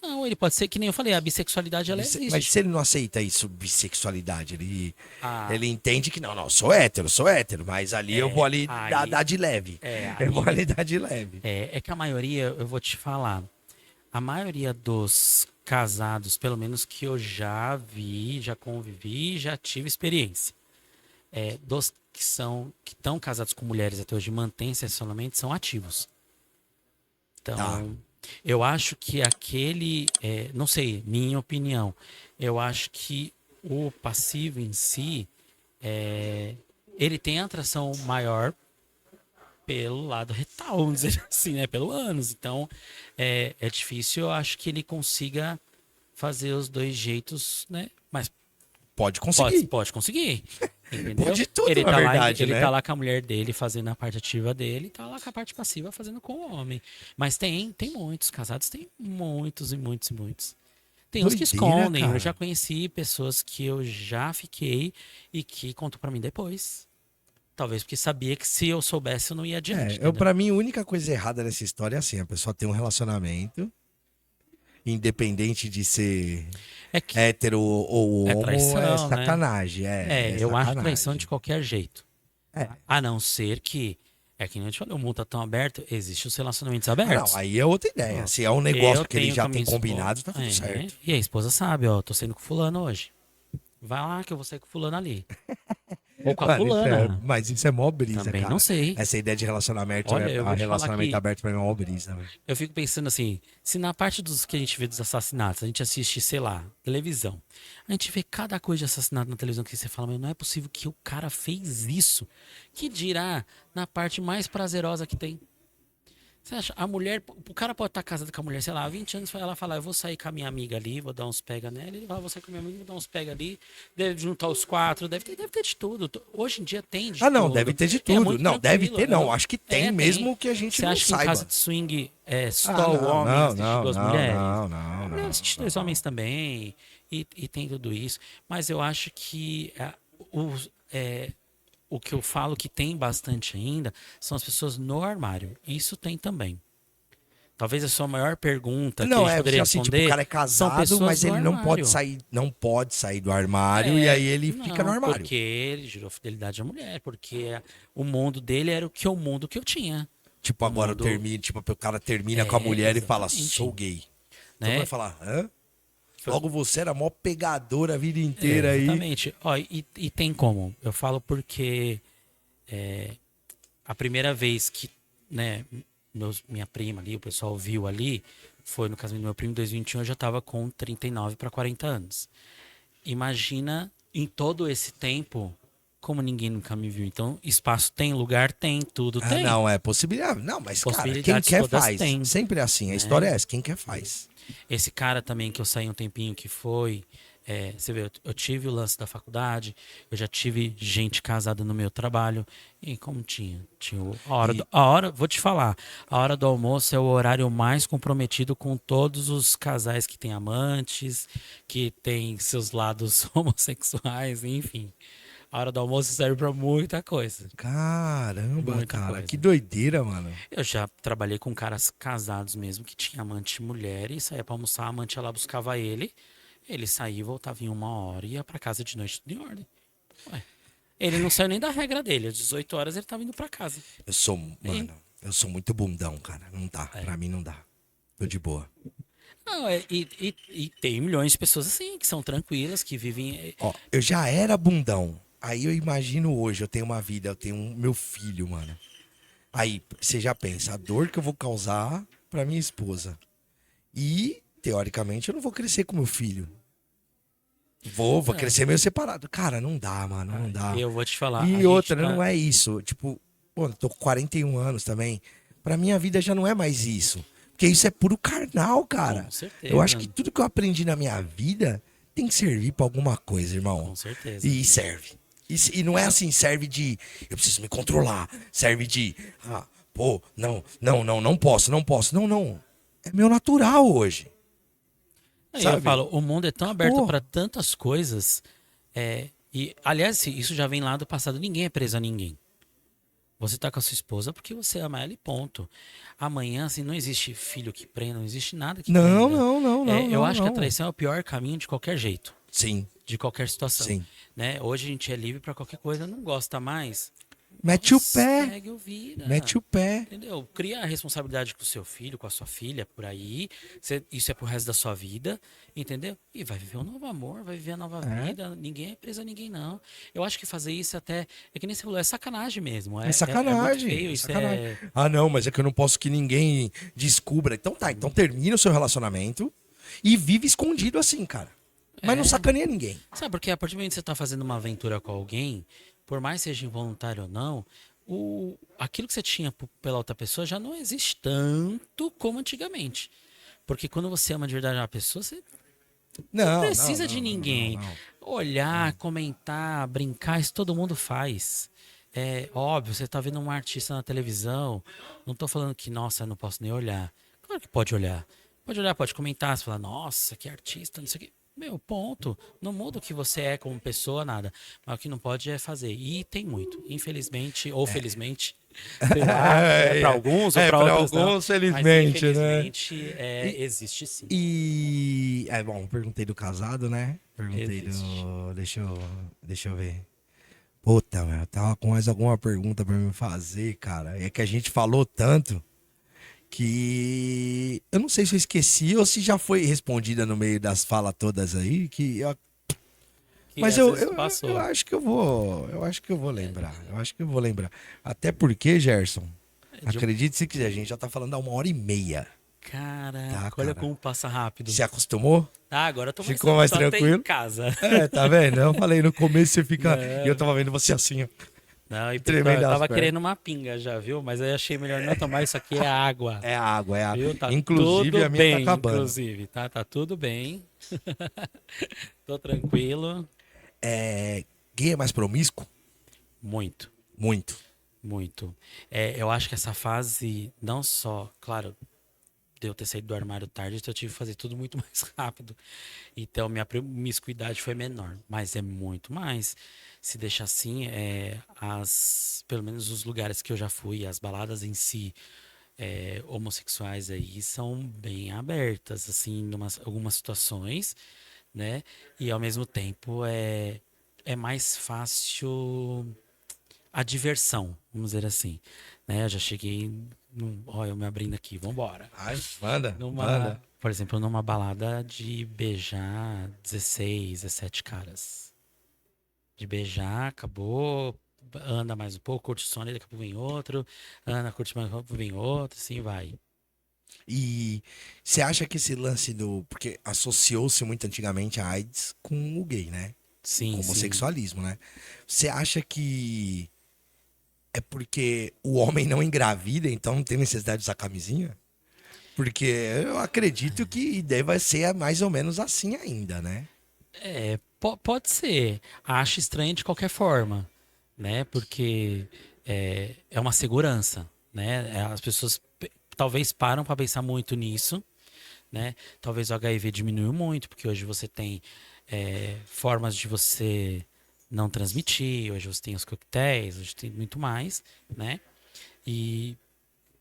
Não, ele pode ser que nem eu falei, a bissexualidade ela existe. Mas se ele não aceita isso, bissexualidade, Ah. ele entende que não, sou hétero, mas ali eu vou ali aí- dar de leve. aí- Eu vou ali dar de leve. É que a maioria, eu vou te falar, a maioria dos casados, pelo menos que eu já vi, já convivi, já tive experiência, dos que estão casados com mulheres até hoje, mantêm esse relacionamento, são ativos. Então, Tá. eu acho que não sei, minha opinião, eu acho que o passivo em si, ele tem atração maior pelo lado retal, vamos dizer assim, né? Pelo ânus. Então, é difícil, eu acho que ele consiga fazer os dois jeitos, né? Mas Pode conseguir. pode conseguir. Entendeu? Pode tudo, ele na tá verdade, lá, ele né? tá lá com a mulher dele fazendo a parte ativa dele, tá lá com a parte passiva fazendo com o homem. Mas tem muitos casados, tem muitos e muitos e muitos. Tem uns que Doideira, escondem. cara. Eu já conheci pessoas que eu já fiquei e que contou pra mim depois. Talvez porque sabia que se eu soubesse eu não ia adiante. entendeu? Pra mim, a única coisa errada nessa história é assim: a pessoa tem um relacionamento, independente de ser É que hétero ou É homo, traição, é né? sacanagem. eu acho sacanagem. traição de qualquer jeito. É. A não ser que, que nem eu te falei, o mundo tá tão aberto, existem os relacionamentos Ah, abertos. não, aí é outra ideia. Se é um negócio Eu que ele tenho já com a tem minha esposa. combinado, tá tudo certo. E a esposa sabe, ó, tô saindo com fulano hoje. Vai lá que eu vou sair com fulano ali. Ou com a Mano, fulana. mas isso é mó brisa, Também cara. não sei. Essa ideia de relacionamento, Olha, eu vou te falar relacionamento que- aberto pra mim é mó brisa, velho. Eu fico pensando assim, se na parte dos que a gente vê dos assassinatos, a gente assiste, sei lá, televisão, a gente vê cada coisa de assassinato na televisão que você fala, mas não é possível que o cara fez isso. Que dirá na parte mais prazerosa que tem. Você acha, a mulher, o cara pode estar casado com a mulher, sei lá, há 20 anos, ela fala, eu vou sair com a minha amiga ali, vou dar uns pega nela, ele fala, vou sair com a minha amiga, vou dar uns pega ali, deve juntar os quatro, deve ter de tudo. Hoje em dia tem de Ah, não, tudo. deve ter de É tudo. muito Não, deve tranquilo, ter, não. Acho que tem mesmo que a gente Você não acha que em saiba. casa de swing é só Ah, o não, homem não, assiste não, duas não, mulheres? não, A não, mulher não, assiste dois homens também, e tem tudo isso. Mas eu acho que o que eu falo que tem bastante ainda são as pessoas no armário. Isso tem também. Talvez a sua maior pergunta que a Não, gente é, poderia assim, tipo, responder o cara é são casado, pessoas mas no ele armário. não pode sair do armário e aí ele fica no Não, armário. porque ele gerou fidelidade à mulher, porque o mundo dele era o mundo que eu tinha. Tipo, O agora mundo, termina, tipo, o cara termina com a mulher e fala, exatamente. sou gay. Então Né? vai falar, hã? Logo você era mó pegadora a vida inteira aí. Exatamente. Ó, e tem como. Eu falo porque a primeira vez que, né, minha prima ali, o pessoal viu ali, foi no casamento do meu primo em 2021, eu já estava com 39 para 40 anos. Imagina em todo esse tempo como ninguém nunca me viu. Então, espaço tem, lugar tem, tudo Ah, tem. não, é possibilidade. Não, mas cara, quem Possibilidades quer todas faz. tem, Sempre é assim, a né? história é essa, quem quer faz. Esse cara também que eu saí um tempinho que foi. Você vê, eu tive o lance da faculdade, eu já tive gente casada no meu trabalho. E como tinha? A hora, vou te falar, a hora do almoço é o horário mais comprometido com todos os casais que têm amantes, que têm seus lados homossexuais, enfim. A hora do almoço serve pra muita coisa. Caramba, Muita cara, coisa. que doideira, mano. Eu já trabalhei com caras casados mesmo, que tinha amante mulher e saía pra almoçar, a amante ia lá buscava ele saía e voltava em 1 hora e ia pra casa de noite tudo em ordem. Ué, ele não saiu nem da regra dele, às 18 horas ele tava indo pra casa. Eu sou, mano, eu sou muito bundão, cara. Não dá, pra mim não dá. Tô de boa. Não, e tem milhões de pessoas assim, que são tranquilas, que vivem. Ó, eu já era bundão. Aí eu imagino hoje, eu tenho uma vida, eu tenho meu filho, mano. Aí você já pensa, a dor que eu vou causar pra minha esposa. E, teoricamente, eu não vou crescer com meu filho. Vou crescer meio separado. Cara, não dá, mano, não dá. Eu vou te falar. E outra, não é isso. Tipo, pô, eu tô com 41 anos também. Pra minha vida já não é mais isso. Porque isso é puro carnal, cara. Com certeza. Eu acho que tudo que eu aprendi na minha vida tem que servir pra alguma coisa, irmão. Com certeza. E serve. E não é assim, serve de eu preciso me controlar. Serve de, pô, não posso. Não. É meu natural hoje. Aí sabe? eu falo, o mundo é tão aberto Pô. pra tantas coisas. E, aliás, isso já vem lá do passado. Ninguém é preso a ninguém. Você tá com a sua esposa porque você ama ela e ponto. Amanhã, assim, não existe filho que prenda, não existe nada que prenda. Não. Eu acho que a não. traição é o pior caminho de qualquer jeito, Sim, de qualquer situação. sim. Né? Hoje a gente é livre pra qualquer coisa, não gosta mais. Mete o pé. Segue o vida. Mete o pé. Entendeu? Cria a responsabilidade com o seu filho, com a sua filha, por aí. Isso é pro resto da sua vida, entendeu? E vai viver um novo amor, vai viver a nova vida. Ninguém é preso a ninguém, não. Eu acho que fazer isso até. É que nem você falou, é sacanagem mesmo. É sacanagem. É muito feio, é isso sacanagem. Ah, não, mas é que eu não posso que ninguém descubra. Então tá, então termina o seu relacionamento e vive escondido assim, cara. Mas não sacaneia ninguém. Sabe, porque a partir do momento que você está fazendo uma aventura com alguém, por mais seja involuntário ou não, aquilo que você tinha pela outra pessoa já não existe tanto como antigamente. Porque quando você ama de verdade uma pessoa, você não precisa de ninguém. não. Olhar, comentar, brincar, isso todo mundo faz. É óbvio, você tá vendo um artista na televisão, não tô falando que, nossa, eu não posso nem olhar. Claro que pode olhar. Pode olhar, pode comentar, você fala, nossa, que artista, não sei o quê. Meu, ponto. Não muda o que você é como pessoa, nada. Mas o que não pode é fazer. E tem muito. Infelizmente, ou felizmente. Sei lá, pra alguns, ou pra outros não. alguns, felizmente, Mas, né? infelizmente, existe sim. E. Bom, perguntei do casado, né? Perguntei Existe. do. Deixa eu ver. Puta, meu, tava com mais alguma pergunta pra me fazer, cara. É que a gente falou tanto que eu não sei se eu esqueci ou se já foi respondida no meio das falas todas aí, mas às vezes passou. eu acho que eu vou lembrar. Eu acho que eu vou lembrar. Até porque, Gerson, acredite se quiser, a gente já tá falando há 1h30. Caraca, Tá, olha cara. como passa rápido. Se acostumou? Ah, agora eu tô mais Ficou mais só até tranquilo? em casa. Tá vendo? Eu falei, no começo você fica. E eu tava vendo você assim, ó. Não, e Tremendo eu as tava pernas. querendo uma pinga já, viu? Mas aí achei melhor não tomar, isso aqui é água. É água, é água. Viu? Tá Inclusive, tudo a minha bem, tá acabando. inclusive, tá? Tá tudo bem. Tô tranquilo. É, gay é mais promíscuo? Muito, Muito. muito. É, eu acho que essa fase, não só, claro, de eu ter saído do armário tarde, então eu tive que fazer tudo muito mais rápido. Então minha promiscuidade foi menor, mas é muito mais. Se deixar assim, pelo menos os lugares que eu já fui, as baladas em si, homossexuais aí são bem abertas, assim, em algumas situações, né? E ao mesmo tempo é mais fácil a diversão, vamos dizer assim, né? Eu já cheguei, ó, eu me abrindo aqui, vambora. Ai, manda, Numa, manda. por exemplo, numa balada de beijar 16, 17 caras. De beijar, acabou, anda mais um pouco, curte o som, daqui a pouco vem outro, anda, curte mais um pouco, vem outro, assim vai. E você acha que esse lance do. Porque associou-se muito antigamente a AIDS com o gay, né? Com Sim, o sim. homossexualismo, né? Você acha que é porque o homem não engravida, então não tem necessidade de usar camisinha? Porque eu acredito que deve ser mais ou menos assim ainda, né? Pode ser. Acho estranho de qualquer forma, né? Porque é uma segurança, né? As pessoas talvez param para pensar muito nisso, né? Talvez o HIV diminuiu muito, porque hoje você tem formas de você não transmitir, hoje você tem os coquetéis, hoje tem muito mais, né? E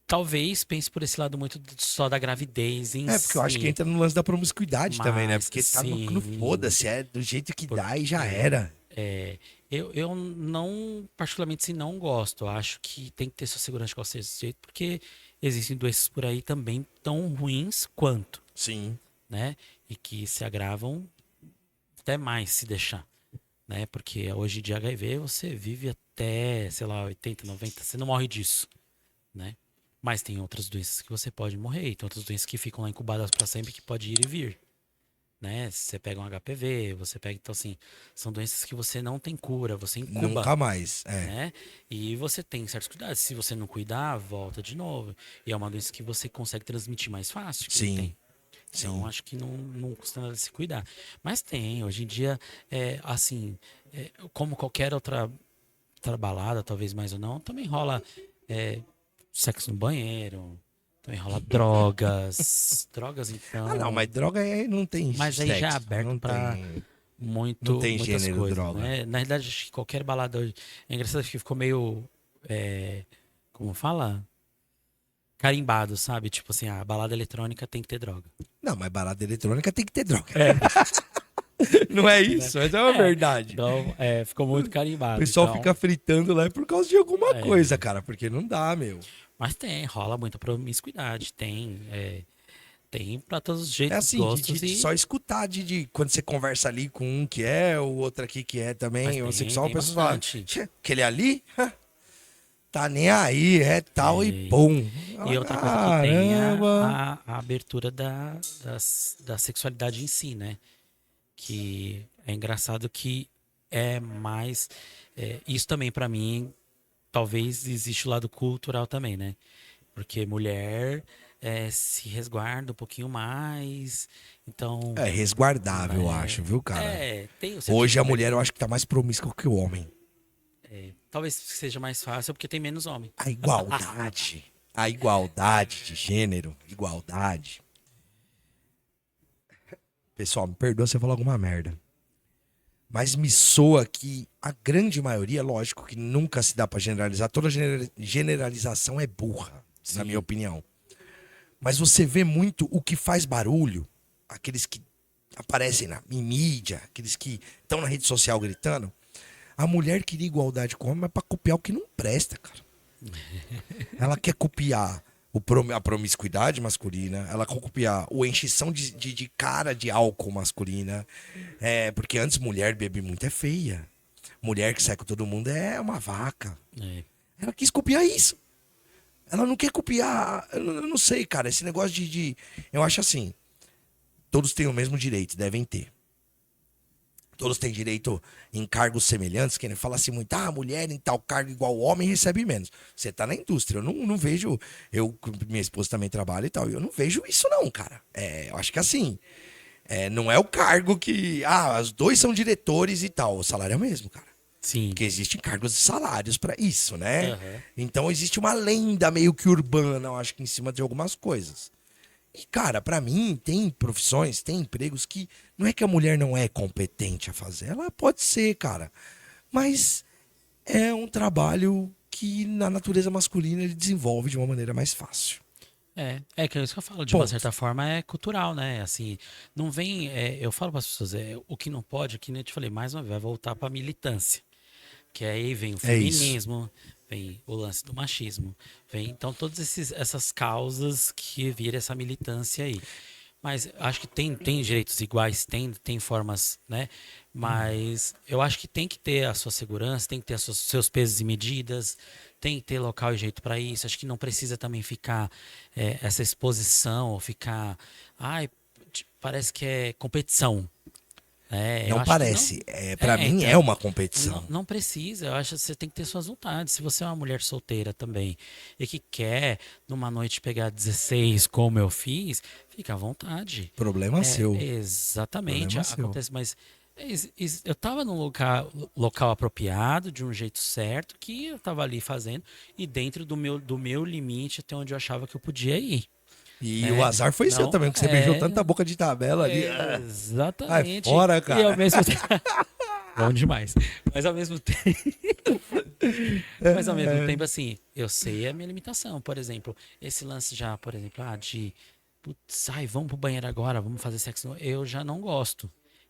talvez pense por esse lado muito só da gravidez em É, porque eu acho que si, entra no lance da promiscuidade também, né? mas Porque tá no sim, foda-se, é do jeito que dá e já porque era. eu não, particularmente, se não gosto. Eu acho que tem que ter sua segurança de qualquer jeito, porque existem doenças por aí também tão ruins quanto, Sim. né? E que se agravam até mais se deixar, né? Porque hoje de HIV você vive até, sei lá, 80, 90, você não morre disso, né? Mas tem outras doenças que você pode morrer, e tem outras doenças que ficam lá incubadas para sempre que pode ir e vir, né? Você pega um HPV, você pega, então assim, são doenças que você não tem cura, você incuba, Nunca mais. É. né? E você tem certos cuidados. Se você não cuidar, volta de novo. E é uma doença que você consegue transmitir mais fácil quem Sim. tem. Então, Sim. acho que não custa nada se cuidar. Mas tem, hoje em dia, assim, como qualquer outra balada, talvez mais ou não, também rola é, sexo no banheiro, também rola drogas. Drogas, Ah, não, então. mas droga não tem Mas aí já é sexo. aberto para Não tem muitas gênero coisas, droga. né? Na realidade, acho que qualquer balada hoje. É engraçado que ficou meio. Como fala? Carimbado, sabe? Tipo assim, a balada eletrônica tem que ter droga. Não, mas balada eletrônica tem que ter droga. É, Não é né? isso, mas é uma verdade. Então, ficou muito O carimbado. pessoal Então, fica fritando lá por causa de alguma é, coisa, cara, porque não dá, meu. mas rola muita promiscuidade. Tem pra todos os É jeitos, assim, gostos de e. só escutar de quando você conversa ali com um que é, o outro aqui que é Mas também, homossexual, a tem pessoa fala, bastante. "Tchê, aquele ali, tá nem aí, é tal e E, pum. e Fala, outra coisa que tem é caramba. a abertura da sexualidade em si, né? Que é engraçado que é mais. Isso também, pra mim, talvez existe o lado cultural também, né? Porque mulher se resguarda um pouquinho mais. Então, É resguardável, eu né? acho, viu, cara? Tem o Hoje a sentido mulher eu também. acho que tá mais promíscua que o homem. Talvez seja mais fácil porque tem menos homem. A igualdade de gênero, igualdade. Pessoal, me perdoa se eu falar alguma merda. Mas me soa que a grande maioria, lógico que nunca se dá pra generalizar, toda generalização é burra, na minha Sim. opinião. Mas você vê muito o que faz barulho, aqueles que aparecem em mídia, aqueles que estão na rede social gritando. A mulher queria igualdade com o homem, mas pra copiar o que não presta, cara. Ela quer copiar a promiscuidade masculina, ela quer copiar o enchição de cara de álcool masculina. Porque antes mulher beber muito é feia. Mulher que sai com todo mundo é uma vaca. É. Ela quis copiar isso. Ela não quer copiar. Eu não sei, cara. Esse negócio Eu acho assim. Todos têm o mesmo direito, devem ter. todos têm direito em cargos semelhantes, que nem fala assim muito, a mulher em tal cargo igual o homem recebe menos. Você tá na indústria, eu não vejo, minha esposa também trabalha e tal, eu não vejo isso não, cara. Eu acho que assim, não é o cargo que, os dois são diretores e tal, o salário é o mesmo, cara. Sim. Porque existem cargos e salários pra isso, né? Aham. Então existe uma lenda meio que urbana, eu acho que em cima de algumas coisas. E, cara, pra mim, tem profissões, tem empregos que não é que a mulher não é competente a fazer. Ela pode ser, cara. Mas é um trabalho que na natureza masculina ele desenvolve de uma maneira mais fácil. É que é isso que eu falo, de uma Ponto. certa forma é cultural, né? Assim, não vem. Eu falo para as pessoas, o que não pode, que nem eu te falei, mais uma vez, vai voltar para militância. Que aí vem o É isso. feminismo, vem o lance do machismo, vem então todas essas causas que vira essa militância aí. Mas acho que tem direitos iguais, tem formas, né? Mas eu acho que tem que ter a sua segurança, tem que ter os seus pesos e medidas, tem que ter local e jeito para isso. Acho que não precisa também ficar essa exposição ou ficar, ai, parece que é competição. Eu Não acho que não. parece. Para mim é Então, uma competição. não precisa, eu acho que você tem que ter suas vontades. Se você é uma mulher solteira também e que quer numa noite pegar 16, como eu fiz, fica à vontade. Problema seu. Exatamente, Problema seu. acontece, mas eu estava num local apropriado, de um jeito certo, que eu estava ali fazendo, e dentro do meu limite, até onde eu achava que eu podia ir. E Né? o azar foi seu Não, também, porque você beijou tanta boca de tabela ali. Ai, exatamente. fora, E ao cara. mesmo tempo. Bom demais. Mas ao mesmo tempo. Mas ao mesmo tempo, assim, eu sei a minha limitação. Por exemplo, esse lance já, por exemplo, de. Putz, vamos pro banheiro agora, vamos fazer sexo. Eu já não gosto.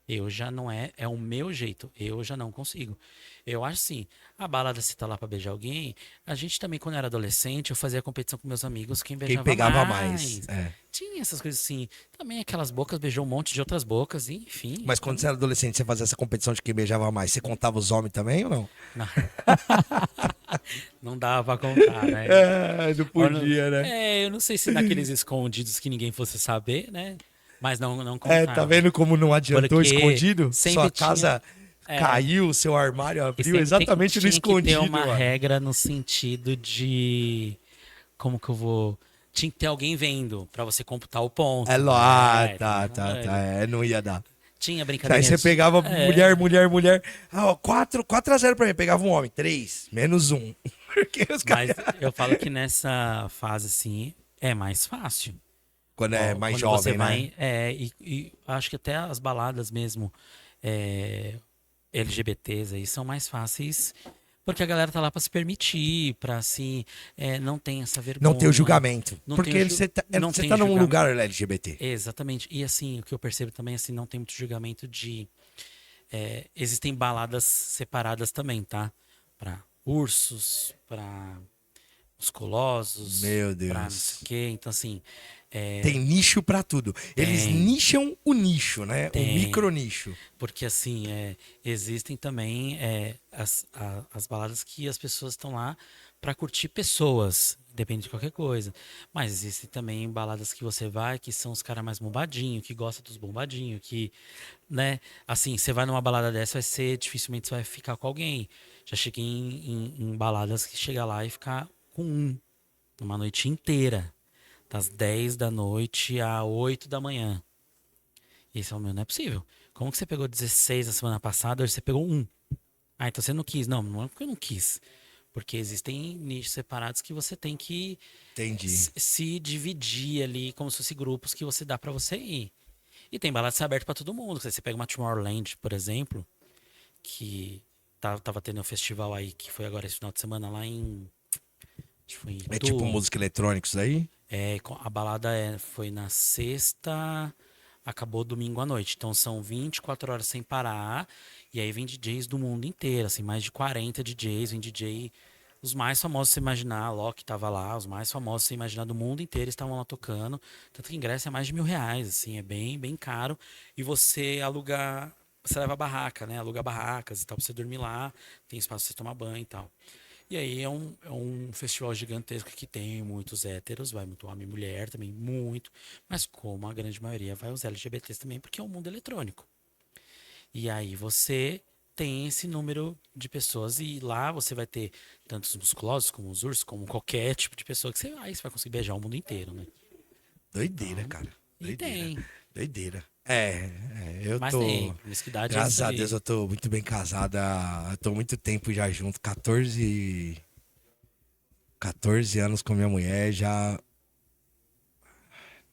Eu já não é o meu jeito. Eu já não consigo. Eu acho assim, a balada se tá lá pra beijar alguém, a gente também, quando era adolescente, eu fazia competição com meus amigos, quem Quem beijava pegava mais. mais. É. Tinha essas coisas assim. Também aquelas bocas beijou um monte de outras bocas, e, enfim. Mas quando você era adolescente, você fazia essa competição de quem beijava mais, você contava os homens também ou não? Não, não dava pra contar, né? Não Ou não- podia, né? eu não sei se naqueles escondidos que ninguém fosse saber, né? Mas não Tá contava. vendo como não adiantou Porque escondido? sempre Sua casa caiu, seu armário e abriu sempre exatamente no tinha que ter escondido, uma mano. regra no sentido de como que eu vou. Tinha que ter alguém vendo pra você computar o ponto. Tá. Não ia dar. Tinha Aí brincadeirinha. você pegava mulher. 4-0 pra mim. Pegava um homem. 3, -1. Porque os Mas caras. eu falo que nessa fase assim é mais fácil. Quando é mais Quando você jovem, né? vai. E acho que até as baladas mesmo LGBTs aí são mais fáceis. Porque a galera tá lá pra se permitir, pra assim, não tem essa vergonha. Não ter o julgamento. Não Porque tem o você tá, não você tem tá num julgamento. lugar LGBT. Exatamente. E assim, o que eu percebo também, assim, não tem muito julgamento de. Existem baladas separadas também, tá? Pra ursos, pra musculosos, Meu pra não Deus. sei o quê. Então, assim. Tem nicho pra tudo. Eles Tem. nicham o nicho, né? O Tem. micro nicho. Porque assim, existem também as baladas que as pessoas estão lá para curtir pessoas, depende de qualquer coisa. Mas existem também baladas que você vai, que são os caras mais bombadinhos, que gostam dos bombadinhos, que, né, assim, você vai numa balada dessa, dificilmente você vai ficar com alguém. Já cheguei em baladas que chega lá e ficar com uma noite inteira, das 10 da noite a 8 da manhã. E esse é o meu, não é possível. Como que você pegou 16 na semana passada, hoje você pegou um? Então você não quis. Não é porque eu não quis. Porque existem nichos separados que você tem que Entendi. se dividir ali, como se fossem grupos que você dá pra você ir. E tem balada ser aberta pra todo mundo. Você pega uma Tomorrowland, por exemplo, que tava tendo um festival aí, que foi agora esse final de semana lá em. Acho que foi em É tipo Itu. música eletrônica isso daí? A balada foi na sexta, acabou domingo à noite. Então são 24 horas sem parar. E aí vem DJs do mundo inteiro, assim, mais de 40 DJs, vem DJ. Os mais famosos você imaginar, a Loki tava lá, os mais famosos você imaginar do mundo inteiro estavam lá tocando. Tanto que o ingresso é mais de R$ 1.000, assim, é bem, bem caro. E você você leva a barraca, né? Aluga barracas e tal, pra você dormir lá, tem espaço pra você tomar banho e tal. E aí é um festival gigantesco que tem muitos héteros, vai muito homem e mulher também, muito. Mas como a grande maioria vai os LGBTs também, porque é um mundo eletrônico. E aí você tem esse número de pessoas e lá você vai ter tanto os musculosos como os ursos, como qualquer tipo de pessoa que você aí você vai conseguir beijar o mundo inteiro, né? Doideira, cara. E Doideira. tem, Doideira. Eu mas tô. tem. Promiscuidade é Graças isso a aí. Deus eu tô muito bem casada. Eu tô muito tempo já junto. 14 anos com minha mulher, já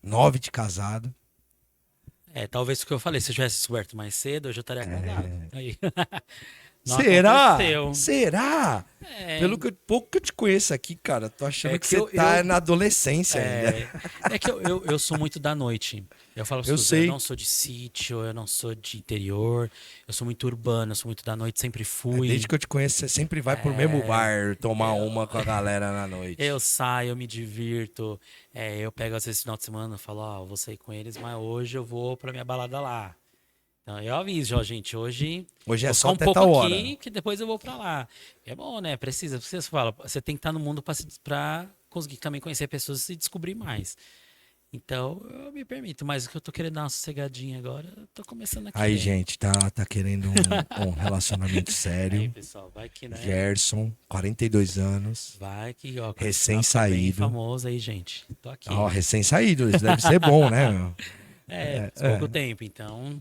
9 de casado. É, talvez o que eu falei, se eu tivesse descoberto mais cedo, eu já estaria casado. Aí. Não Será? aconteceu. Será? É, Pouco que eu te conheço aqui, cara, tô achando É que que você tá na adolescência ainda. é que eu sou muito da noite. Eu falo pra Eu vocês, eu sei. não sou de sítio, eu não sou de interior, eu sou muito urbano, eu sou muito da noite, sempre Desde fui. que eu te conheço, você sempre vai pro mesmo bar tomar uma com a galera na noite. Eu saio, eu me divirto. Eu pego às vezes final de semana e falo, ó, vou sair com eles, mas hoje eu vou pra minha balada lá. Então eu aviso, ó, gente, hoje Hoje é vou só ficar um até pouco tal hora. aqui, que depois eu vou pra lá. É bom, né? Precisa. Você fala, você tem que estar no mundo pra conseguir também conhecer pessoas e descobrir mais. Então, eu me permito, mas o que eu tô querendo dar uma sossegadinha agora, eu tô começando a Aí, querer. gente, tá querendo um relacionamento Aí, sério. pessoal, vai que, né? Gerson, 42 anos. Vai que, ó, Recém-saído. bem famoso aí, gente. Tô aqui. Ó, recém-saído, isso deve ser bom, né, meu? Faz pouco tempo, então.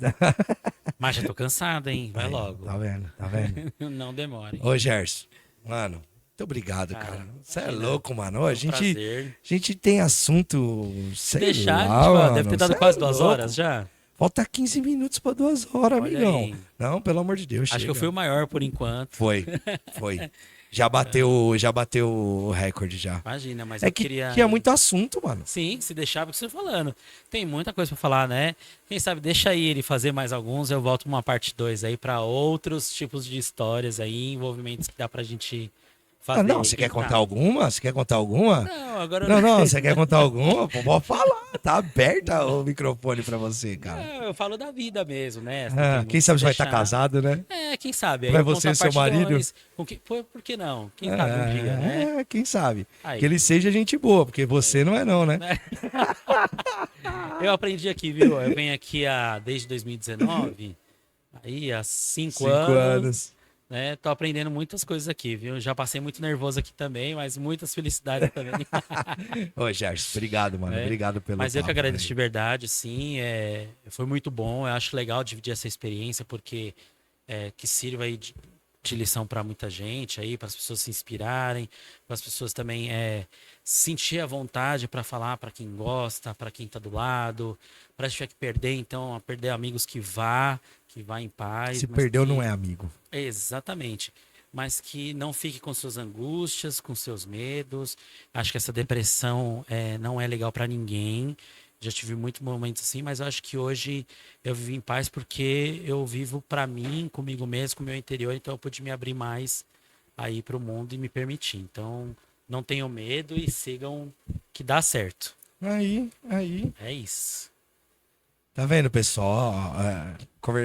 Mas já tô cansado, hein? Vai Aí, logo. tá vendo, tá vendo? Não demore. Ô, Gerson, mano, muito obrigado, Cara, cara. Você é imagina. louco, mano. Ô, a Um gente, prazer. a gente tem assunto, sei Deixar, lá, gente, mano. deve ter dado Cê quase é 2 louco. horas já. Falta 15 minutos pra 2 horas, Olha amigão. aí. Não, pelo amor de Deus, Acho que eu chega. fui o maior por enquanto. Foi. Já bateu o recorde já. Imagina, mas É eu que queria. tinha muito assunto, mano. Sim, se deixar, porque você tá falando. Tem muita coisa pra falar, né? Quem sabe deixa aí ele fazer mais alguns, eu volto uma parte 2 aí pra outros tipos de histórias aí, envolvimentos que dá pra gente fazer. Ah, não, você quer Quem contar sabe? alguma? Você quer contar alguma? Não, agora eu Não, você quer contar alguma? Pô, pode falar. Tá aberta o microfone pra você, cara. Não, eu falo da vida mesmo, né? Não Ah, tem muito quem o sabe que você vai estar deixar. casado, né? Quem sabe? Aí Vai eu conto você a e seu parte marido? 2. Por que não? Quem sabe um dia, né? Quem sabe? Aí. Que ele seja gente boa, porque você não é não, né? Eu aprendi aqui, viu? Eu venho aqui desde 2019, aí há 5 5 anos, anos. né? Tô aprendendo muitas coisas aqui, viu? Já passei muito nervoso aqui também, mas muitas felicidades também. Ô, Gerson, obrigado, mano. né? Obrigado pelo Mas eu que papo, agradeço de velho. verdade, sim. Foi muito bom. Eu acho legal dividir essa experiência, porque que sirva aí de lição para muita gente aí, para as pessoas se inspirarem, para as pessoas também sentir a vontade para falar para quem gosta, para quem tá do lado, para se tiver que perder, então, a perder amigos que vá em paz. Se mas perdeu, que- não é amigo. Exatamente. Mas que não fique com suas angústias, com seus medos. Acho que essa depressão não é legal para ninguém. Já tive muitos momentos assim, mas eu acho que hoje eu vivo em paz porque eu vivo para mim, comigo mesmo, com o meu interior, então eu pude me abrir mais aí para o mundo e me permitir. Então, não tenham medo e sigam que dá certo. Aí. É isso. Tá vendo, pessoal?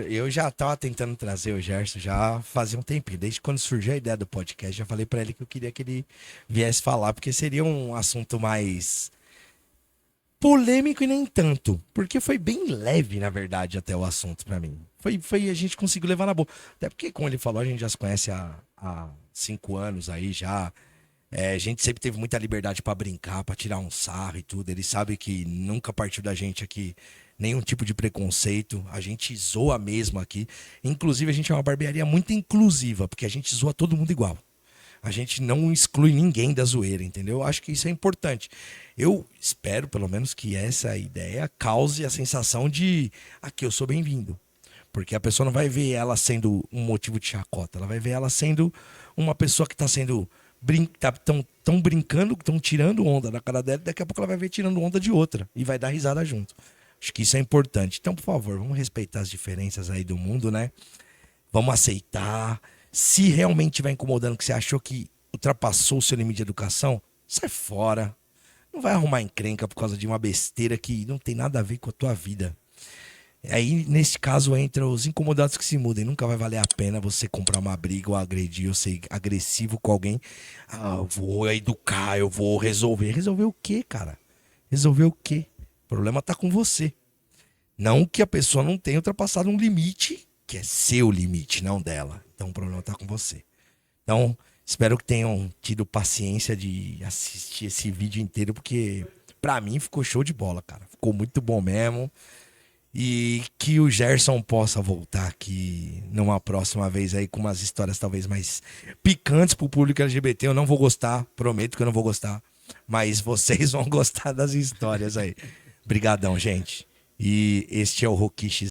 Eu já tava tentando trazer o Gerson já fazia um tempinho. Desde quando surgiu a ideia do podcast, já falei pra ele que eu queria que ele viesse falar, porque seria um assunto mais polêmico e nem tanto. Porque foi bem leve, na verdade, até o assunto pra mim. A gente conseguiu levar na boa. Até porque, como ele falou, a gente já se conhece há 5 anos aí já. A gente sempre teve muita liberdade pra brincar, pra tirar um sarro e tudo. Ele sabe que nunca partiu da gente aqui nenhum tipo de preconceito. A gente zoa mesmo aqui. Inclusive, a gente é uma barbearia muito inclusiva, porque a gente zoa todo mundo igual. A gente não exclui ninguém da zoeira, entendeu? Eu acho que isso é importante. Eu espero, pelo menos, que essa ideia cause a sensação de aqui eu sou bem-vindo. Porque a pessoa não vai ver ela sendo um motivo de chacota. Ela vai ver ela sendo uma pessoa que está sendo tão brincando, estão tirando onda da cara dela, e daqui a pouco ela vai ver tirando onda de outra e vai dar risada junto. Acho que isso é importante. Então, por favor, vamos respeitar as diferenças aí do mundo, né? Vamos aceitar. Se realmente estiver incomodando, que você achou que ultrapassou o seu limite de educação, sai fora. Não vai arrumar encrenca por causa de uma besteira que não tem nada a ver com a tua vida. Aí, nesse caso, entra os incomodados que se mudem. Nunca vai valer a pena você comprar uma briga ou agredir ou ser agressivo com alguém. Ah, eu vou educar, eu vou resolver. Resolver o quê, cara? Resolver o quê? O problema tá com você. Não que a pessoa não tenha ultrapassado um limite que é seu limite, não dela. Então o problema tá com você. Então, espero que tenham tido paciência de assistir esse vídeo inteiro, porque pra mim ficou show de bola, cara. Ficou muito bom mesmo. E que o Gerson possa voltar aqui numa próxima vez aí com umas histórias talvez mais picantes pro público LGBT. Eu não vou gostar, prometo que eu não vou gostar. Mas vocês vão gostar das histórias aí. Obrigadão, gente. E este é o Roquiche.